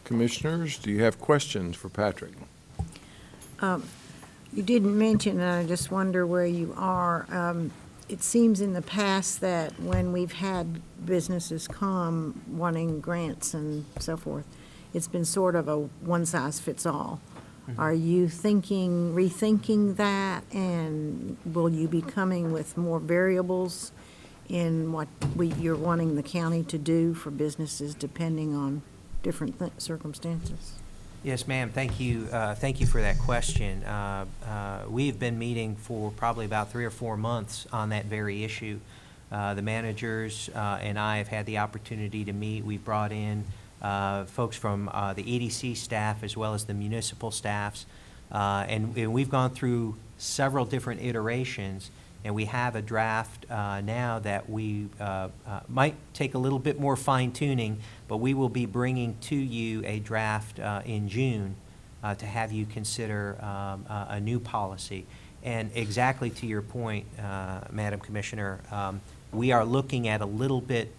Commissioners, do you have questions for Patrick? You didn't mention, and I just wonder where you are. It seems in the past that when we've had businesses come wanting grants and so forth, it's been sort of a one-size-fits-all. Are you rethinking that, and will you be coming with more variables in what you're wanting the county to do for businesses depending on different circumstances? Yes, ma'am. Thank you. Thank you for that question. We've been meeting for probably about 3 or 4 months on that very issue. The managers and I have had the opportunity to meet. We've brought in folks from the EDC staff as well as the municipal staffs, and we've gone through several different iterations, and we have a draft now that we might take a little bit more fine-tuning, but we will be bringing to you a draft in June to have you consider a new policy. And exactly to your point, Madam Commissioner, we are looking at a little bit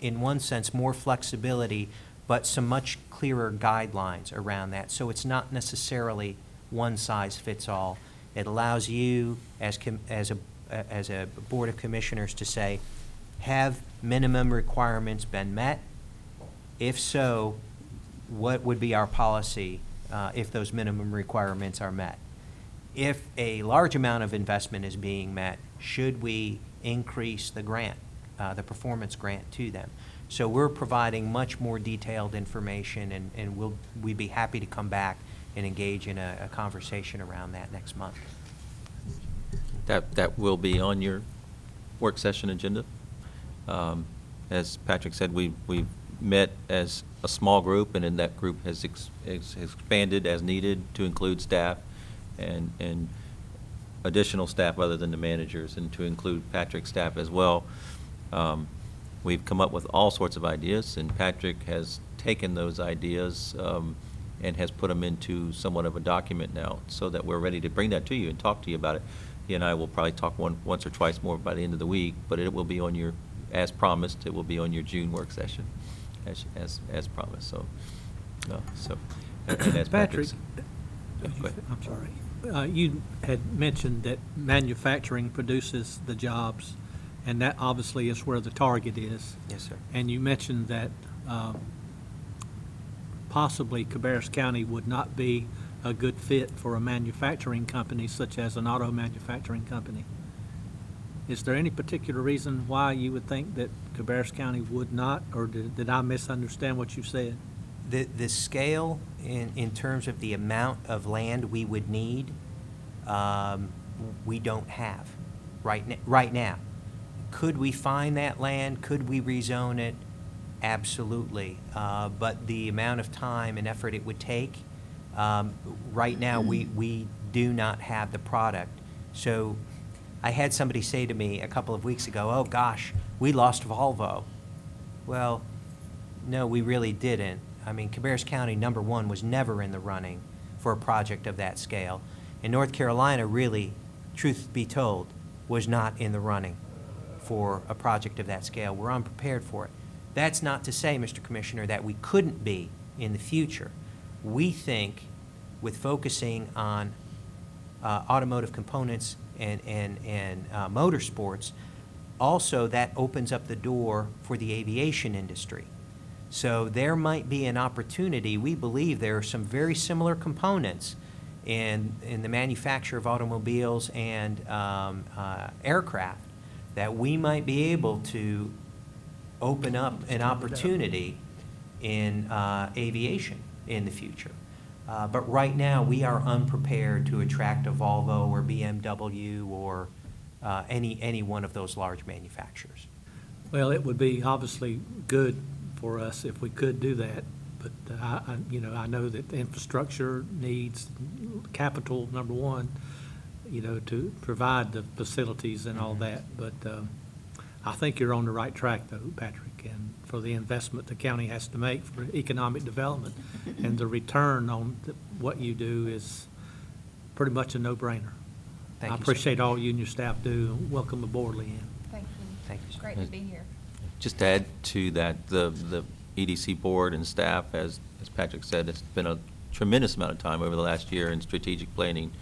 in one sense, more flexibility, but some much clearer guidelines around that. So it's not necessarily one size fits all. It allows you as a Board of Commissioners to say, have minimum requirements been met? If so, what would be our policy if those minimum requirements are met? If a large amount of investment is being met, should we increase the grant? The performance grant to them. So we're providing much more detailed information, and we'd be happy to come back and engage in a conversation around that next month. That will be on your work session agenda. As Patrick said, we've met as a small group, and then that group has expanded as needed to include staff and additional staff other than the managers, and to include Patrick's staff as well. We've come up with all sorts of ideas, and Patrick has taken those ideas and has put them into somewhat of a document now, so that we're ready to bring that to you and talk to you about it. He and I will probably talk once or twice more by the end of the week, but it will be on your, as promised, it will be on your June work session, as promised. So, and as Patrick, go ahead. I'm sorry. You had mentioned that manufacturing produces the jobs, and that obviously is where the target is. Yes, sir. And you mentioned that possibly Cabarrus County would not be a good fit for a manufacturing company such as an auto manufacturing company. Is there any particular reason why you would think that Cabarrus County would not, or did I misunderstand what you said? The scale in terms of the amount of land we would need, we don't have. right now. Could we find that land? Could we rezone it? Absolutely. But the amount of time and effort it would take, right now, we do not have the product. So I had somebody say to me a couple of weeks ago, oh gosh, we lost Volvo. Well, no, we really didn't. I mean, Cabarrus County, #1, was never in the running for a project of that scale. And North Carolina really, truth be told, was not in the running for a project of that scale. We're unprepared for it. That's not to say, Mr. Commissioner, that we couldn't be in the future. We think with focusing on automotive components and motorsports, also that opens up the door for the aviation industry. So there might be an opportunity. We believe there are some very similar components in the manufacture of automobiles and aircraft that we might be able to open up an opportunity in aviation in the future. But right now, we are unprepared to attract a Volvo or BMW or any one of those large manufacturers. Well, it would be obviously good for us if we could do that, but I know that the infrastructure needs capital, #1, to provide the facilities and all that. But I think you're on the right track, though, Patrick, and for the investment the county has to make for economic development, and the return on what you do is pretty much a no-brainer. Thank I you, sir. appreciate all you and your staff do. Welcome aboard, Leanne. Thank you. Thank you, sir. Great to be here. Just to add to that, the EDC board and staff, as Patrick said, it's been a tremendous amount of time over the last year in strategic planning.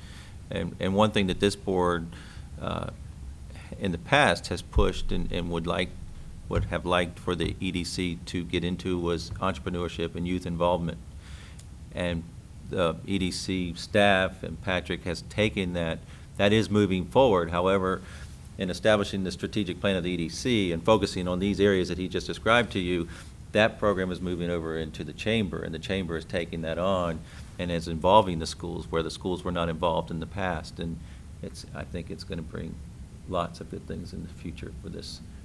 And one thing that this board in the past has pushed and would have liked for the EDC to get into was entrepreneurship and youth involvement. And the EDC staff and Patrick has taken that. That is moving forward. However, in establishing the strategic plan of the EDC and focusing on these areas that he just described to you, that program is moving over into the chamber, and the chamber is taking that on and is involving the schools where the schools were not involved in the past. And I think it's going to bring lots of good things in the future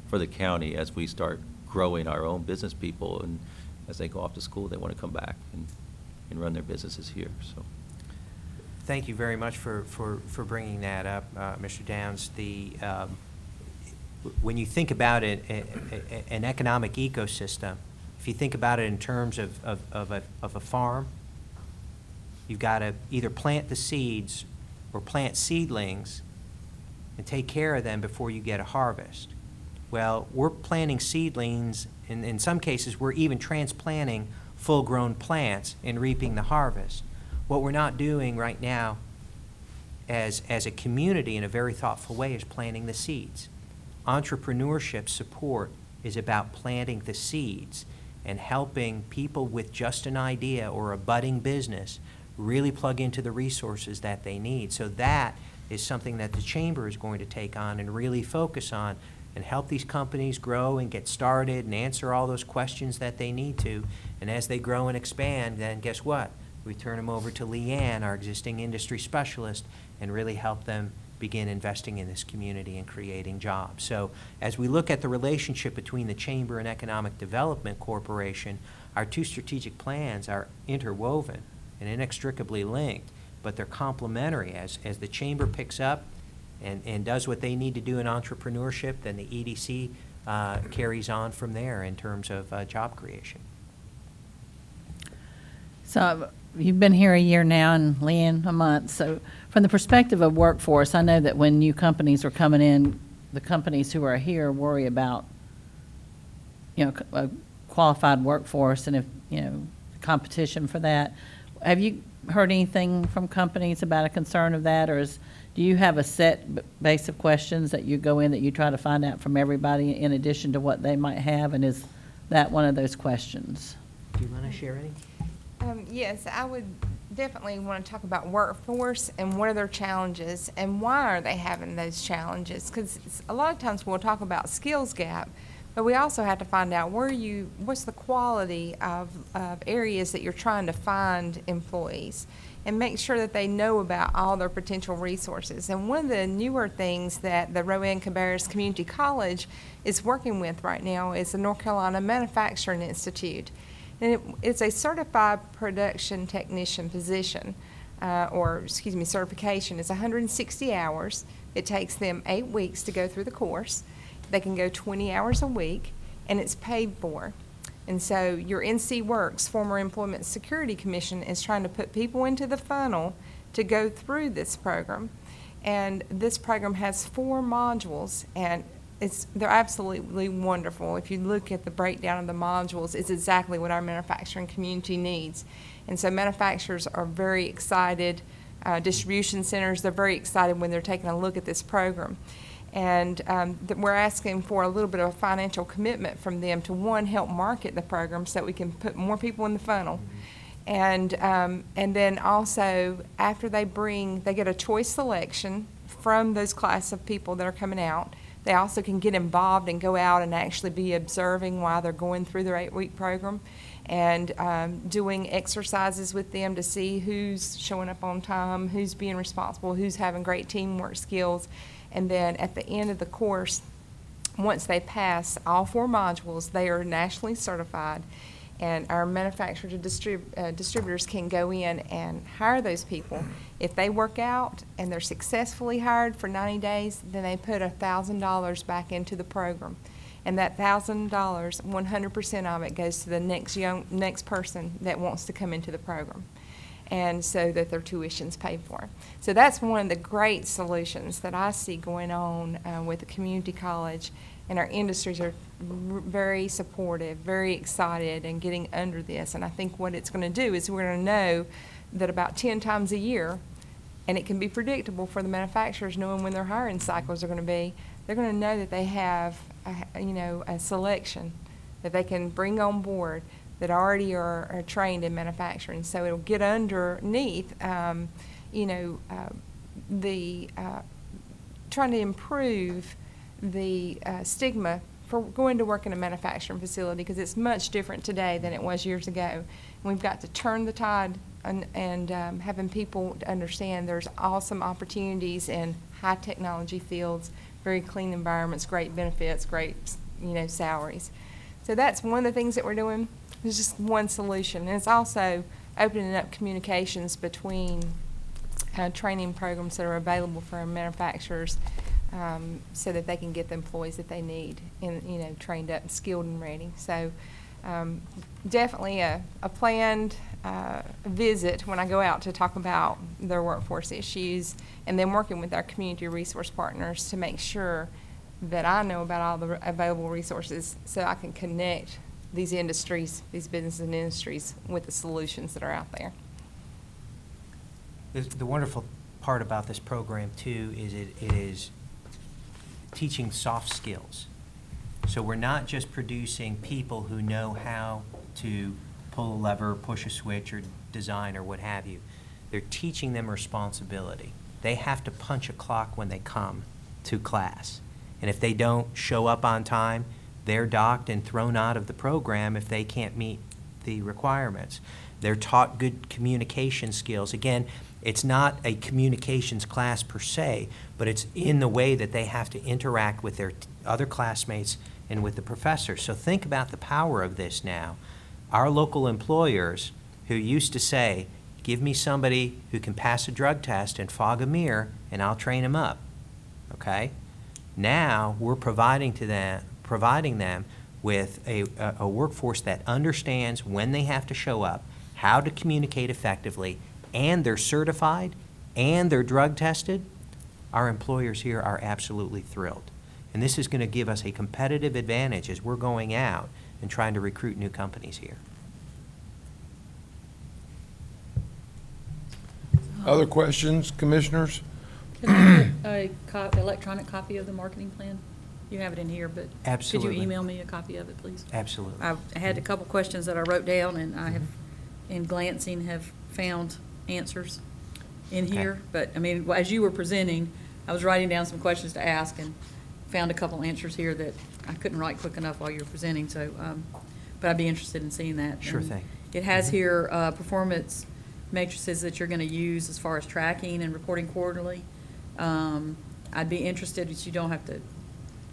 for the county as we start growing our own business people, and as they go off to school, they want to come back and run their businesses here. So. Thank you very much for bringing that up, Mr. Downs. When you think about it, an economic ecosystem, if you think about it in terms of a farm, you've got to either plant the seeds or plant seedlings and take care of them before you get a harvest. Well, we're planting seedlings, and in some cases, we're even transplanting full-grown plants and reaping the harvest. What we're not doing right now as a community in a very thoughtful way is planting the seeds. Entrepreneurship support is about planting the seeds and helping people with just an idea or a budding business really plug into the resources that they need. So that is something that the chamber is going to take on and really focus on and help these companies grow and get started and answer all those questions that they need to. And as they grow and expand, then guess what? We turn them over to Leanne, our existing industry specialist, and really help them begin investing in this community and creating jobs. So as we look at the relationship between the Chamber and Economic Development Corporation, our two strategic plans are interwoven and inextricably linked, but they're complementary. As the Chamber picks up and does what they need to do in entrepreneurship, then the EDC carries on from there in terms of job creation. So you've been here a year now, and Leanne a month. So from the perspective of workforce, I know that when new companies are coming in, the companies who are here worry about, a qualified workforce and if, competition for that. Have you heard anything from companies about a concern of that, or do you have a set base of questions that you go in that you try to find out from everybody in addition to what they might have, and is that one of those questions? Do you want to share any? Yes, I would definitely want to talk about workforce and what are their challenges and why are they having those challenges, because a lot of times we'll talk about skills gap, but we also have to find out what's the quality of areas that you're trying to find employees. and make sure that they know about all their potential resources. And one of the newer things that the Rowan Cabarrus Community College is working with right now is the North Carolina Manufacturing Institute. And it's a certified production technician position, certification. It's 160 hours. It takes them 8 weeks to go through the course. They can go 20 hours a week, and it's paid for. And so your NC Works, former Employment Security Commission, is trying to put people into the funnel to go through this program. And this program has 4 modules, and they're absolutely wonderful. If you look at the breakdown of the modules, it's exactly what our manufacturing community needs. And so manufacturers are very excited. Distribution centers, they're very excited when they're taking a look at this program. And we're asking for a little bit of a financial commitment from them to, one, help market the program so that we can put more people in the funnel. And then also, after they get a choice selection from those class of people that are coming out. They also can get involved and go out and actually be observing while they're going through their 8-week program, and doing exercises with them to see who's showing up on time, who's being responsible, who's having great teamwork skills. And then at the end of the course, once they pass all 4 modules, they are nationally certified. And our manufacturers and distributors can go in and hire those people. If they work out and they're successfully hired for 90 days, then they put $1,000 back into the program. And that $1,000, 100% of it goes to the next person that wants to come into the program, and so that their tuition's paid for. So that's one of the great solutions that I see going on with the community college, and our industries are very supportive, very excited, and getting under this. And I think what it's going to do is we're going to know that about 10 times a year, and it can be predictable for the manufacturers knowing when their hiring cycles are going to be, they're going to know that they have a selection that they can bring on board that already are trained in manufacturing. So it'll get underneath, trying to improve the stigma for going to work in a manufacturing facility, because it's much different today than it was years ago. And we've got to turn the tide and having people understand there's awesome opportunities in high technology fields, very clean environments, great benefits, great salaries. So that's one of the things that we're doing. It's just one solution. And it's also opening up communications between training programs that are available for our manufacturers, so that they can get the employees that they need and trained up and skilled and ready. So definitely a planned visit when I go out to talk about their workforce issues, and then working with our community resource partners to make sure that I know about all the available resources so I can connect these industries, these businesses and industries, with the solutions that are out there. The wonderful part about this program, too, is it is teaching soft skills. So we're not just producing people who know how to pull a lever, push a switch, or design, or what have you. They're teaching them responsibility. They have to punch a clock when they come to class. And if they don't show up on time, they're docked and thrown out of the program if they can't meet the requirements. They're taught good communication skills. Again, it's not a communications class per se, but it's in the way that they have to interact with their other classmates and with the professor. So think about the power of this now. Our local employers who used to say, give me somebody who can pass a drug test and fog a mirror and I'll train them up, okay? Now we're providing them with a workforce that understands when they have to show up, how to communicate effectively, and they're certified, and they're drug tested. Our employers here are absolutely thrilled. And this is going to give us a competitive advantage as we're going out and trying to recruit new companies here. Other questions, commissioners? Can I get a electronic copy of the marketing plan? You have it in here, but Absolutely. Could you email me a copy of it, please? Absolutely. I've had a couple questions that I wrote down, and I have, in glancing, have found answers in here. But, I mean, as you were presenting, I was writing down some questions to ask and found a couple answers here that I couldn't write quick enough while you were presenting. So, but I'd be interested in seeing that. Sure And thing. It has here performance matrices that you're going to use as far as tracking and reporting quarterly. I'd be interested, you don't have to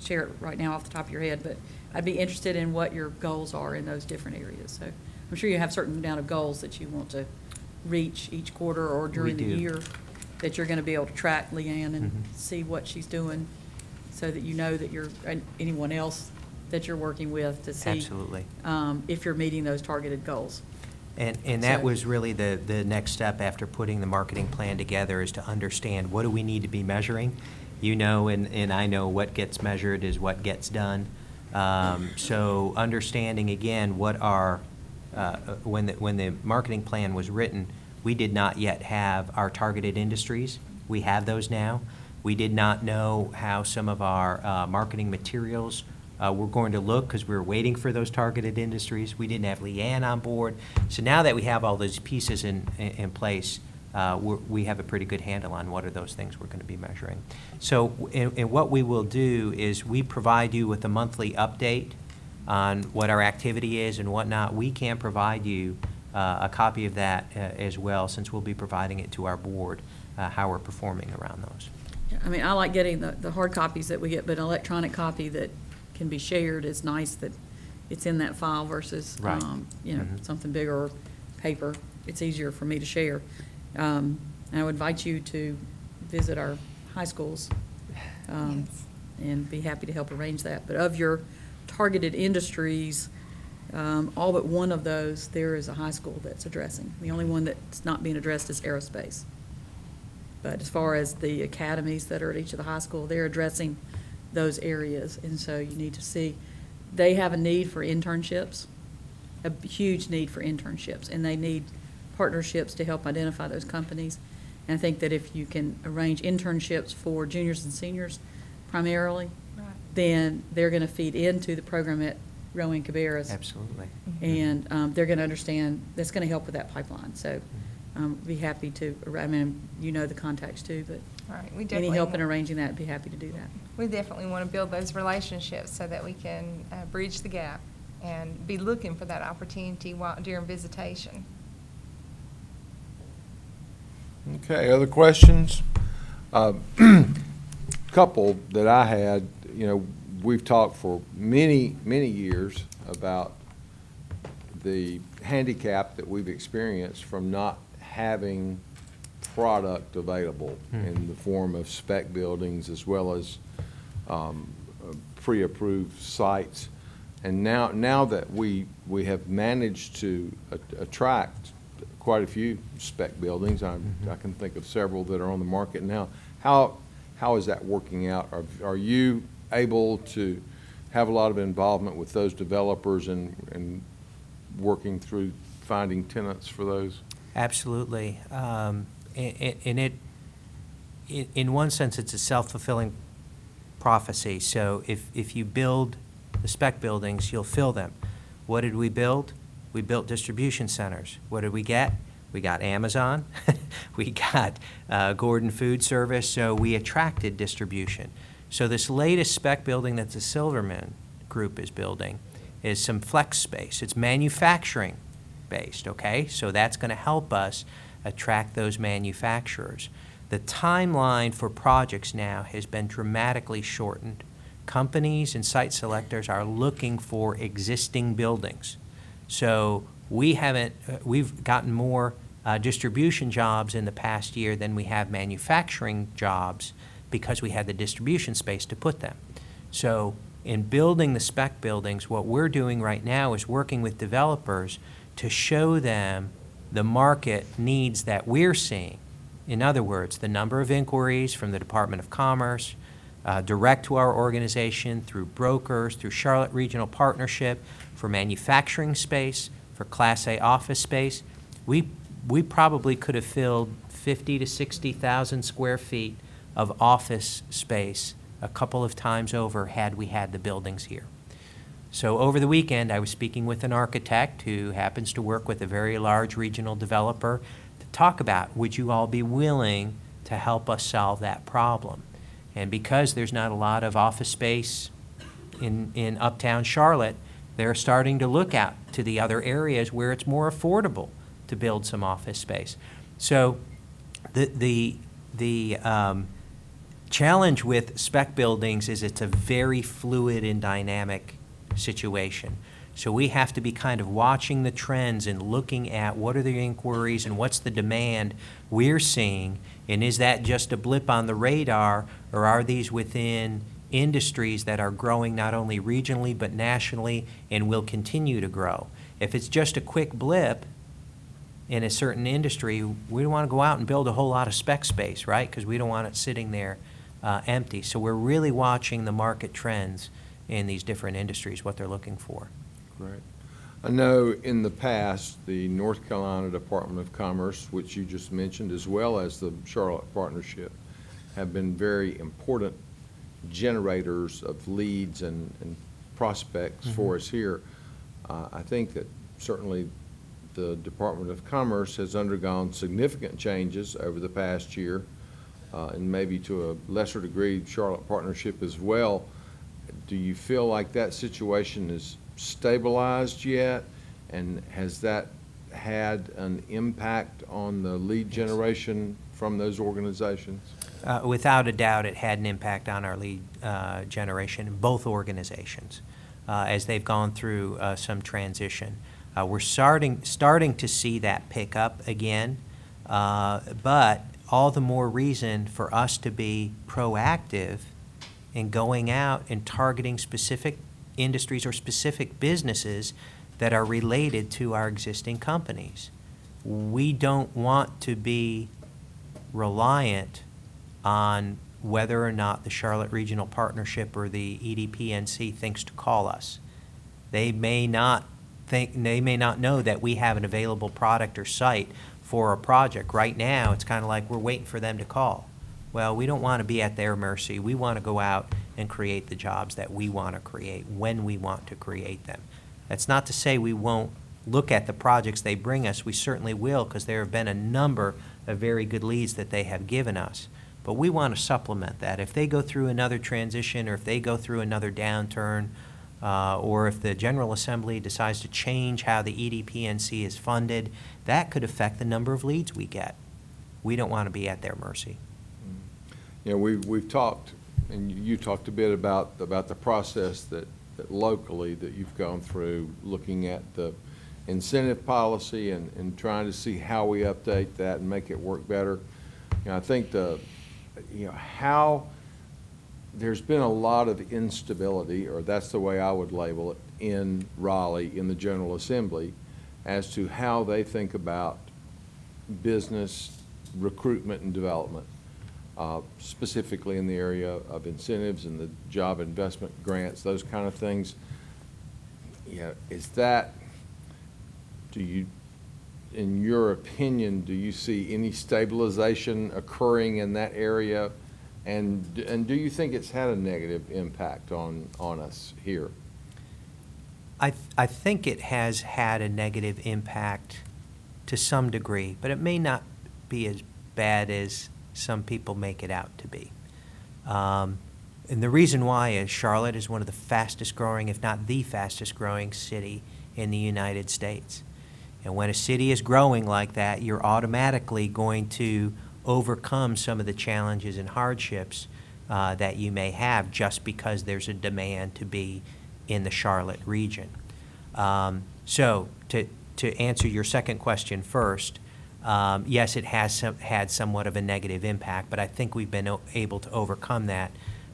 share it right now off the top of your head, but I'd be interested in what your goals are in those different areas. So I'm sure you have a certain amount of goals that you want to reach each quarter or during the do. year that you're going to be able to track Leanne and see what she's doing so that you know that you're, and anyone else that you're working with to see Absolutely. If you're meeting those targeted goals. And that So- was really the next step after putting the marketing plan together, is to understand what do we need to be measuring. You know, and I know what gets measured is what gets done. So understanding again what our, when the marketing plan was written, we did not yet have our targeted industries. We have those now. We did not know how some of our marketing materials were going to look, because we were waiting for those targeted industries. We didn't have Leanne on board. So now that we have all those pieces in place, we have a pretty good handle on what are those things we're going to be measuring. So and what we will do is we provide you with a monthly update on what our activity is and whatnot. We can provide you a copy of that as well, since we'll be providing it to our board, how we're performing around those. I mean, I like getting the hard copies that we get, but an electronic copy that can be shared is nice, that it's in that file versus, Right. Something bigger or paper. It's easier for me to share. And I would invite you to visit our high schools and be happy to help arrange that. But of your targeted industries, all but one of those, there is a high school that's addressing. The only one that's not being addressed is aerospace. But as far as the academies that are at each of the high school, they're addressing those areas. And so you need to see, they have a need for internships, a huge need for internships, and they need partnerships to help identify those companies. And I think that if you can arrange internships for juniors and seniors primarily, then they're going to feed into the program at Rowan Cabarrus. Absolutely. And they're going to understand, that's going to help with that pipeline. So be happy to, I mean, you know the contacts too, but Right, we any definitely help in want- arranging that, be happy to do that. We definitely want to build those relationships so that we can bridge the gap and be looking for that opportunity during visitation. Okay, other questions? Couple that I had, we've talked for many, many years about the handicap that we've experienced from not having product available in the form of spec buildings as well as pre-approved sites. And now that we have managed to attract quite a few spec buildings, I can think of several that are on the market now. How is that working out? Are you able to have a lot of involvement with those developers and working through finding tenants for those? Absolutely. In one sense, it's a self-fulfilling prophecy. So if you build the spec buildings, you'll fill them. What did we build? We built distribution centers. What did we get? We got Amazon. We got Gordon Food Service. So we attracted distribution. So this latest spec building that the Silverman Group is building is some flex space. It's manufacturing based, okay? So that's going to help us attract those manufacturers. The timeline for projects now has been dramatically shortened. Companies and site selectors are looking for existing buildings. So we've gotten more distribution jobs in the past year than we have manufacturing jobs because we had the distribution space to put them. So in building the spec buildings, what we're doing right now is working with developers to show them the market needs that we're seeing. In other words, the number of inquiries from the Department of Commerce, direct to our organization, through brokers, through Charlotte Regional Partnership, for manufacturing space, for Class A office space. We probably could have filled 50 to 60,000 square feet of office space a couple of times over had we had the buildings here. So over the weekend, I was speaking with an architect who happens to work with a very large regional developer to talk about, would you all be willing to help us solve that problem? And because there's not a lot of office space in uptown Charlotte, they're starting to look out to the other areas where it's more affordable to build some office space. So the challenge with spec buildings is it's a very fluid and dynamic situation. So we have to be kind of watching the trends and looking at what are the inquiries and what's the demand we're seeing, and is that just a blip on the radar, or are these within industries that are growing not only regionally but nationally and will continue to grow? If it's just a quick blip in a certain industry, we don't want to go out and build a whole lot of spec space, right? Because we don't want it sitting there empty. So we're really watching the market trends in these different industries, what they're looking for. Right. I know in the past, the North Carolina Department of Commerce, which you just mentioned, as well as the Charlotte Partnership, have been very important generators of leads and prospects for us here. I think that certainly the Department of Commerce has undergone significant changes over the past year, and maybe to a lesser degree, Charlotte Partnership as well. Do you feel like that situation is stabilized yet? And has that had an impact on the lead generation from those organizations? Without a doubt, it had an impact on our lead generation in both organizations as they've gone through some transition. We're starting to see that pick up again, but all the more reason for us to be proactive in going out and targeting specific industries or specific businesses that are related to our existing companies. We don't want to be reliant on whether or not the Charlotte Regional Partnership or the EDPNC thinks to call us. They may not know that we have an available product or site for a project. Right now, it's kind of like we're waiting for them to call. Well, we don't want to be at their mercy. We want to go out and create the jobs that we want to create when we want to create them. That's not to say we won't look at the projects they bring us. We certainly will, because there have been a number of very good leads that they have given us. But we want to supplement that. If they go through another transition, or if they go through another downturn, or if the General Assembly decides to change how the EDPNC is funded, that could affect the number of leads we get. We don't want to be at their mercy. You know, we've talked, and you talked a bit about the process that locally that you've gone through, looking at the incentive policy and trying to see how we update that and make it work better. You know, I think how there's been a lot of instability, or that's the way I would label it, in Raleigh, in the General Assembly, as to how they think about business recruitment and development, specifically in the area of incentives and the job investment grants, those kind of things. You know, in your opinion, do you see any stabilization occurring in that area? And do you think it's had a negative impact on us here? I think it has had a negative impact to some degree, but it may not be as bad as some people make it out to be. And the reason why is Charlotte is one of the fastest growing, if not the fastest growing city in the United States. And when a city is growing like that, you're automatically going to overcome some of the challenges and hardships that you may have just because there's a demand to be in the Charlotte region. So to answer your second question first, yes, it has had somewhat of a negative impact, but I think we've been able to overcome that.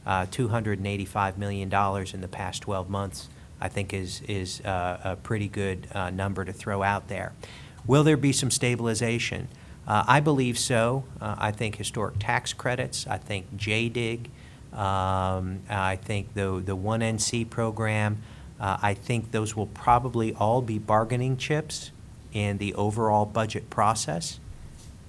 $285 million in the past 12 months, I think is a pretty good number to throw out there. Will there be some stabilization? I believe so. I think historic tax credits, I think JDIG, I think the 1NC program, I think those will probably all be bargaining chips in the overall budget process.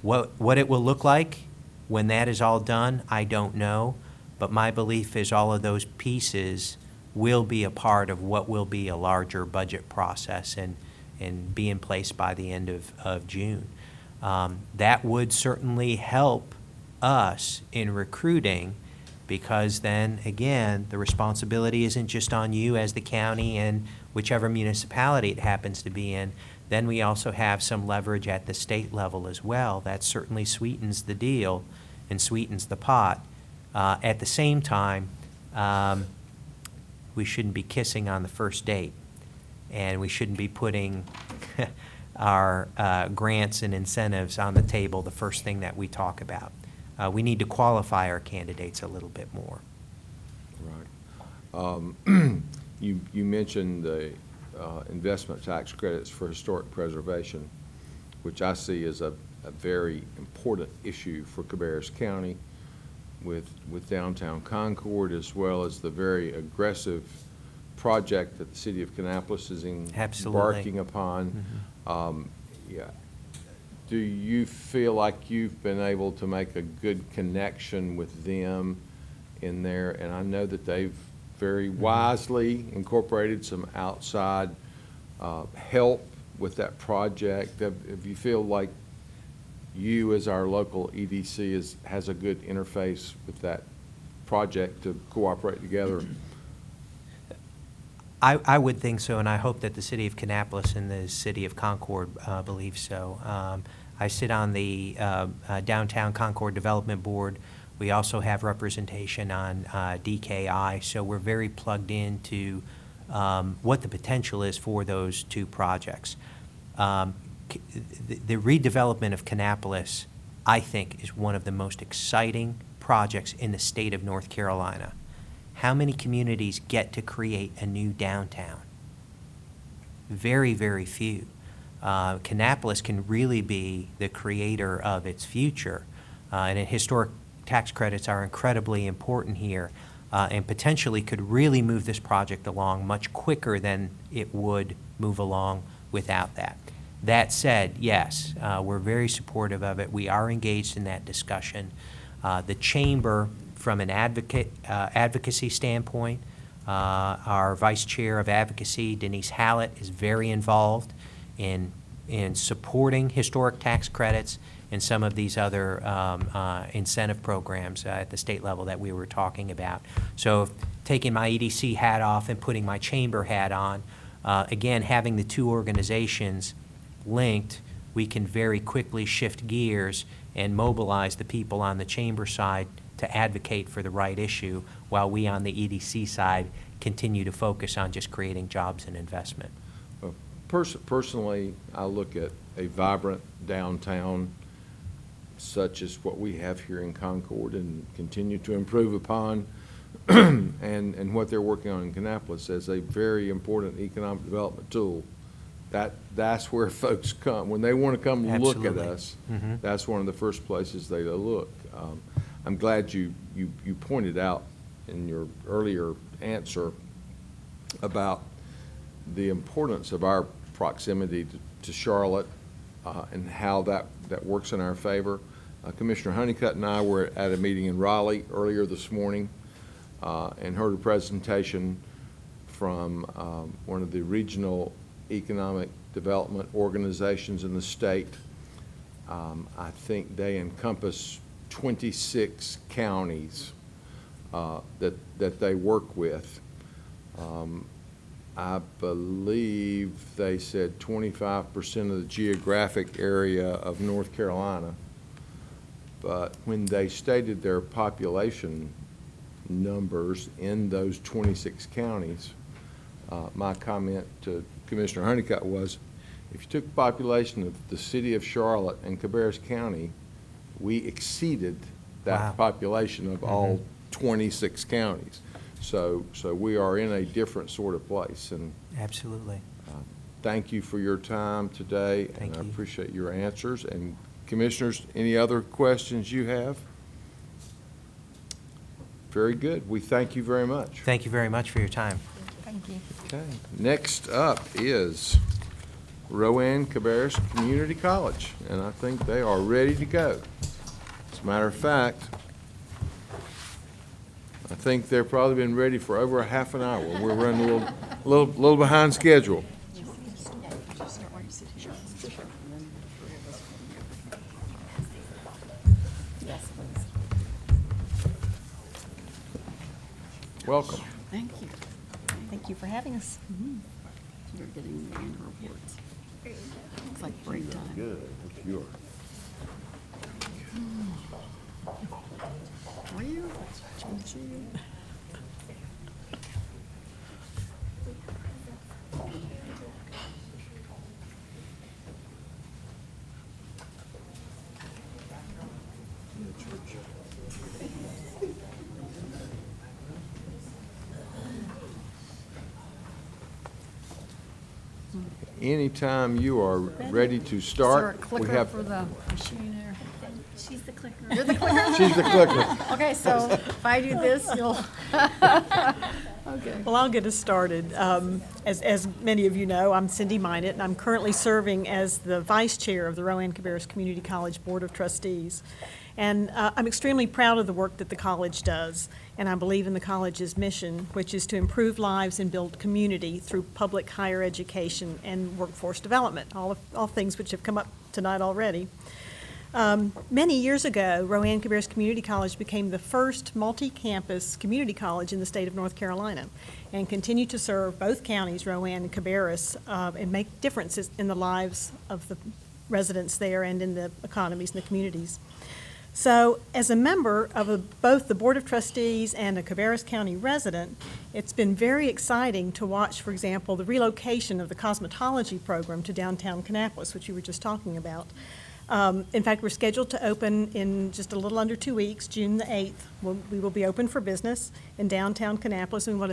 What it will look like when that is all done, I don't know, but my belief is all of those pieces will be a part of what will be a larger budget process and be in place by the end of June. That would certainly help us in recruiting, because then, again, the responsibility isn't just on you as the county and whichever municipality it happens to be in. Then we also have some leverage at the state level as well. That certainly sweetens the deal and sweetens the pot. At the same time, we shouldn't be kissing on the first date, and we shouldn't be putting our grants and incentives on the table the first thing that we talk about. We need to qualify our candidates a little bit more. Right. You mentioned the investment tax credits for historic preservation, which I see as a very important issue for Cabarrus County with downtown Concord, as well as the very aggressive project that the city of Kannapolis is embarking upon. Yeah. Do you feel like you've been able to make a good connection with them in there? And I know that they've very wisely incorporated some outside help with that project. If you feel like you, as our local EDC, has a good interface with that project to cooperate together? I would think so, and I hope that the city of Kannapolis and the city of Concord believe so. I sit on the Downtown Concord Development Board. We also have representation on DKI, so we're very plugged into what the potential is for those two projects. The redevelopment of Kannapolis, I think, is one of the most exciting projects in the state of North Carolina. How many communities get to create a new downtown? Very, very few. Kannapolis can really be the creator of its future, and historic tax credits are incredibly important here, and potentially could really move this project along much quicker than it would move along without that. That said, yes, we're very supportive of it. We are engaged in that discussion. The Chamber, from an advocacy standpoint, our Vice Chair of Advocacy, Denise Hallett, is very involved in supporting historic tax credits and some of these other incentive programs at the state level that we were talking about. So taking my EDC hat off and putting my Chamber hat on, again, having the two organizations linked, we can very quickly shift gears and mobilize the people on the Chamber side to advocate for the right issue, while we on the EDC side continue to focus on just creating jobs and investment. Personally, I look at a vibrant downtown such as what we have here in Concord and continue to improve upon, and what they're working on in Kannapolis as a very important economic development tool. That's where folks come. When they want to come look at us, that's one of the first places they look. I'm glad you pointed out in your earlier answer about the importance of our proximity to Charlotte and how that works in our favor. Commissioner Honeycutt and I were at a meeting in Raleigh earlier this morning and heard a presentation from one of the regional economic development organizations in the state. I think they encompass 26 counties that they work with. I believe they said 25% of the geographic area of North Carolina. But when they stated their population numbers in those 26 counties, my comment to Commissioner Honeycutt was, if you took the population of the city of Charlotte and Cabarrus County, we exceeded that population of all 26 counties. So we are in a different sort of place. And absolutely. Thank you for your time today. Thank you. I appreciate your answers. And commissioners, any other questions you have? Very good. We thank you very much. Thank you very much for your time. Thank you. Okay. Next up is Rowan Cabarrus Community College, and I think they are ready to go. As a matter of fact, I think they've probably been ready for over a half an hour. We're running a little behind schedule. Welcome. Thank you. Thank you for having us. You're getting the annual reports. Looks like break time. Good, that's yours. Anytime you are ready to start, we have. For the machine there. She's the clicker. You're the clicker? She's the clicker. Okay, so if I do this, you'll, okay. Well, I'll get us started. As many of you know, I'm Cindy Minot, and I'm currently serving as the Vice Chair of the Rowan Cabarrus Community College Board of Trustees. And I'm extremely proud of the work that the college does, and I believe in the college's mission, which is to improve lives and build community through public higher education and workforce development, all things which have come up tonight already. Many years ago, Rowan Cabarrus Community College became the first multi-campus community college in the state of North Carolina and continued to serve both counties, Rowan and Cabarrus, and make differences in the lives of the residents there and in the economies and the communities. So as a member of both the Board of Trustees and a Cabarrus County resident, it's been very exciting to watch, for example, the relocation of the cosmetology program to downtown Kannapolis, which you were just talking about. In fact, we're scheduled to open in just a little under 2 weeks, June the 8th. We will be open for business in downtown Kannapolis, and I want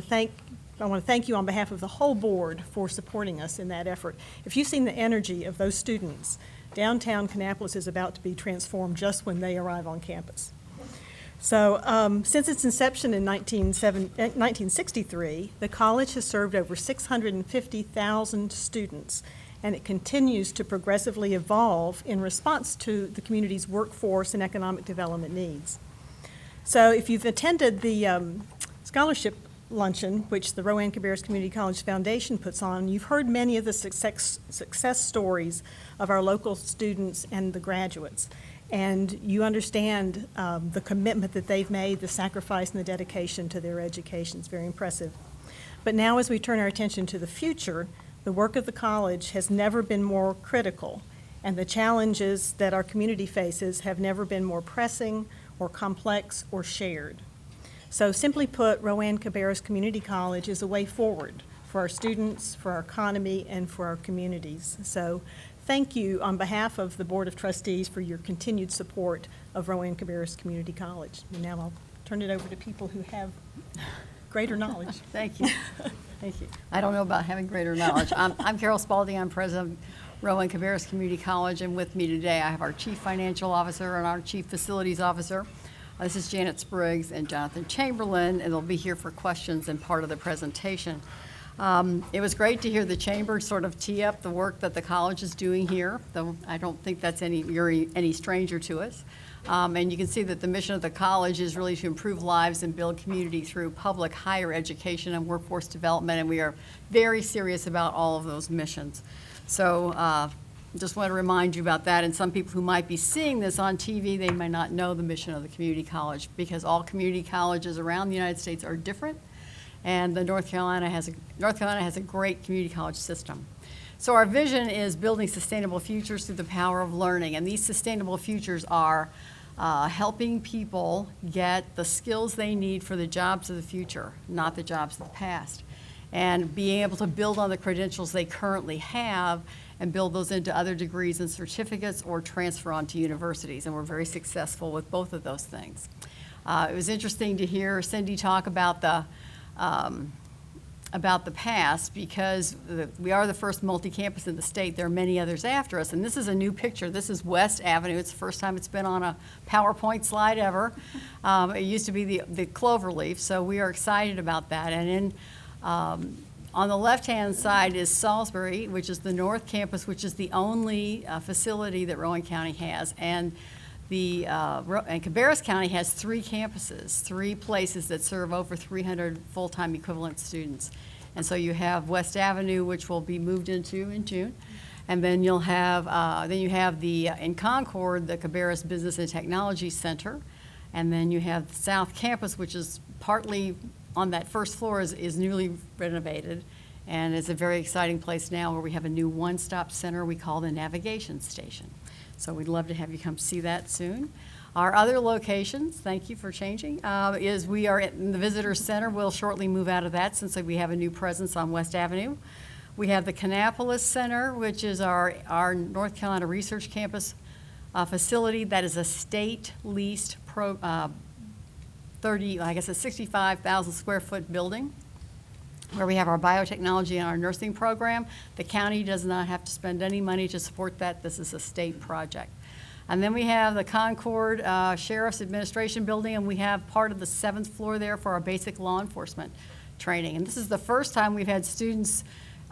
to thank you on behalf of the whole board for supporting us in that effort. If you've seen the energy of those students, downtown Kannapolis is about to be transformed just when they arrive on campus. So since its inception in 1963, the college has served over 650,000 students, and it continues to progressively evolve in response to the community's workforce and economic development needs. So if you've attended the scholarship luncheon, which the Rowan Cabarrus Community College Foundation puts on, you've heard many of the success stories of our local students and the graduates. And you understand the commitment that they've made, the sacrifice and the dedication to their education. It's very impressive. But now as we turn our attention to the future, the work of the college has never been more critical, and the challenges that our community faces have never been more pressing or complex or shared. So simply put, Rowan Cabarrus Community College is a way forward for our students, for our economy, and for our communities. So thank you on behalf of the Board of Trustees for your continued support of Rowan Cabarrus Community College. And now I'll turn it over to people who have greater knowledge. Thank you. Thank you. I don't know about having greater knowledge. I'm Carol Spalding. I'm president of Rowan Cabarrus Community College, and with me today I have our Chief Financial Officer and our Chief Facilities Officer. This is Janet Spriggs and Jonathan Chamberlain, and they'll be here for questions and part of the presentation. It was great to hear the Chamber sort of tee up the work that the college is doing here, though I don't think that's any stranger to us. And you can see that the mission of the college is really to improve lives and build community through public higher education and workforce development, and we are very serious about all of those missions. So just want to remind you about that, and some people who might be seeing this on TV, they may not know the mission of the community college, because all community colleges around the United States are different, and North Carolina has a great community college system. So our vision is building sustainable futures through the power of learning, and these sustainable futures are helping people get the skills they need for the jobs of the future, not the jobs of the past, and being able to build on the credentials they currently have and build those into other degrees and certificates or transfer on to universities, and we're very successful with both of those things. It was interesting to hear Cindy talk about the past, because we are the first multi-campus in the state. There are many others after us, and this is a new picture. This is West Avenue. It's the first time it's been on a PowerPoint slide ever. It used to be the Cloverleaf, so we are excited about that. And on the left-hand side is Salisbury, which is the North Campus, which is the only facility that Rowan County has. And Cabarrus County has 3 campuses, 3 places that serve over 300 full-time equivalent students. And so you have West Avenue, which will be moved into in June. And then you'll have, in Concord, the Cabarrus Business and Technology Center. And then you have the South Campus, which is partly on that first floor is newly renovated. And it's a very exciting place now where we have a new one-stop center we call the Navigation Station. So we'd love to have you come see that soon. Our other locations, thank you for changing, is we are in the Visitor Center. We'll shortly move out of that since we have a new presence on West Avenue. We have the Kannapolis Center, which is our North Carolina Research Campus facility. That is a state-leased 65,000 square foot building where we have our biotechnology and our nursing program. The county does not have to spend any money to support that. This is a state project. And then we have the Concord Sheriff's Administration Building, and we have part of the 7th floor there for our basic law enforcement training. And this is the first time we've had students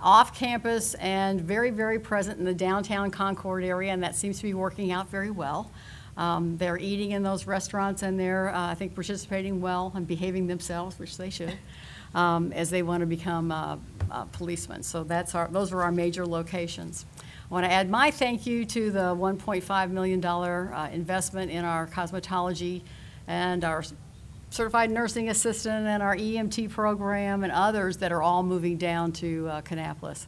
off campus and very, very present in the downtown Concord area, and that seems to be working out very well. They're eating in those restaurants, and they're, I think, participating well and behaving themselves, which they should, as they want to become policemen. So those are our major locations. I want to add my thank you to the $1.5 million investment in our cosmetology and our certified nursing assistant and our EMT program and others that are all moving down to Kannapolis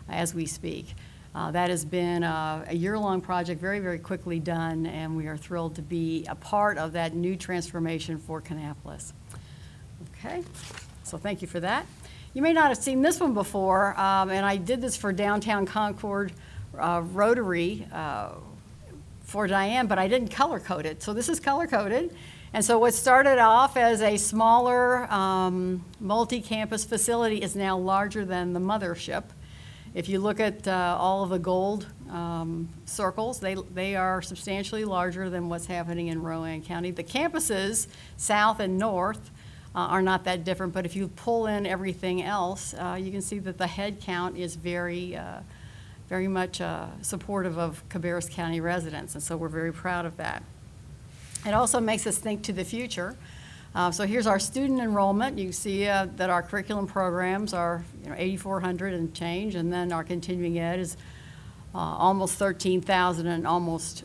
as we speak. That has been a year-long project, very, very quickly done, and we are thrilled to be a part of that new transformation for Kannapolis. Okay, so thank you for that. You may not have seen this one before, and I did this for Downtown Concord Rotary for Diane, but I didn't color code it. So this is color coded. And so what started off as a smaller multi-campus facility is now larger than the mothership. If you look at all of the gold circles, they are substantially larger than what's happening in Rowan County. The campuses, south and north, are not that different, but if you pull in everything else, you can see that the head count is very much supportive of Cabarrus County residents, and so we're very proud of that. It also makes us think to the future. So here's our student enrollment. You can see that our curriculum programs are 8,400 and change, and then our continuing ed is almost 13,000 and almost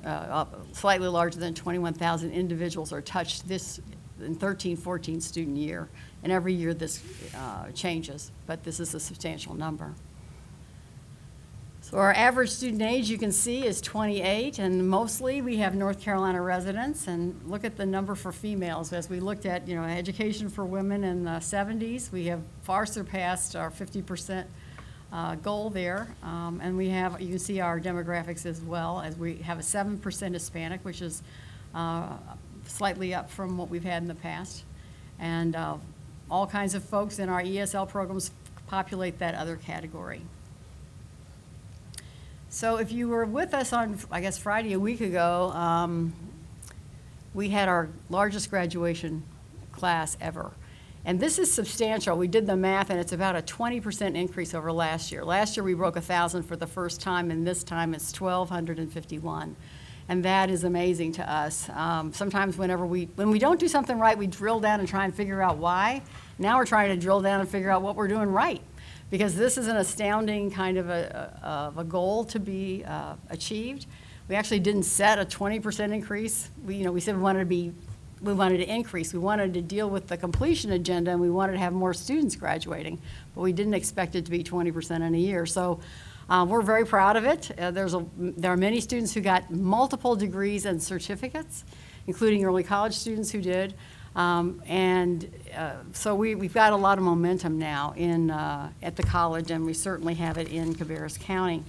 slightly larger than 21,000 individuals are touched this in 13-14 student year. And every year this changes, but this is a substantial number. So our average student age, you can see, is 28, and mostly we have North Carolina residents. And look at the number for females. As we looked at, education for women in the 70s, we have far surpassed our 50% goal there. And we have, you can see our demographics as well, as we have a 7% Hispanic, which is slightly up from what we've had in the past. And all kinds of folks in our ESL programs populate that other category. So if you were with us on, I guess, Friday a week ago, we had our largest graduation class ever. And this is substantial. We did the math, and it's about a 20% increase over last year. Last year, we broke 1,000 for the first time, and this time it's 1,251. And that is amazing to us. Sometimes when we don't do something right, we drill down and try and figure out why. Now we're trying to drill down and figure out what we're doing right, because this is an astounding kind of a goal to be achieved. We actually didn't set a 20% increase. We said we wanted to increase. We wanted to deal with the completion agenda, and we wanted to have more students graduating, but we didn't expect it to be 20% in a year. So we're very proud of it. There are many students who got multiple degrees and certificates, including early college students who did. So we've got a lot of momentum now at the college, and we certainly have it in Cabarrus County.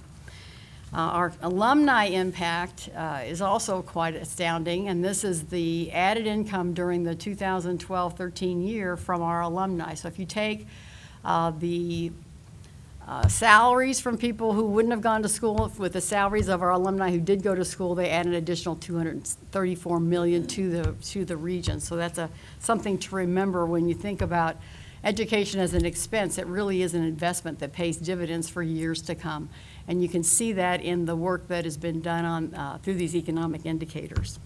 Our alumni impact is also quite astounding, and this is the added income during the 2012-13 year from our alumni. So if you take the salaries from people who wouldn't have gone to school with the salaries of our alumni who did go to school, they add an additional $234 million to the region. So that's something to remember when you think about education as an expense. It really is an investment that pays dividends for years to come. And you can see that in the work that has been done through these economic indicators.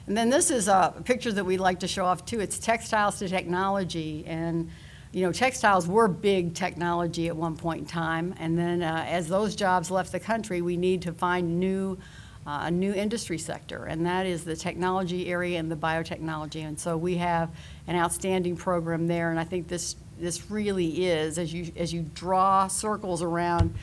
And then this is a picture that we like to show off too. It's textiles to technology. And textiles were big technology at one point in time, and then as those jobs left the country, we need to find a new industry sector, and that is the technology area and the biotechnology. And so we have an outstanding program there, and I think this this really is, as you draw circles around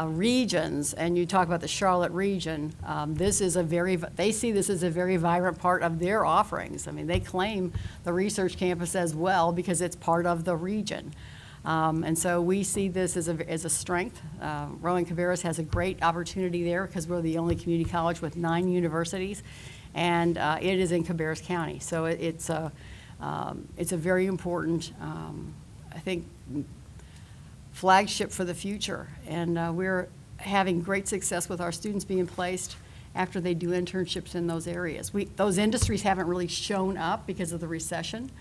regions, and you talk about the Charlotte region, this is they see this as a very vibrant part of their offerings. I mean, they claim the research campus as well because it's part of the region. And so we see this as a strength. Rowan-Cabarrus has a great opportunity there because we're the only community college with 9 universities, and it is in Cabarrus County. So it's a very important, I think, flagship for the future. And we're having great success with our students being placed after they do internships in those areas. Those industries haven't really shown up because of the recession,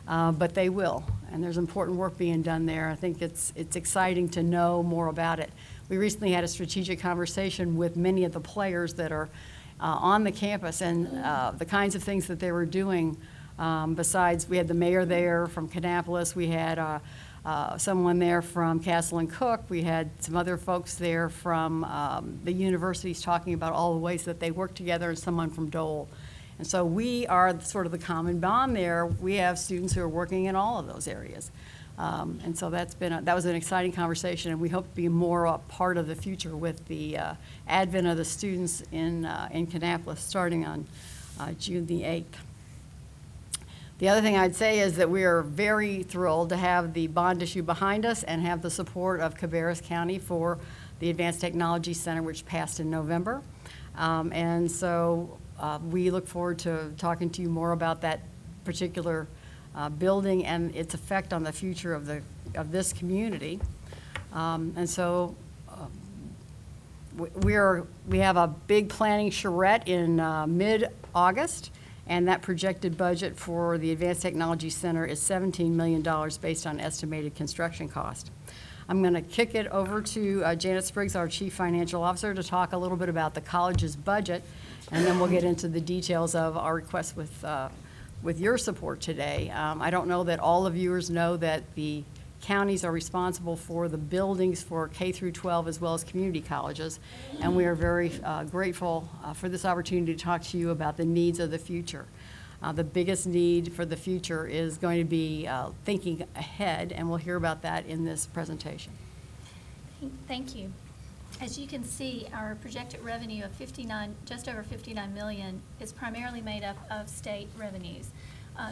but they will. And there's important work being done there. I think it's exciting to know more about it. We recently had a strategic conversation with many of the players that are on the campus, and the kinds of things that they were doing. Besides, we had the mayor there from Kannapolis. We had someone there from Castle and Cook. We had some other folks there from the universities talking about all the ways that they work together, and someone from Dole. And so we are sort of the common bond there. We have students who are working in all of those areas. And so that was an exciting conversation, and we hope to be more a part of the future with the advent of the students in Kannapolis starting on June the 8th. The other thing I'd say is that we are very thrilled to have the bond issue behind us and have the support of Cabarrus County for the Advanced Technology Center, which passed in November. And so we look forward to talking to you more about that particular building and its effect on the future of this community. And so we have a big planning charrette in mid-August. And that projected budget for the Advanced Technology Center is $17 million based on estimated construction cost. I'm going to kick it over to Janet Spriggs, our Chief Financial Officer, to talk a little bit about the college's budget, and then we'll get into the details of our request with your support today. I don't know that all the viewers know that the counties are responsible for the buildings for K through 12 as well as community colleges, and we are very grateful for this opportunity to talk to you about the needs of the future. The biggest need for the future is going to be thinking ahead, and we'll hear about that in this presentation. Thank you. As you can see, our projected revenue of just over 59 million is primarily made up of state revenues.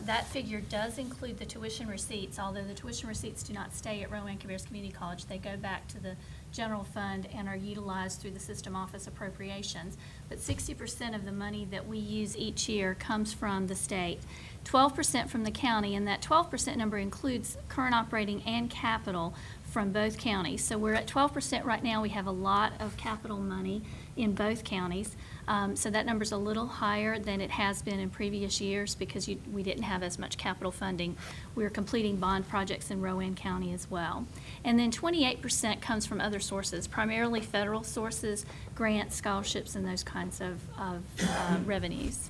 That figure does include the tuition receipts, although the tuition receipts do not stay at Rowan-Cabarrus Community College. They go back to the general fund and are utilized through the system office appropriations. But 60% of the money that we use each year comes from the state, 12% from the county, and that 12% number includes current operating and capital from both counties. So we're at 12% right now. We have a lot of capital money in both counties. So that number's a little higher than it has been in previous years because we didn't have as much capital funding. We're completing bond projects in Rowan County as well. And then 28% comes from other sources, primarily federal sources, grants, scholarships, and those kinds of revenues.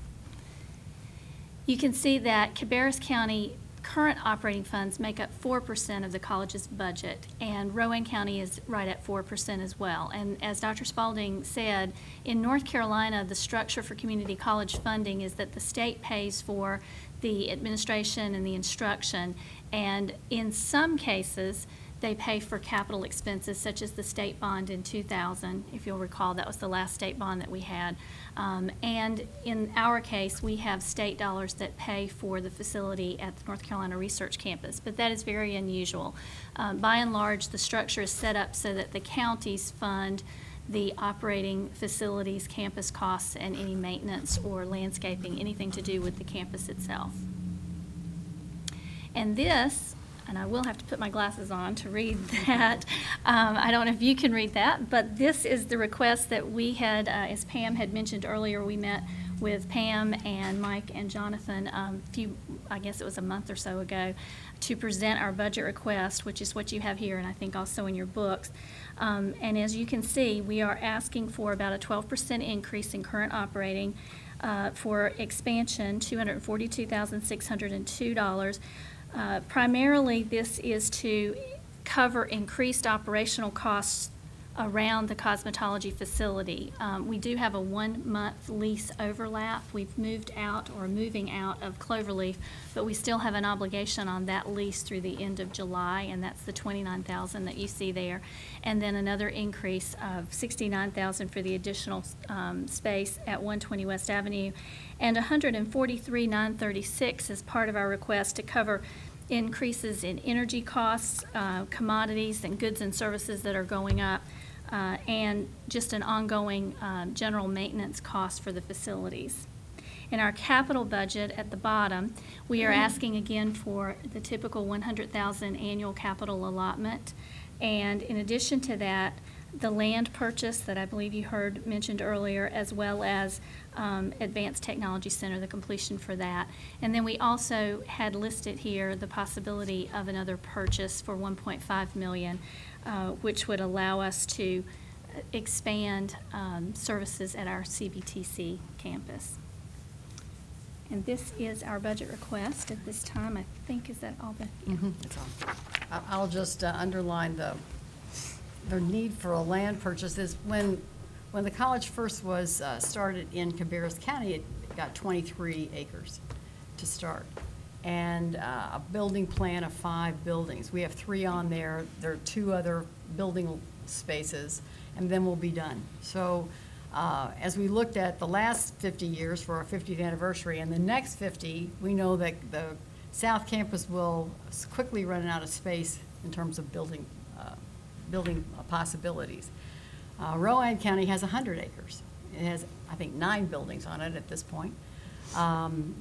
You can see that Cabarrus County current operating funds make up 4% of the college's budget, and Rowan County is right at 4% as well. And as Dr. Spalding said, in North Carolina, the structure for community college funding is that the state pays for the administration and the instruction, and in some cases, they pay for capital expenses, such as the state bond in 2000. If you'll recall, that was the last state bond that we had. And in our case, we have state dollars that pay for the facility at the North Carolina Research Campus, but that is very unusual. By and large, the structure is set up so that the counties fund the operating facilities, campus costs, and any maintenance or landscaping, anything to do with the campus itself. And this, and I will have to put my glasses on to read that. I don't know if you can read that, but this is the request that we had, as Pam had mentioned earlier, we met with Pam and Mike and Jonathan I guess it was a month or so ago, to present our budget request, which is what you have here and I think also in your books. And as you can see, we are asking for about a 12% increase in current operating, for expansion, $242,602. Primarily, this is to cover increased operational costs around the cosmetology facility. We do have a 1-month lease overlap. We've moved out or moving out of Cloverleaf, but we still have an obligation on that lease through the end of July, and that's the $29,000 that you see there. And then another increase of $69,000 for the additional space at 120 West Avenue, and $143,936 as part of our request to cover increases in energy costs, commodities, and goods and services that are going up, and just an ongoing general maintenance cost for the facilities. In our capital budget at the bottom, we are asking again for the typical $100,000 annual capital allotment. And in addition to that, the land purchase that I believe you heard mentioned earlier, as well as Advanced Technology Center, the completion for that. And then we also had listed here the possibility of another purchase for $1.5 million, which would allow us to expand services at our CBTC campus. And this is our budget request at this time. I think, is that all the? That's all. I'll just underline the need for a land purchase is when the college first was started in Cabarrus County, it got 23 acres to start, and a building plan of 5 buildings. We have 3 on there. There are 2 other building spaces, and then we'll be done. So as we looked at the last 50 years for our 50th anniversary and the next 50, we know that the South Campus will quickly run out of space in terms of building possibilities. Rowan County has 100 acres. It has, I think, 9 buildings on it at this point.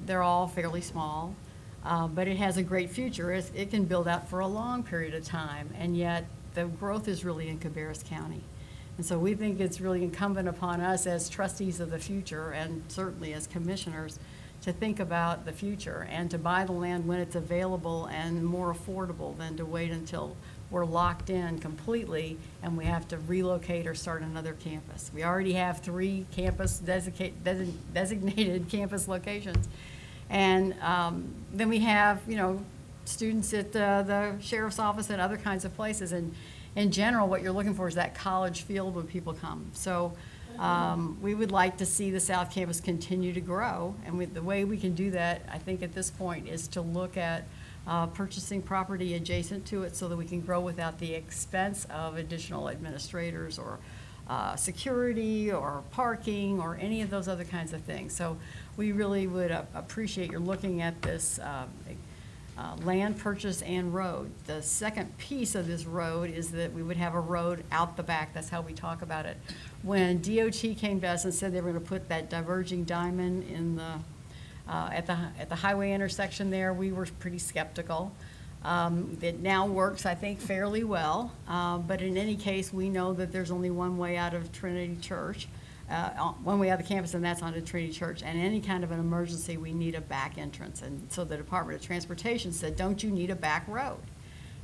They're all fairly small, but it has a great future. It can build out for a long period of time, and yet the growth is really in Cabarrus County. And so we think it's really incumbent upon us as trustees of the future, and certainly as commissioners, to think about the future and to buy the land when it's available and more affordable than to wait until we're locked in completely and we have to relocate or start another campus. We already have 3 campus designated campus locations. And then we have, students at the sheriff's office and other kinds of places. And in general, what you're looking for is that college field when people come. So we would like to see the South Campus continue to grow. And the way we can do that, I think at this point, is to look at purchasing property adjacent to it so that we can grow without the expense of additional administrators or security or parking or any of those other kinds of things. So we really would appreciate your looking at this land purchase and road. The second piece of this road is that we would have a road out the back. That's how we talk about it. When DOT came to us and said they were going to put that diverging diamond in the at the highway intersection there, we were pretty skeptical. It now works, I think, fairly well, but in any case, we know that there's only one way out of Trinity Church, one way out of the campus, and that's onto Trinity Church. And any kind of an emergency, we need a back entrance. And so the Department of Transportation said, don't you need a back road?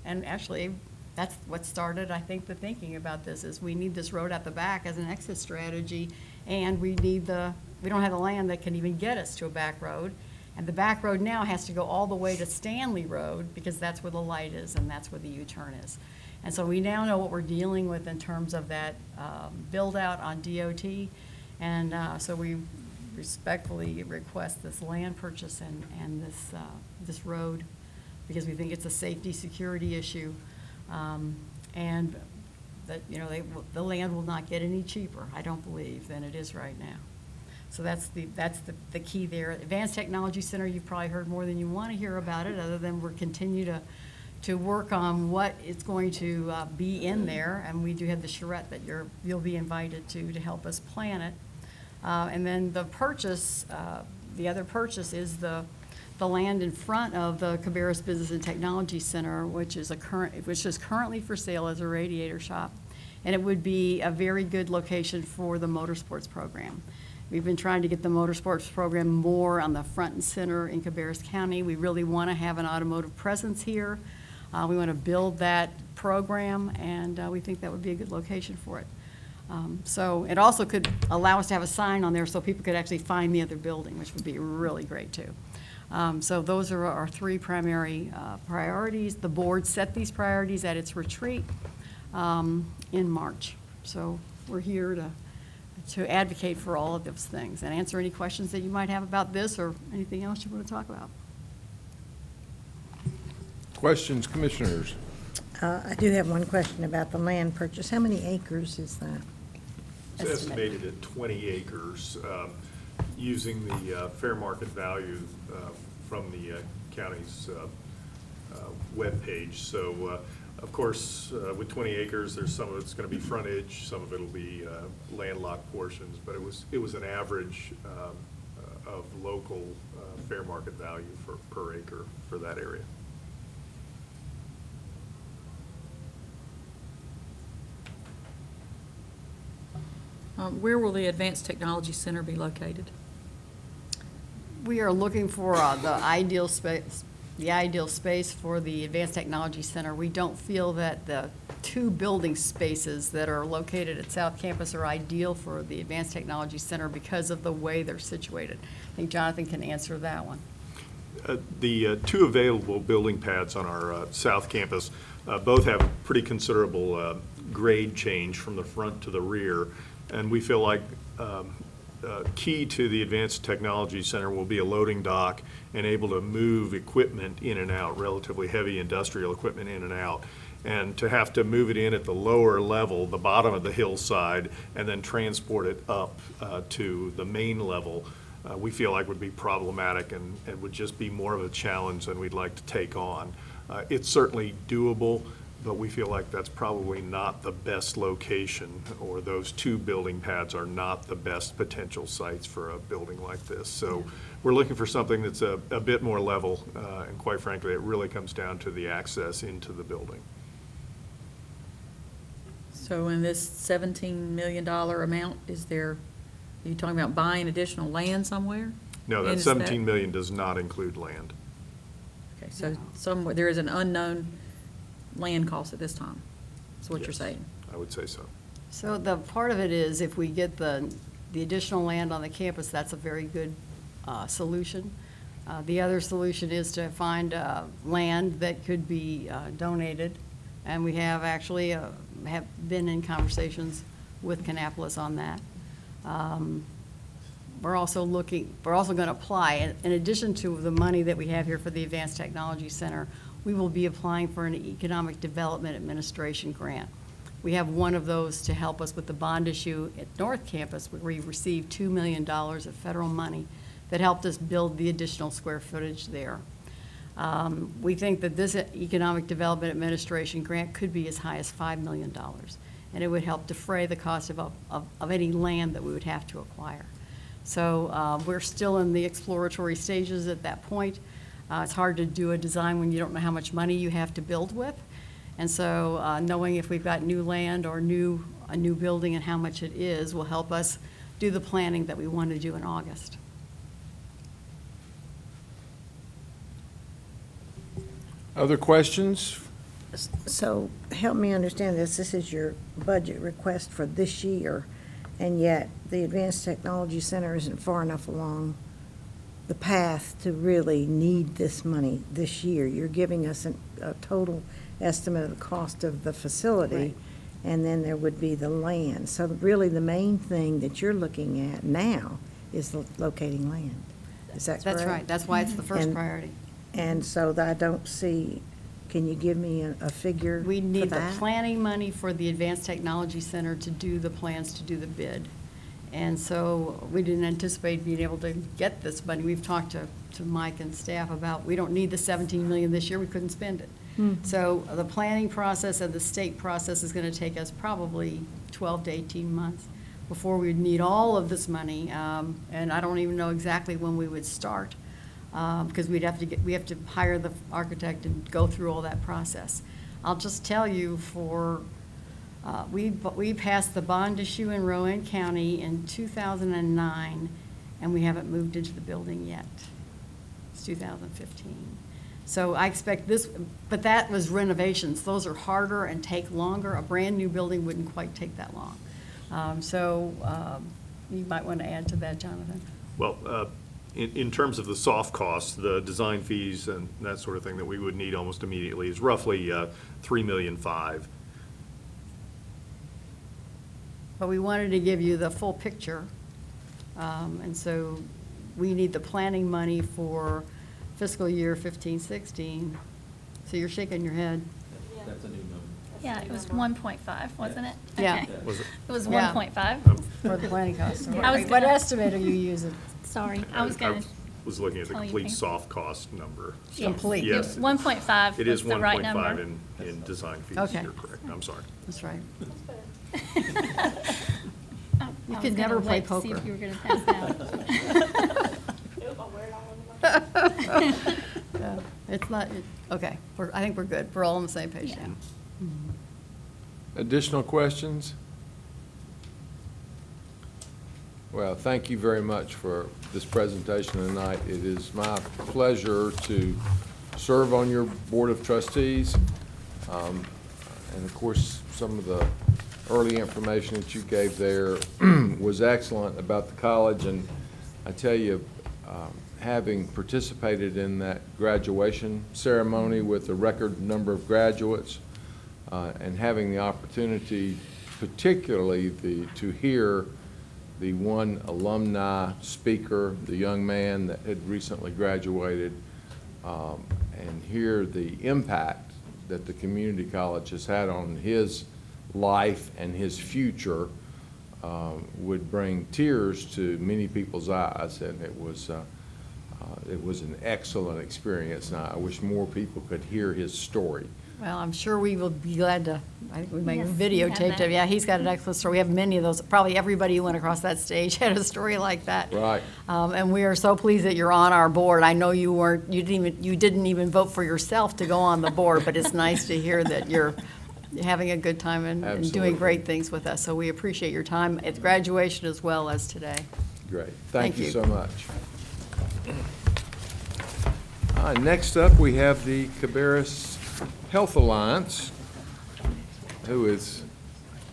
And actually, that's what started, I think, the thinking about this, is we need this road out the back as an exit strategy, and we don't have the land that can even get us to a back road. And the back road now has to go all the way to Stanley Road because that's where the light is and that's where the U-turn is. And so we now know what we're dealing with in terms of that build out on DOT. And so we respectfully request this land purchase and this road because we think it's a safety security issue. And that, the land will not get any cheaper, I don't believe, than it is right now. So that's the key there. Advanced Technology Center, you've probably heard more than you want to hear about it, other than we're continue to work on what is going to be in there, and we do have the charrette that you'll be invited to help us plan it. And then the purchase, the other purchase is the land in front of the Cabarrus Business and Technology Center, which is currently for sale as a radiator shop, and it would be a very good location for the motorsports program. We've been trying to get the motorsports program more on the front and center in Cabarrus County. We really want to have an automotive presence here. We want to build that program, and we think that would be a good location for it. So it also could allow us to have a sign on there so people could actually find the other building, which would be really great too. So those are our 3 primary priorities. The board set these priorities at its retreat in March. So we're here to advocate for all of those things and answer any questions that you might have about this or anything else you want to talk about. Questions, commissioners? I do have one question about the land purchase. How many acres is that? It's estimated at 20 acres, using the fair market value from the county's webpage. So, of course, with 20 acres, there's some of it's going to be frontage, some of it will be landlocked portions, but it was an average of local fair market value per acre for that area. Where will the Advanced Technology Center be located? We are looking for the ideal space for the Advanced Technology Center. We don't feel that the two building spaces that are located at South Campus are ideal for the Advanced Technology Center because of the way they're situated. I think Jonathan can answer that one. The two available building pads on our South Campus both have pretty considerable grade change from the front to the rear, and we feel like key to the Advanced Technology Center will be a loading dock and able to move equipment in and out, relatively heavy industrial equipment in and out. And to have to move it in at the lower level, the bottom of the hillside, and then transport it up to the main level, we feel like would be problematic and would just be more of a challenge than we'd like to take on. It's certainly doable, but we feel like that's probably not the best location, or those two building pads are not the best potential sites for a building like this. So we're looking for something that's a bit more level, and quite frankly, it really comes down to the access into the building. So in this $17 million amount, are you talking about buying additional land somewhere? No, that $17 million does not include land. Okay, so somewhere, there is an unknown land cost at this time, is what you're saying? I would say so. So the part of it is if we get the additional land on the campus, that's a very good solution. The other solution is to find land that could be donated, and we have actually have been in conversations with Kannapolis on that. We're also going to apply, in addition to the money that we have here for the Advanced Technology Center, we will be applying for an Economic Development Administration grant. We have one of those to help us with the bond issue at North Campus, where we received $2 million of federal money that helped us build the additional square footage there. We think that this Economic Development Administration grant could be as high as $5 million, and it would help defray the cost of any land that we would have to acquire. So we're still in the exploratory stages at that point. It's hard to do a design when you don't know how much money you have to build with. And so knowing if we've got new land or a new building and how much it is will help us do the planning that we want to do in August. Other questions? So help me understand this. This is your budget request for this year, and yet the Advanced Technology Center isn't far enough along the path to really need this money this year. You're giving us a total estimate of the cost of the facility, Right. and then there would be the land. So really, the main thing that you're looking at now is locating land. Is that correct? That's right. That's why it's the first priority. And so I don't see, can you give me a figure We need for the that? planning money for the Advanced Technology Center to do the plans to do the bid. And so we didn't anticipate being able to get this money. We've talked to Mike and staff about, we don't need the $17 million this year, we couldn't spend it. So the planning process and the state process is going to take us probably 12 to 18 months before we'd need all of this money. And I don't even know exactly when we would start, because we have to hire the architect and go through all that process. I'll just tell you we passed the bond issue in Rowan County in 2009, and we haven't moved into the building yet. It's 2015. So I expect this, but that was renovations. Those are harder and take longer. A brand-new building wouldn't quite take that long. You might want to add to that, Jonathan. Well, in terms of the soft costs, the design fees and that sort of thing that we would need almost immediately is roughly $3.5 million. but we wanted to give you the full picture. And so we need the planning money for fiscal year 15-16. So you're shaking your head. That's a new number. Yeah, it was 1.5, wasn't it? Yeah. Okay. Was it? It was Yeah. 1.5. For the planning costs. I was What gonna- estimate are you using? Sorry, I was going to. was looking at the tell you complete things. soft cost number. So, Complete. Yes. 1.5 It was is the right 1.5 number. in design fees. Okay. You're correct. I'm sorry. That's right. I You was could gonna never play wait to see poker. if you were going to pass out. Yeah, It's not, okay, I think we're good. We're all on the same page now. Additional questions? Well, thank you very much for this presentation tonight. It is my pleasure to serve on your Board of Trustees. And of course, some of the early information that you gave there was excellent about the college. And I tell you, having participated in that graduation ceremony with a record number of graduates, and having the opportunity, particularly to hear the one alumni speaker, the young man that had recently graduated, and hear the impact that the community college has had on his life and his future, would bring tears to many people's eyes. And it was an excellent experience, and I wish more people could hear his story. Well, I'm sure we will be glad to, I think we may have Yes, we have videotaped that. it. Yeah, he's got an excellent story. We have many of those. Probably everybody who went across that stage had a story like that. Right. And we are so pleased that you're on our board. I know you didn't even vote for yourself to go on the board, but it's nice to hear that you're having a good time and Absolutely. doing great things with us. So we appreciate your time at graduation as well as today. Great. Thank Thank you you. so much. Next up, we have the Cabarrus Health Alliance, who is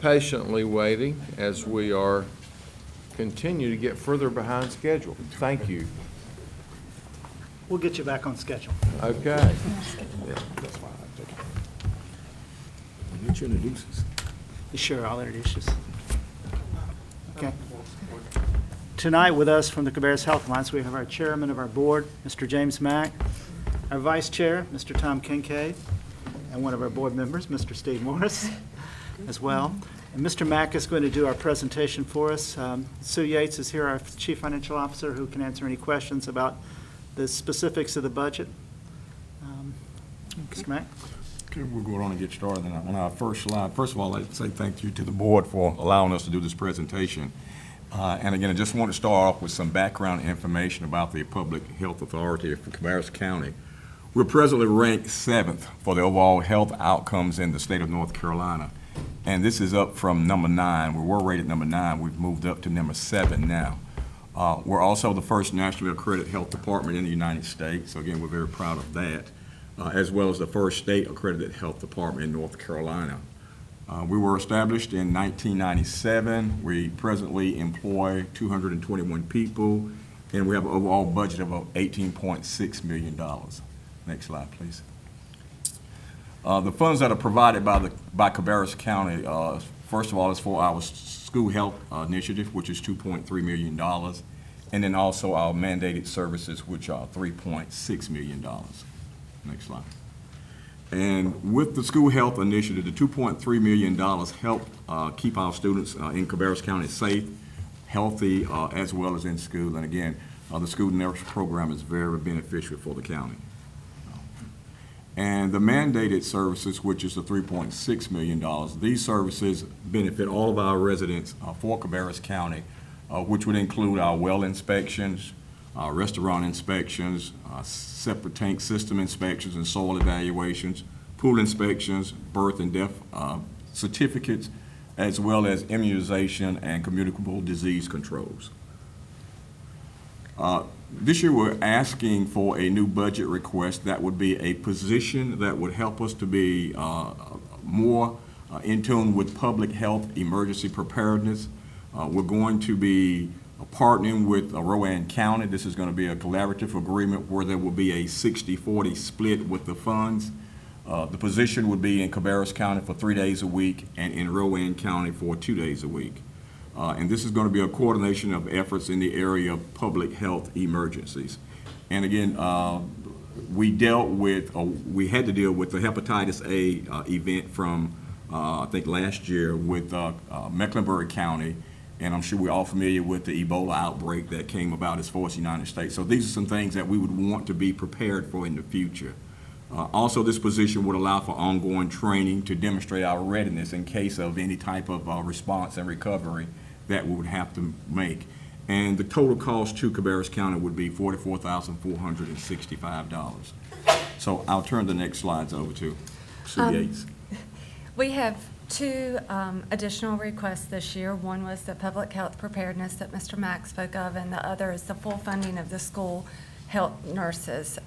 patiently waiting as we are continue to get further behind schedule. Thank you. We'll get you back on schedule. Okay. Would you introduce us? Sure, I'll introduce us. Okay. Tonight with us from the Cabarrus Health Alliance, we have our chairman of our board, Mr. James Mack, our vice chair, Mr. Tom Kincaid, and one of our board members, Mr. Steve Morris, as well. And Mr. Mack is going to do our presentation for us. Sue Yates is here, our chief financial officer, who can answer any questions about the specifics of the budget. Mr. Mack? Okay, we'll go on and get started on our first slide. First of all, I'd like to say thank you to the board for allowing us to do this presentation. And again, I just want to start off with some background information about the Public Health Authority for Cabarrus County. We're presently ranked 7th for the overall health outcomes in the state of North Carolina. And this is up from number 9. We were rated number 9. We've moved up to number 7 now. We're also the first nationally accredited health department in the United States. So again, we're very proud of that, as well as the first state accredited health department in North Carolina. We were established in 1997. We presently employ 221 people, and we have an overall budget of $18.6 million. Next slide, please. The funds that are provided by Cabarrus County, first of all, is for our school health initiative, which is $2.3 million, and then also our mandated services, which are $3.6 million. Next slide. And with the school health initiative, the $2.3 million help keep our students in Cabarrus County safe, healthy, as well as in school. And again, the school nurse program is very beneficial for the county. And the mandated services, which is the $3.6 million, these services benefit all of our residents for Cabarrus County, which would include our well inspections, restaurant inspections, septic tank system inspections and soil evaluations, pool inspections, birth and death certificates, as well as immunization and communicable disease controls. This year, we're asking for a new budget request that would be a position that would help us to be more in tune with public health emergency preparedness. We're going to be partnering with Rowan County. This is going to be a collaborative agreement where there will be a 60-40 split with the funds. The position would be in Cabarrus County for 3 days a week and in Rowan County for 2 days a week. And this is going to be a coordination of efforts in the area of public health emergencies. And again, we had to deal with the hepatitis A event from, I think, last year with Mecklenburg County. And I'm sure we're all familiar with the Ebola outbreak that came about as far as the United States. So these are some things that we would want to be prepared for in the future. Also, this position would allow for ongoing training to demonstrate our readiness in case of any type of response and recovery that we would have to make. And the total cost to Cabarrus County would be $44,465. So I'll turn the next slides over to Sue Yates. We have two additional requests this year. One was the public health preparedness that Mr. Mack spoke of, and the other is the full funding of the school health nurses.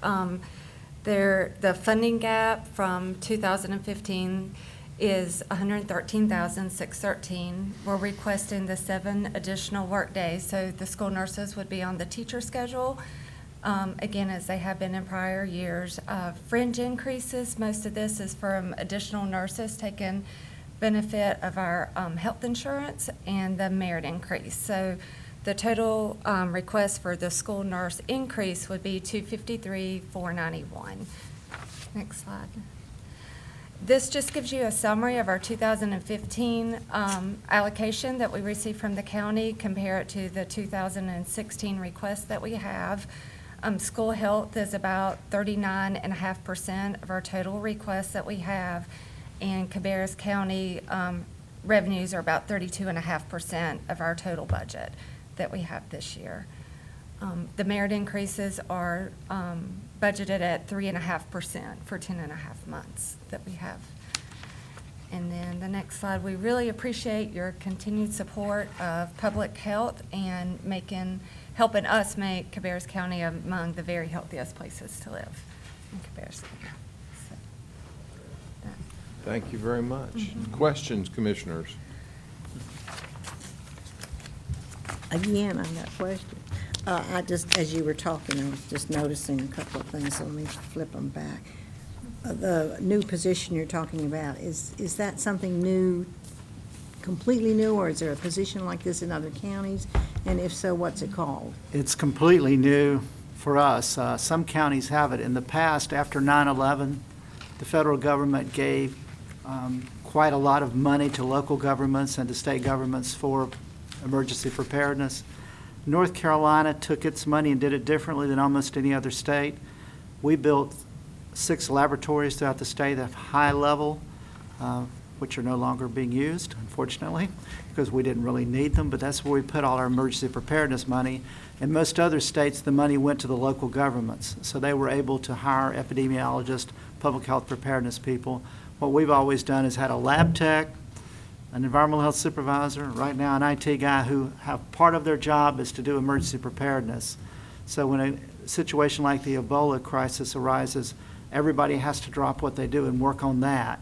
The funding gap from 2015 is $113,613. We're requesting the 7 additional work days, so the school nurses would be on the teacher schedule, again, as they have been in prior years. Fringe increases, most of this is from additional nurses taking benefit of our health insurance and the merit increase. So the total request for the school nurse increase would be $253,491. Next slide. This just gives you a summary of our 2015 allocation that we received from the county, compare it to the 2016 request that we have. School health is about 39.5% of our total requests that we have, and Cabarrus County revenues are about 32.5% of our total budget that we have this year. The merit increases are budgeted at 3.5% for 10.5 months that we have. And then the next slide, we really appreciate your continued support of public health and helping us make Cabarrus County among the very healthiest places to live in Cabarrus County. Thank you very much. Questions, commissioners? Again, on that question, I just, as you were talking, I was just noticing a couple of things, so let me flip them back. The new position you're talking about, is that something new, completely new, or is there a position like this in other counties? And if so, what's it called? It's completely new for us. Some counties have it. In the past, after 9/11, the federal government gave quite a lot of money to local governments and to state governments for emergency preparedness. North Carolina took its money and did it differently than almost any other state. We built 6 laboratories throughout the state at high level, which are no longer being used, unfortunately, because we didn't really need them, but that's where we put all our emergency preparedness money. In most other states, the money went to the local governments, so they were able to hire epidemiologists, public health preparedness people. What we've always done is had a lab tech, an environmental health supervisor, right now an IT guy, who have part of their job is to do emergency preparedness. So when a situation like the Ebola crisis arises, everybody has to drop what they do and work on that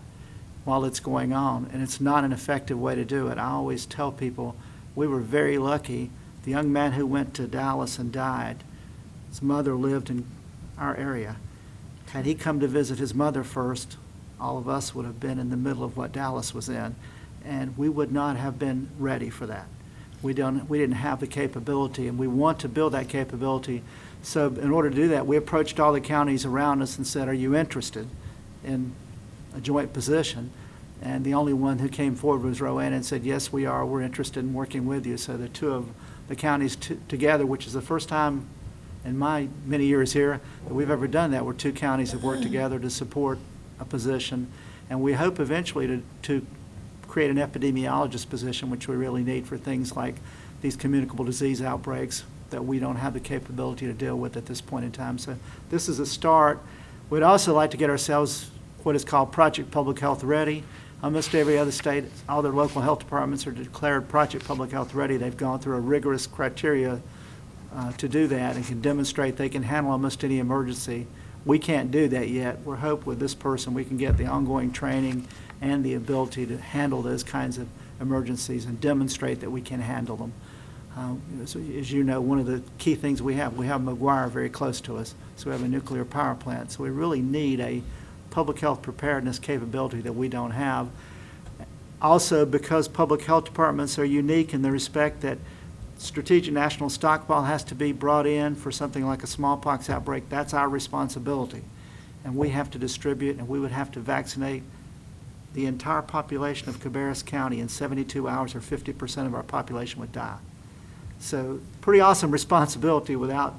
while it's going on, and it's not an effective way to do it. I always tell people we were very lucky. The young man who went to Dallas and died, his mother lived in our area. Had he come to visit his mother first, all of us would have been in the middle of what Dallas was in, and we would not have been ready for that. We didn't have the capability, and we want to build that capability. So in order to do that, we approached all the counties around us and said, are you interested in a joint position? And the only one who came forward was Rowan and said, yes, we are. We're interested in working with you. So the two of the counties together, which is the first time in my many years here that we've ever done that, where 2 counties have worked together to support a position. And we hope eventually to create an epidemiologist position, which we really need for things like these communicable disease outbreaks that we don't have the capability to deal with at this point in time. So this is a start. We'd also like to get ourselves what is called Project Public Health Ready. Almost every other state, all their local health departments are declared Project Public Health Ready. They've gone through a rigorous criteria to do that and can demonstrate they can handle almost any emergency. We can't do that yet. We're hoping with this person we can get the ongoing training and the ability to handle those kinds of emergencies and demonstrate that we can handle them. So as you know, one of the key things we have McGuire very close to us, so we have a nuclear power plant. So we really need a public health preparedness capability that we don't have. Also, because public health departments are unique in the respect that strategic national stockpile has to be brought in for something like a smallpox outbreak, that's our responsibility. And we have to distribute, and we would have to vaccinate the entire population of Cabarrus County in 72 hours, or 50% of our population would die. So pretty awesome responsibility without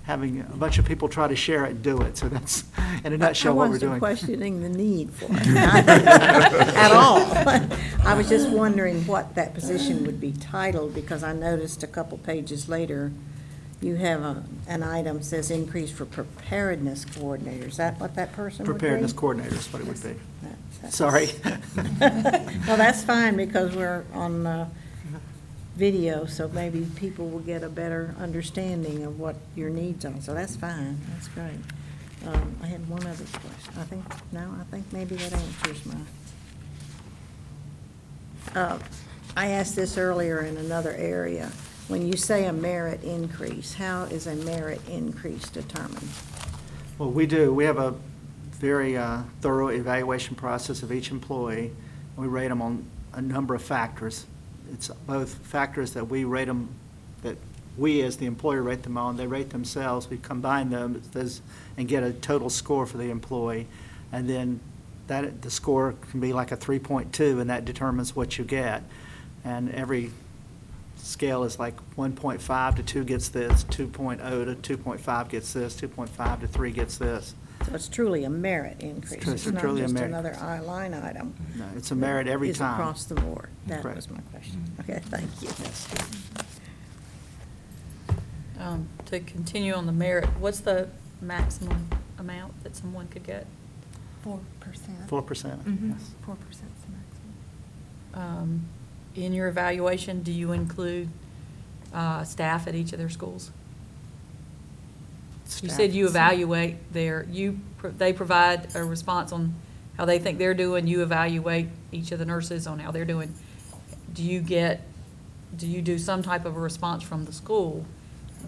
having a bunch of people try to share it and do it. So that's, in a nutshell, what we're doing. I wasn't questioning the need for it at all. I was just wondering what that position would be titled, because I noticed a couple pages later, you have an item that says increase for preparedness coordinator. Is that what that person would be? Preparedness coordinator is what it would be. That's- Sorry. Well, that's fine, because we're on video, so maybe people will get a better understanding of what your needs are. So that's fine. That's great. I had one other question. I think maybe that answers my. I asked this earlier in another area. When you say a merit increase, how is a merit increase determined? Well, we do. We have a very thorough evaluation process of each employee. We rate them on a number of factors. It's both factors that we rate them, that we as the employer rate them on. They rate themselves. We combine them and get a total score for the employee. And then the score can be like a 3.2, and that determines what you get. And every scale is like 1.5 to 2 gets this, 2.0 to 2.5 gets this, 2.5 to 3 gets this. So it's truly a merit increase. It's not truly a just merit. another line item. No, it's a merit every It's time. across the board. That Correct. was my question. Okay, thank you. To continue on the merit, what's the maximum amount that someone could get? 4%. 4%, Mhm. yes. 4% is the maximum. In your evaluation, do you include staff at each of their schools? You said you evaluate they provide a response on how they think they're doing, you evaluate each of the nurses on how they're doing. Do you do some type of a response from the school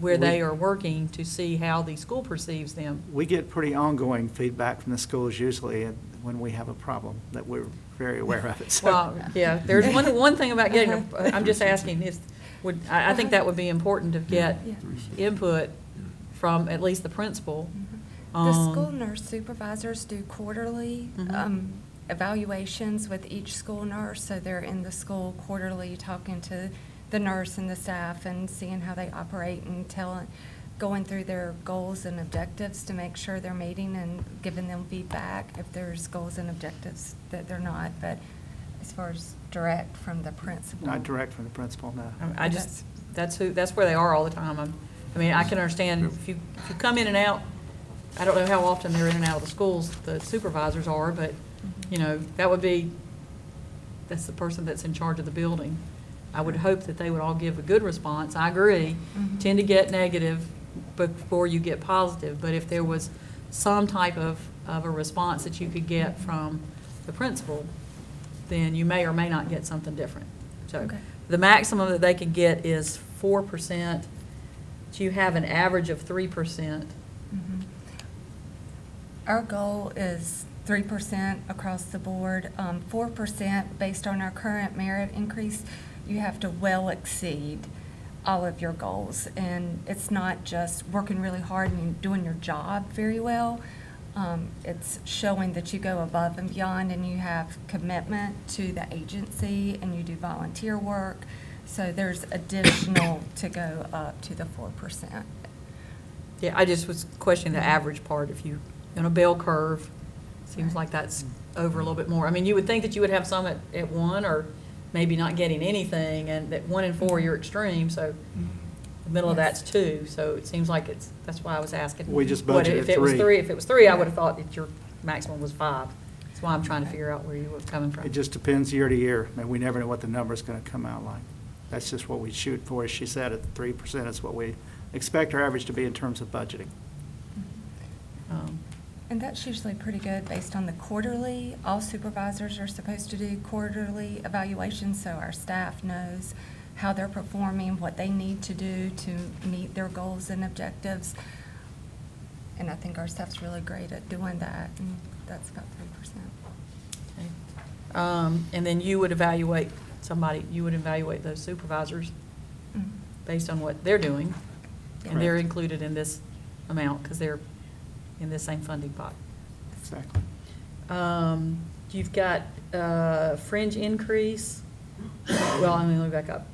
where they are working to see how the school perceives them? We get pretty ongoing feedback from the schools usually when we have a problem that we're very aware of it. So. Well, yeah, there's one thing about getting, I'm just asking, I think that would be important to get input from at least the principal. The school nurse supervisors do quarterly Mhm. evaluations with each school nurse, so they're in the school quarterly talking to the nurse and the staff and seeing how they operate and going through their goals and objectives to make sure they're meeting and giving them feedback if there's goals and objectives that they're not. But as far as direct from the principal. Not direct from the principal, no. That's where they are all the time. I mean, I can understand if you come in and out, I don't know how often they're in and out of the schools, the supervisors are, but, that's the person that's in charge of the building. I would hope that they would all give a good response. I agree. Mhm. Tend to get negative before you get positive, but if there was some type of a response that you could get from the principal, then you may or may not get something different. So Okay. the maximum that they can get is 4%. So you have an average of 3%. Mhm. Our goal is 3% across the board, 4% based on our current merit increase. You have to well exceed all of your goals. And it's not just working really hard and doing your job very well. It's showing that you go above and beyond and you have commitment to the agency and you do volunteer work. So there's additional to go up to the 4%. Yeah, I just was questioning the average part. If you, on a bell curve, seems like that's over a little bit more. I mean, you would think that you would have some at 1 or maybe not getting anything, and that 1 and 4, you're extreme, so the middle of that's 2. So it seems like that's why I was asking. We just what budgeted if it was 3. 3. If it was 3, I would have thought that your maximum was 5. That's why I'm trying to figure out where you were coming from. It just depends year to year. I mean, we never know what the number's going to come out like. That's just what we shoot for. As she said, at 3% is what we expect our average to be in terms of budgeting. And that's usually pretty good based on the quarterly. All supervisors are supposed to do quarterly evaluations, so our staff knows how they're performing, what they need to do to meet their goals and objectives. And I think our staff's really great at doing that, and that's about 3%. Okay. And then you would evaluate you would evaluate those supervisors based on what they're doing. And they're included in this amount because they're in this same funding pot. Exactly. You've got fringe increase. Well, let me back up.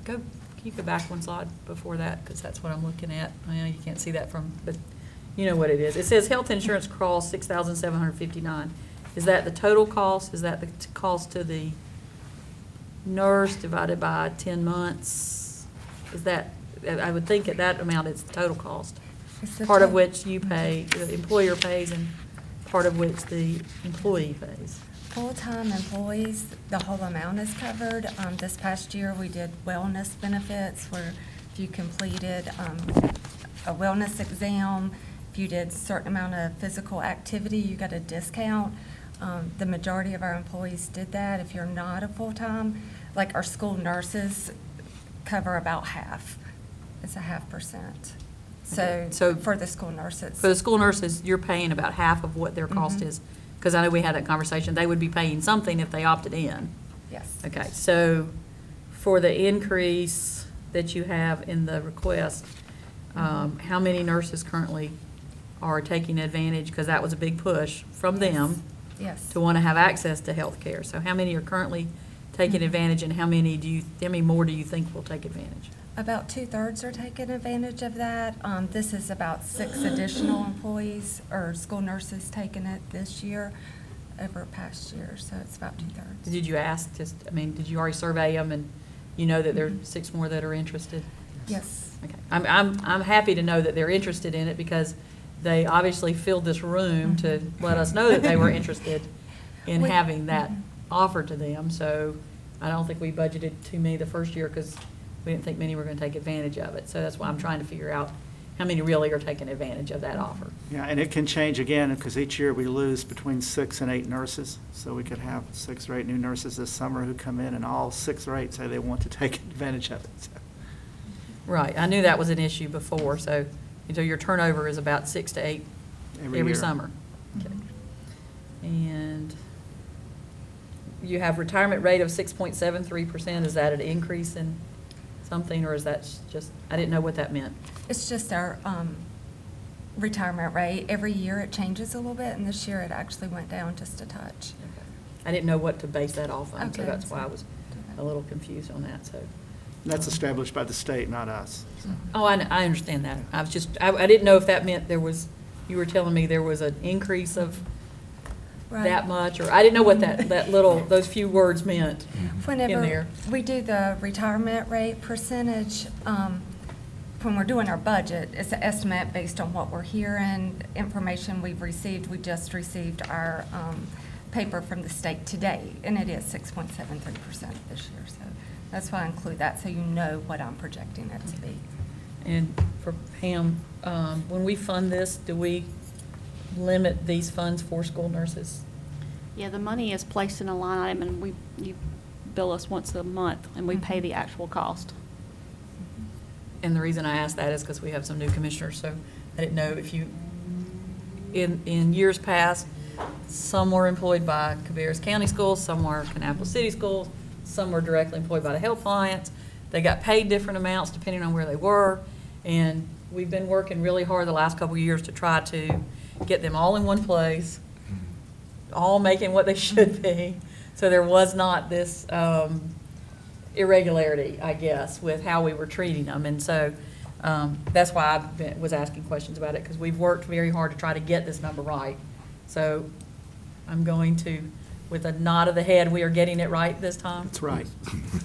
Can you go back one slide before that? Because that's what I'm looking at. I know you can't see that but you know what it is. It says health insurance cost $6,759. Is that the total cost? Is that the cost to the nurse divided by 10 months? Is that, I would think at that amount it's the total cost. Part of which you pay, the employer pays, and part of which the employee pays. Full-time employees, the whole amount is covered. This past year, we did wellness benefits where if you completed a wellness exam, if you did a certain amount of physical activity, you got a discount. The majority of our employees did that. If you're not a full-time, like our school nurses cover about half. It's a 0.5%. So for the school nurses. For the school nurses, you're paying about half of what their cost is. Because I know we had that conversation. They would be paying something if they opted in. Yes. Okay, so for the increase that you have in the request, how many nurses currently are taking advantage? Because that was a big push from them. Yes. To want to have access to health care. So how many are currently taking advantage, and how many more do you think will take advantage? About 2/3 are taking advantage of that. This is about 6 additional employees or school nurses taking it this year over past year, so it's about 2/3. Did you ask, did you already survey them, and you know that there are 6 more that are interested? Yes. Okay. I'm happy to know that they're interested in it because they obviously filled this room to let us know that they were interested in having that offered to them. So I don't think we budgeted too many the first year because we didn't think many were going to take advantage of it. So that's why I'm trying to figure out how many really are taking advantage of that offer. Yeah, and it can change again, because each year we lose between 6 and 8 nurses. So we could have 6 or 8 new nurses this summer who come in, and all 6 or 8 say they want to take advantage of it. So. Right. I knew that was an issue before. So your turnover is about 6 to 8 every year. summer. Okay. And you have retirement rate of 6.73%. Is that an increase in something, or is that just, I didn't know what that meant? It's just our retirement rate. Every year it changes a little bit, and this year it actually went down just a touch. I didn't know what to base that off on, so Okay. that's why I was a little confused on that, so. That's established by the state, not us. So. Oh, I understand that. I was just, I didn't know if that meant there was, you were telling me there was an increase of that much, or I didn't know what that little, those few words meant in Whenever there. we do the retirement rate percentage, when we're doing our budget, it's an estimate based on what we're hearing, information we've received. We just received our paper from the state today, and it is 6.73% this year. So that's why I include that, so you know what I'm projecting it to be. And for Pam, when we fund this, do we limit these funds for school nurses? Yeah, the money is placed in a line item, and you bill us once a month, and we pay the actual cost. And the reason I asked that is because we have some new commissioners, so I didn't know if you, in years past, some were employed by Cabarrus County Schools, some were Kannapolis City Schools, some were directly employed by the Health Alliance. They got paid different amounts depending on where they were, and we've been working really hard the last couple of years to try to get them all in one place, all making what they should be. So there was not this irregularity, I guess, with how we were treating them. And so that's why I was asking questions about it, because we've worked very hard to try to get this number right. So I'm going to, with a nod of the head, we are getting it right this time? That's right.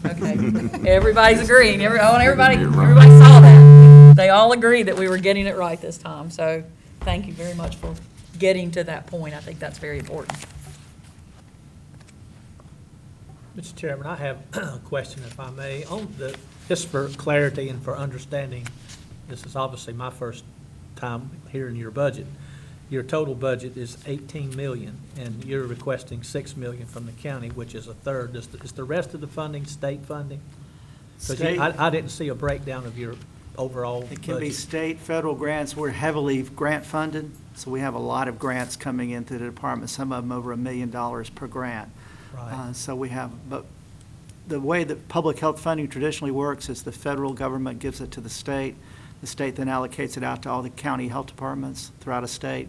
Okay. Everybody's agreeing. Everybody saw that. They all agreed that we were getting it right this time. So thank you very much for getting to that point. I think that's very important. Mr. Chairman, I have a question, if I may, just for clarity and for understanding. This is obviously my first time hearing your budget. Your total budget is 18 million, and you're requesting 6 million from the county, which is a third. Is the rest of the funding state funding? Because I didn't see a breakdown of your overall budget. It can be state, federal grants. We're heavily grant funded, so we have a lot of grants coming into the department, some of them over $1 million per grant. Right. So we have, but the way that public health funding traditionally works is the federal government gives it to the state then allocates it out to all the county health departments throughout a state,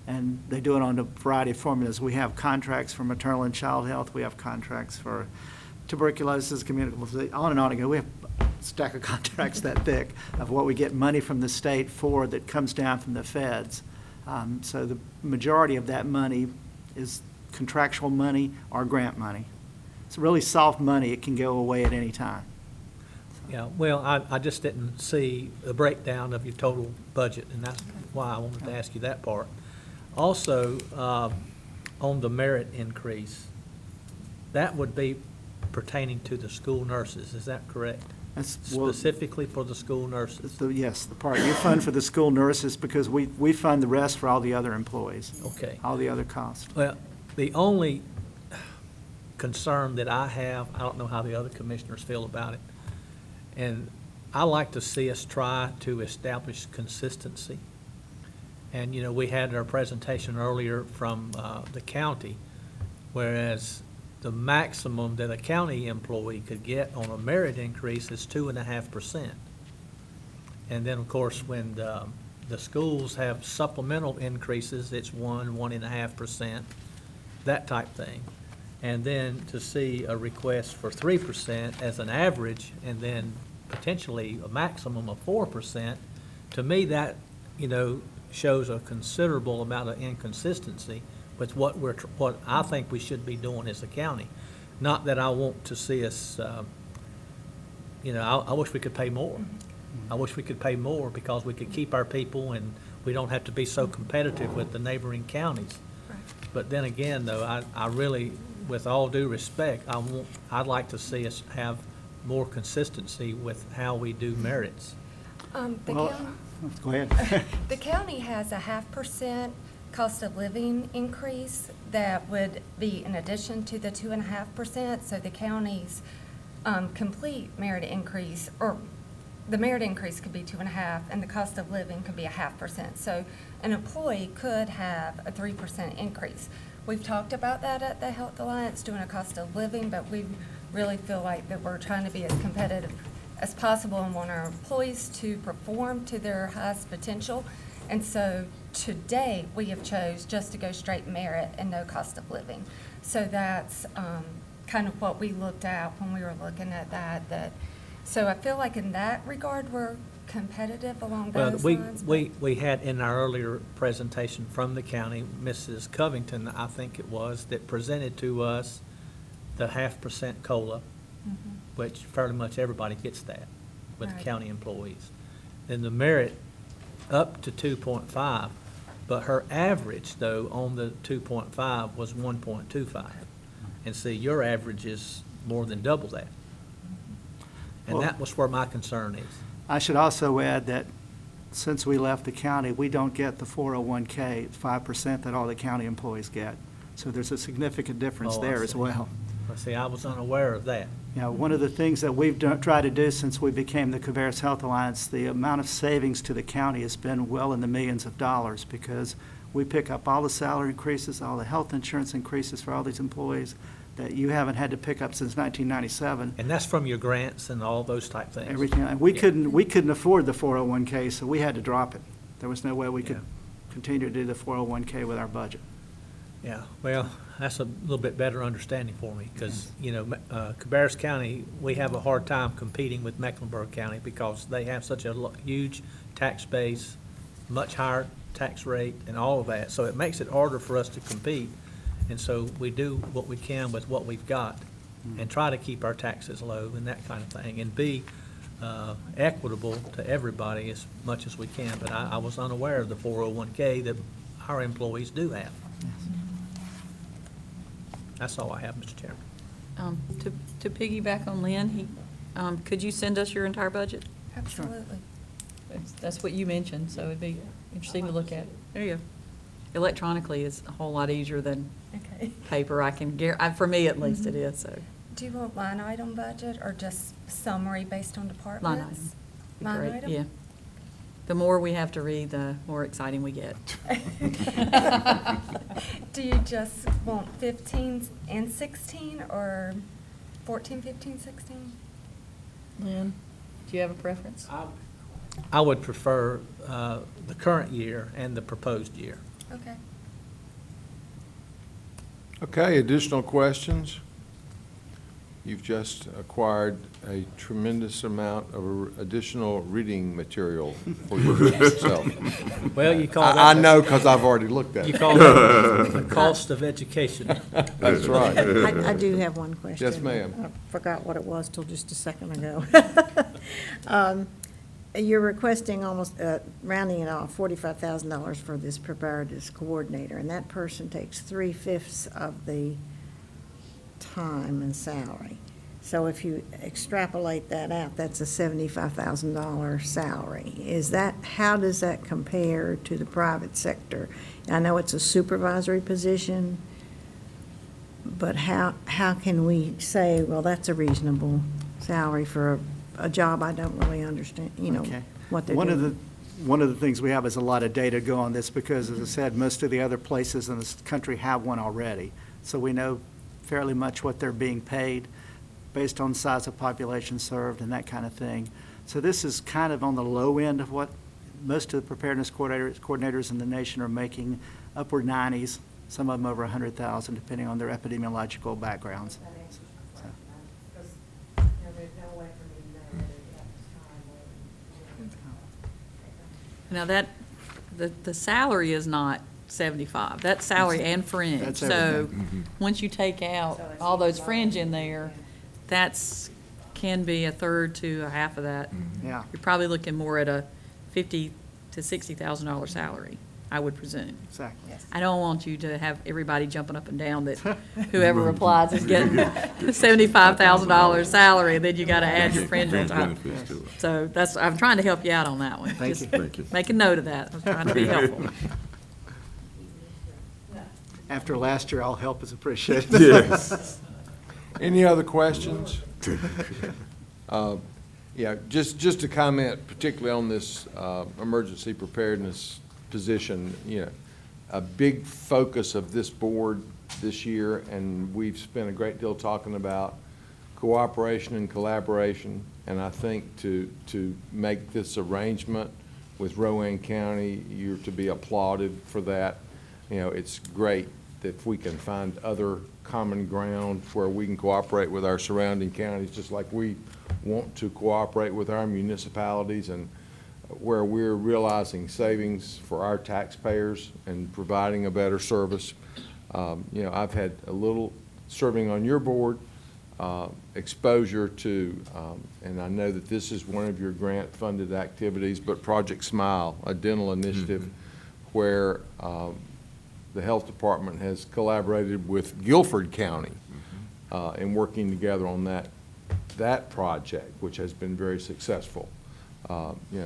and they do it on a variety of formulas. We have contracts for maternal and child health, we have contracts for tuberculosis, communicable, on and on again. We have a stack of contracts that thick of what we get money from the state for that comes down from the feds. So the majority of that money is contractual money or grant money. It's really soft money. It can go away at any time. Yeah, well, I just didn't see a breakdown of your total budget, and that's why I wanted to ask you that part. Also, on the merit increase, that would be pertaining to the school nurses, is that correct? Specifically for the school nurses? Yes, the part you fund for the school nurses, because we fund the rest for all the other employees. Okay. All the other costs. Well, the only concern that I have, I don't know how the other commissioners feel about it, and I like to see us try to establish consistency. And, you know, we had our presentation earlier from the county, whereas the maximum that a county employee could get on a merit increase is 2.5%. And then, of course, when the schools have supplemental increases, it's 1.5%, that type thing. And then to see a request for 3% as an average, and then potentially a maximum of 4%, to me that, you know, shows a considerable amount of inconsistency with what what I think we should be doing as a county. Not that I want to see us, you know, I wish we could pay more. I wish we could pay more because we could keep our people and we don't have to be so competitive with the neighboring counties. But then again, though, I really, with all due respect, I'd like to see us have more consistency with how we do merits. Go ahead. The county has a 0.5% cost of living increase that would be in addition to the 2.5%. So the county's complete merit increase, or the merit increase could be 2.5%, and the cost of living could be a 0.5%. So an employee could have a 3% increase. We've talked about that at the Health Alliance, doing a cost of living, but we really feel like that we're trying to be as competitive as possible and want our employees to perform to their highest potential. And so today, we have chose just to go straight merit and no cost of living. So that's kind of what we looked at when we were looking at that. So I feel like in that regard, we're competitive along those lines. We had in our earlier presentation from the county, Mrs. Covington, I think it was, that presented to us the 0.5% COLA, which fairly much everybody gets that with county employees. Then the merit up to 2.5, but her average, though, on the 2.5 was 1.25. And see, your average is more than double that. And that was where my concern is. I should also add that since we left the county, we don't get the 401K, 5% that all the county employees get. So there's a significant difference there as well. See, I was unaware of that. You know, one of the things that we've tried to do since we became the Cabarrus Health Alliance, the amount of savings to the county has been well in the millions of dollars, because we pick up all the salary increases, all the health insurance increases for all these employees that you haven't had to pick up since 1997. And that's from your grants and all those type things. Everything. And we couldn't afford the 401K, so we had to drop it. There was no way we could continue to do the 401K with our budget. Yeah, well, that's a little bit better understanding for me, because, you know, Cabarrus County, we have a hard time competing with Mecklenburg County because they have such a huge tax base, much higher tax rate and all of that. So it makes it harder for us to compete. And so we do what we can with what we've got and try to keep our taxes low and that kind of thing, and be equitable to everybody as much as we can. But I was unaware of the 401K that our employees do have. That's all I have, Mr. Chairman. To piggyback on Lynn, could you send us your entire budget? Absolutely. That's what you mentioned, so it'd be interesting to look at. There you go. Electronically is a whole lot easier than paper. For me at least, it is. So. Do you want line item budget or just summary based on departments? Line item. Line item? Yeah. The more we have to read, the more exciting we get. Do you just want 15 and 16, or 14, 15, 16? Lynn, do you have a preference? I would prefer the current year and the proposed year. Okay. Okay, additional questions? You've just acquired a tremendous amount of additional reading material for yourself. Well, you call that. I know, because I've already looked at it. You call that the cost of education. That's right. I do have one question. Yes, ma'am. I forgot what it was till just a second ago. You're requesting almost, rounding it off, $45,000 for this preparedness coordinator, and that person takes 3/5 of the time and salary. So if you extrapolate that out, that's a $75,000 salary. How does that compare to the private sector? I know it's a supervisory position, but how can we say, well, that's a reasonable salary for a job I don't really understand, Okay. what they're doing? One of the things we have is a lot of data go on this because, as I said, most of the other places in this country have one already. So we know fairly much what they're being paid based on size of population served and that kind of thing. So this is kind of on the low end of what most of the preparedness coordinators in the nation are making, upward 90s, some of them over 100,000, depending on their epidemiological backgrounds. Now the salary is not 75. That's salary and fringe. That's So, everything. once you take out all those fringe in there, can be a third to a half of that. Yeah. You're probably looking more at a $50,000 to $60,000 salary, I would presume. Exactly. I don't want you to have everybody jumping up and down that whoever applies is getting $75,000 salary, then you gotta add your fringe on top. So I'm trying to help you out on that one. Thank Just you. Thank you. Make a note of that. I'm trying to be helpful. After last year, all help is appreciated. Yes. Any other questions? Yeah, just to comment particularly on this emergency preparedness position, a big focus of this board this year, and we've spent a great deal talking about cooperation and collaboration, and I think to make this arrangement with Rowan County, you're to be applauded for that. It's great that if we can find other common ground where we can cooperate with our surrounding counties, just like we want to cooperate with our municipalities, and where we're realizing savings for our taxpayers and providing a better service. I've had a little serving on your board, exposure to, and I know that this is one of your grant-funded activities, but Project Smile, a dental initiative where the health department has collaborated with Guilford County in working together on that project, which has been very successful.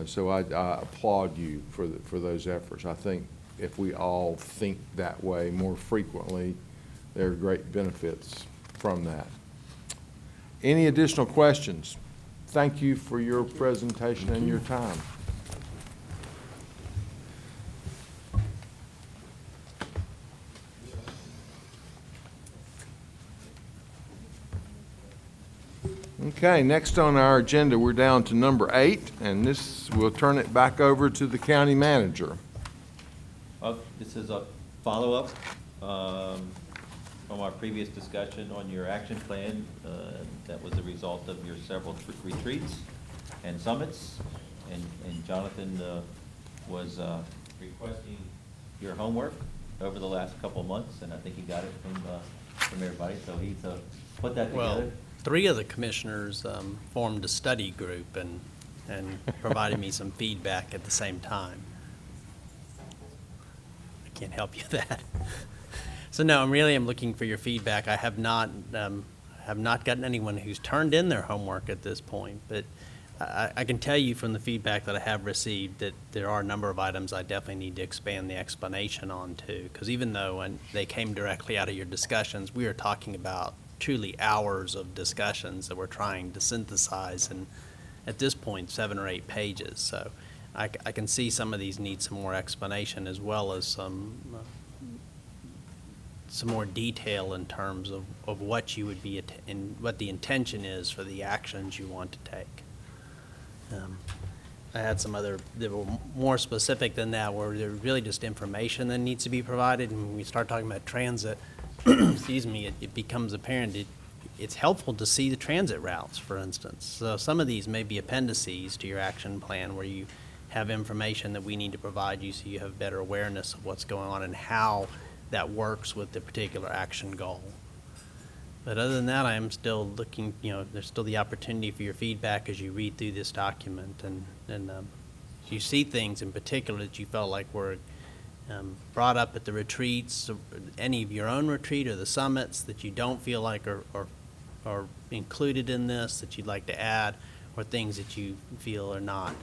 So I applaud you for those efforts. I think if we all think that way more frequently, there are great benefits from that. Any additional questions? Thank you for your presentation and your time. Okay, next on our agenda, we're down to number 8, and we'll turn it back over to the county manager. This is a follow-up from our previous discussion on your action plan. That was the result of your several retreats and summits. And Jonathan was requesting your homework over the last couple of months, and I think he got it from everybody. So he's put that together. Well, 3 of the commissioners formed a study group and provided me some feedback at the same time. I can't help you with that. So no, I'm looking for your feedback. I have not gotten anyone who's turned in their homework at this point, but I can tell you from the feedback that I have received that there are a number of items I definitely need to expand the explanation on too, because even though when they came directly out of your discussions, we are talking about truly hours of discussions that we're trying to synthesize, and at this point 7 or 8 pages. So I can see some of these need some more explanation as well as some more detail in terms of what you would be, and what the intention is for the actions you want to take. I had some other that were more specific than that, where there's really just information that needs to be provided, and when we start talking about transit, excuse me, it becomes apparent it's helpful to see the transit routes, for instance. So some of these may be appendices to your action plan where you have information that we need to provide you so you have better awareness of what's going on and how that works with the particular action goal. But other than that, I am still looking, there's still the opportunity for your feedback as you read through this document, and you see things in particular that you felt like were brought up at the retreats, any of your own retreat or the summits that you don't feel like are included in this, that you'd like to add, or things that you feel are not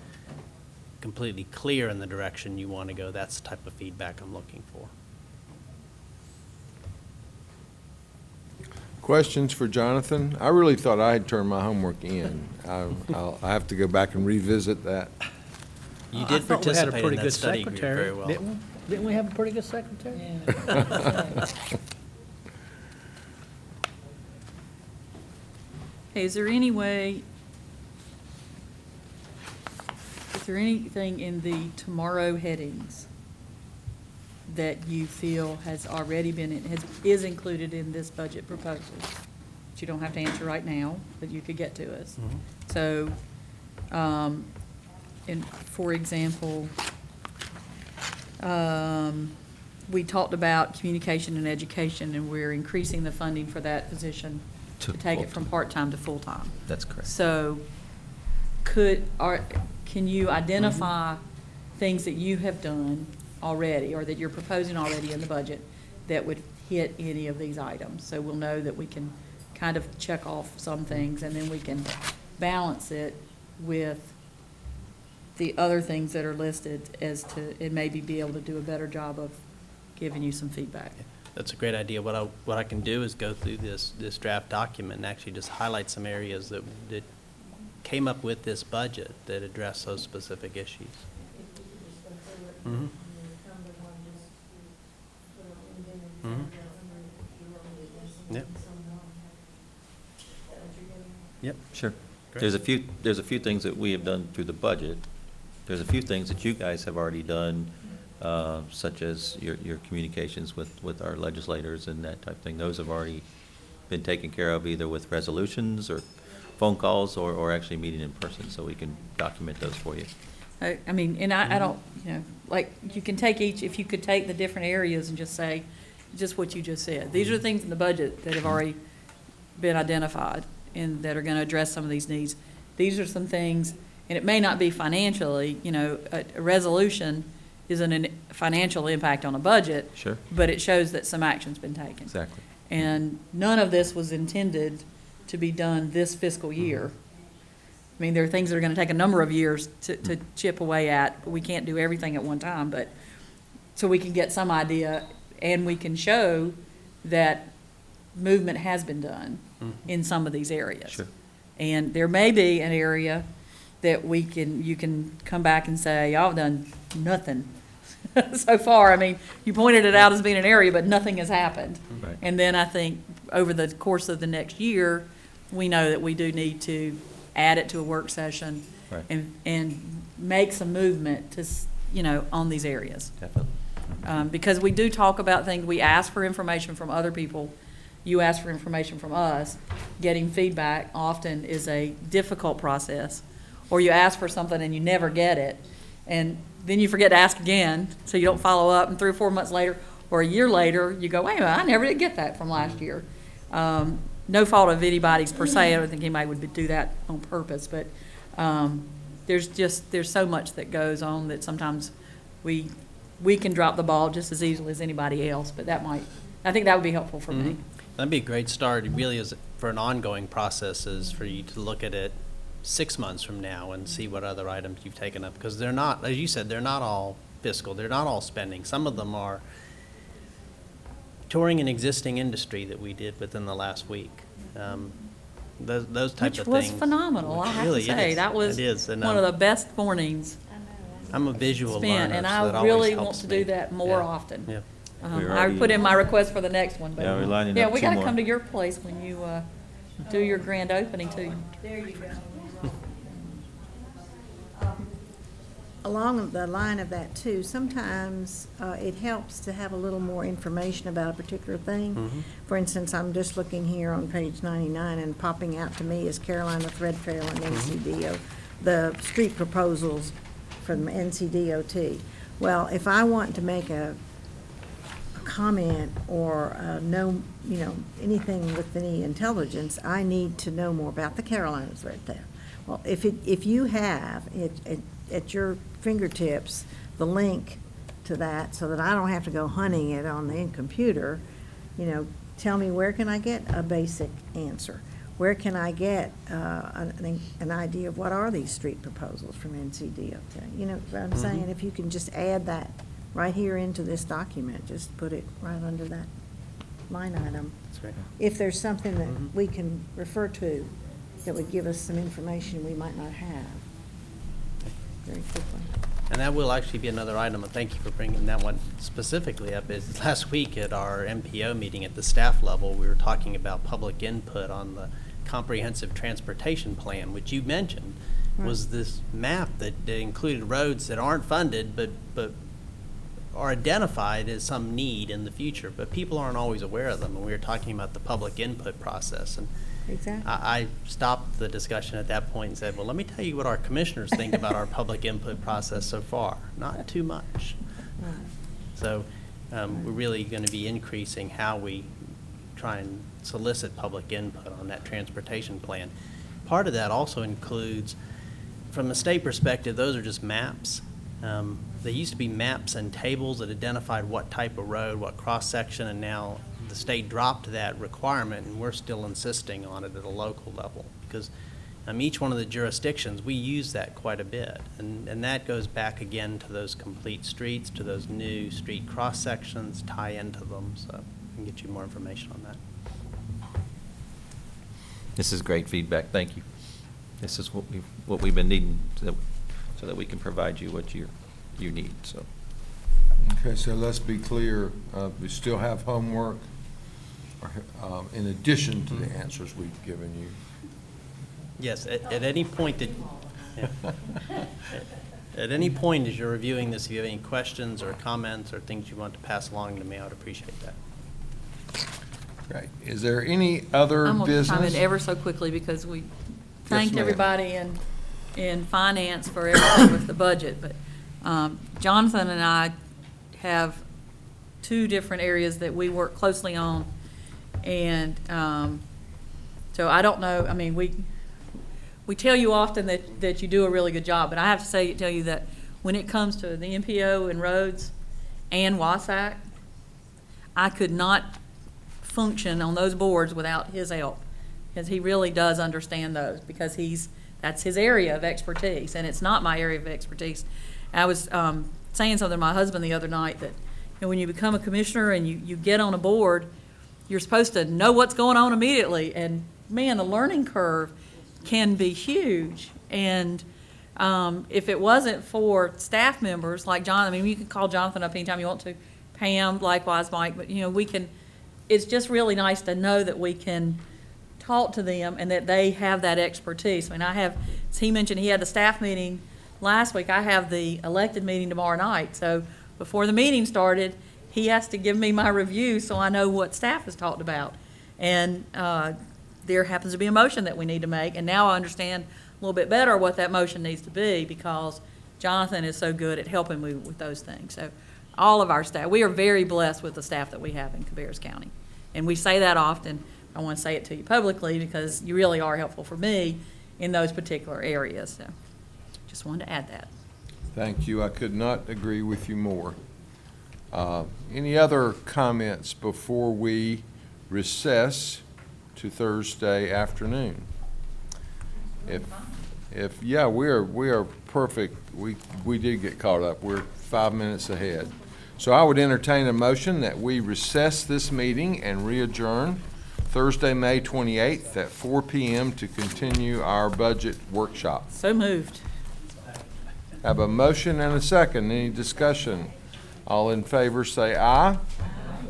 completely clear in the direction you want to go. That's the type of feedback I'm looking for. Questions for Jonathan? I really thought I had turned my homework in. I have to go back and revisit that. You did participate in that study group very well. Didn't we have a pretty good secretary? Hey, is there anything in the tomorrow headings that you feel has already been, is included in this budget proposal? That you don't have to answer right now, but you could get to us. So, for example, we talked about communication and education, and we're increasing the funding for that position to take it from part-time to full-time. That's correct. So can you identify things that you have done already or that you're proposing already in the budget that would hit any of these items? So we'll know that we can kind of check off some things, and then we can balance it with the other things that are listed as to, and maybe be able to do a better job of giving you some feedback. That's a great idea. What I can do is go through this draft document and actually just highlight some areas that came up with this budget that address those specific issues. Mm-hmm. Mm-hmm. Yep. Yep. Sure. Great. There's a few things that we have done through the budget. There's a few things that you guys have already done, such as your communications with our legislators and that type of thing. Those have already been taken care of either with resolutions or phone calls or actually meeting in person, so we can document those for you. I mean, and I don't, like, you can take if you could take the different areas and just say, just what you just said. These are the things in the budget that have already been identified and that are going to address some of these needs. These are some things, and it may not be financially, a resolution isn't a financial impact on a budget. Sure. But it shows that some action's been taken. Exactly. And none of this was intended to be done this fiscal year. I mean, there are things that are going to take a number of years to chip away at. We can't do everything at one time, but so we can get some idea, and we can show that movement has been done in some of these areas. Sure. And there may be an area that you can come back and say, y'all have done nothing so far. I mean, you pointed it out as being an area, but nothing has happened. Right. And then I think over the course of the next year, we know that we do need to add it to a work session. Right. and make some movement to, on these areas. Definitely. Because we do talk about things, we ask for information from other people, you ask for information from us. Getting feedback often is a difficult process, or you ask for something and you never get it, and then you forget to ask again, so you don't follow up, and 3 or 4 months later, or a year later, you go, wait a minute, I never did get that from last year. No fault of anybody's per se, I don't think anybody would do that on purpose, but there's so much that goes on that sometimes we can drop the ball just as easily as anybody else, but I think that would be helpful for me. That'd be a great start. It really is for an ongoing process, is for you to look at it 6 months from now and see what other items you've taken up, because they're not, as you said, they're not all fiscal, they're not all spending. Some of them are touring an existing industry that we did within the last week. Those types of things. Which was phenomenal, I have to say. That was one of the best mornings I'm a visual spent, learner, and so I that always really want helps to me. do that more Yeah. often. Yeah. We're I already- put in my request for the next one, but Yeah, we're lining yeah, up we two gotta more. come to your place when you do your grand opening too. There you go. Along the line of that too, sometimes it helps to have a little more information about a particular thing. Mhm. For instance, I'm just looking here on page 99, and popping out to me is Carolina Threadfair and NCDO, the street proposals from NCDOT. Well, if I want to make a comment or know, anything with any intelligence, I need to know more about the Carolinas right there. Well, if you have at your fingertips the link to that, so that I don't have to go hunting it on the computer, tell me, where can I get a basic answer? Where can I get an idea of what are these street proposals from NCDOT? You know what I'm saying? If you can just add that right here into this document, just put it right under that line item. That's right. If there's something that we can refer to that would give us some information we might not have very quickly. And that will actually be another item, and thank you for bringing that one specifically up. Is last week at our MPO meeting at the staff level, we were talking about public input on the comprehensive transportation plan, which you mentioned was this map that included roads that aren't funded, but are identified as some need in the future, but people aren't always aware of them. And we were talking about the public input process, and Exactly. I stopped the discussion at that point and said, well, let me tell you what our commissioners think about our public input process so far. Not too much. So we're really going to be increasing how we try and solicit public input on that transportation plan. Part of that also includes, from a state perspective, those are just maps. They used to be maps and tables that identified what type of road, what cross-section, and now the state dropped that requirement, and we're still insisting on it at a local level, because each one of the jurisdictions, we use that quite a bit, and that goes back again to those complete streets, to those new street cross-sections, tie into them, so I can get you more information on that. This is great feedback, thank you. This is what we've been needing, so that we can provide you what you need, so. Okay, so let's be clear, we still have homework, in addition to the answers we've given you. Yes, at any point that, at any point as you're reviewing this, if you have any questions or comments or things you want to pass along to me, I would appreciate that. Great. Is there any other I'm going to chime in business? ever so quickly because we thanked ma'am. everybody in finance for everything with the budget, but Jonathan and I have two different areas that we work closely on, and so I don't know, I mean, we tell you often that you do a really good job, but I have to tell you that when it comes to the MPO and roads and WASAC, I could not function on those boards without his help, because he really does understand those, because that's his area of expertise, and it's not my area of expertise. I was saying something to my husband the other night that, when you become a commissioner and you get on a board, you're supposed to know what's going on immediately, and man, the learning curve can be huge. And if it wasn't for staff members like Jonathan, I mean, you can call Jonathan up anytime you want to, Pam, likewise Mike, but we can, it's just really nice to know that we can talk to them and that they have that expertise. I mean, as he mentioned, he had the staff meeting last week. I have the elected meeting tomorrow night, so before the meeting started, he has to give me my review so I know what staff has talked about. And there happens to be a motion that we need to make, and now I understand a little bit better what that motion needs to be, because Jonathan is so good at helping me with those things. So all of our staff, we are very blessed with the staff that we have in Cabarrus County. And we say that often. I want to say it to you publicly because you really are helpful for me in those particular areas. So just wanted to add that. Thank you. I could not agree with you more. Any other comments before we recess to Thursday afternoon? Yeah, we are perfect. We did get caught up. We're 5 minutes ahead. So I would entertain a motion that we recess this meeting and re-adjourn Thursday, May 28th at 4 p.m. to continue our budget workshop. So moved. Have a motion and a second. Any discussion? All in favor say aye.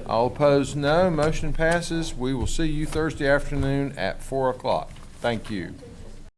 All opposed, no. Motion passes. We will see you Thursday afternoon at 4 o'clock. Thank you.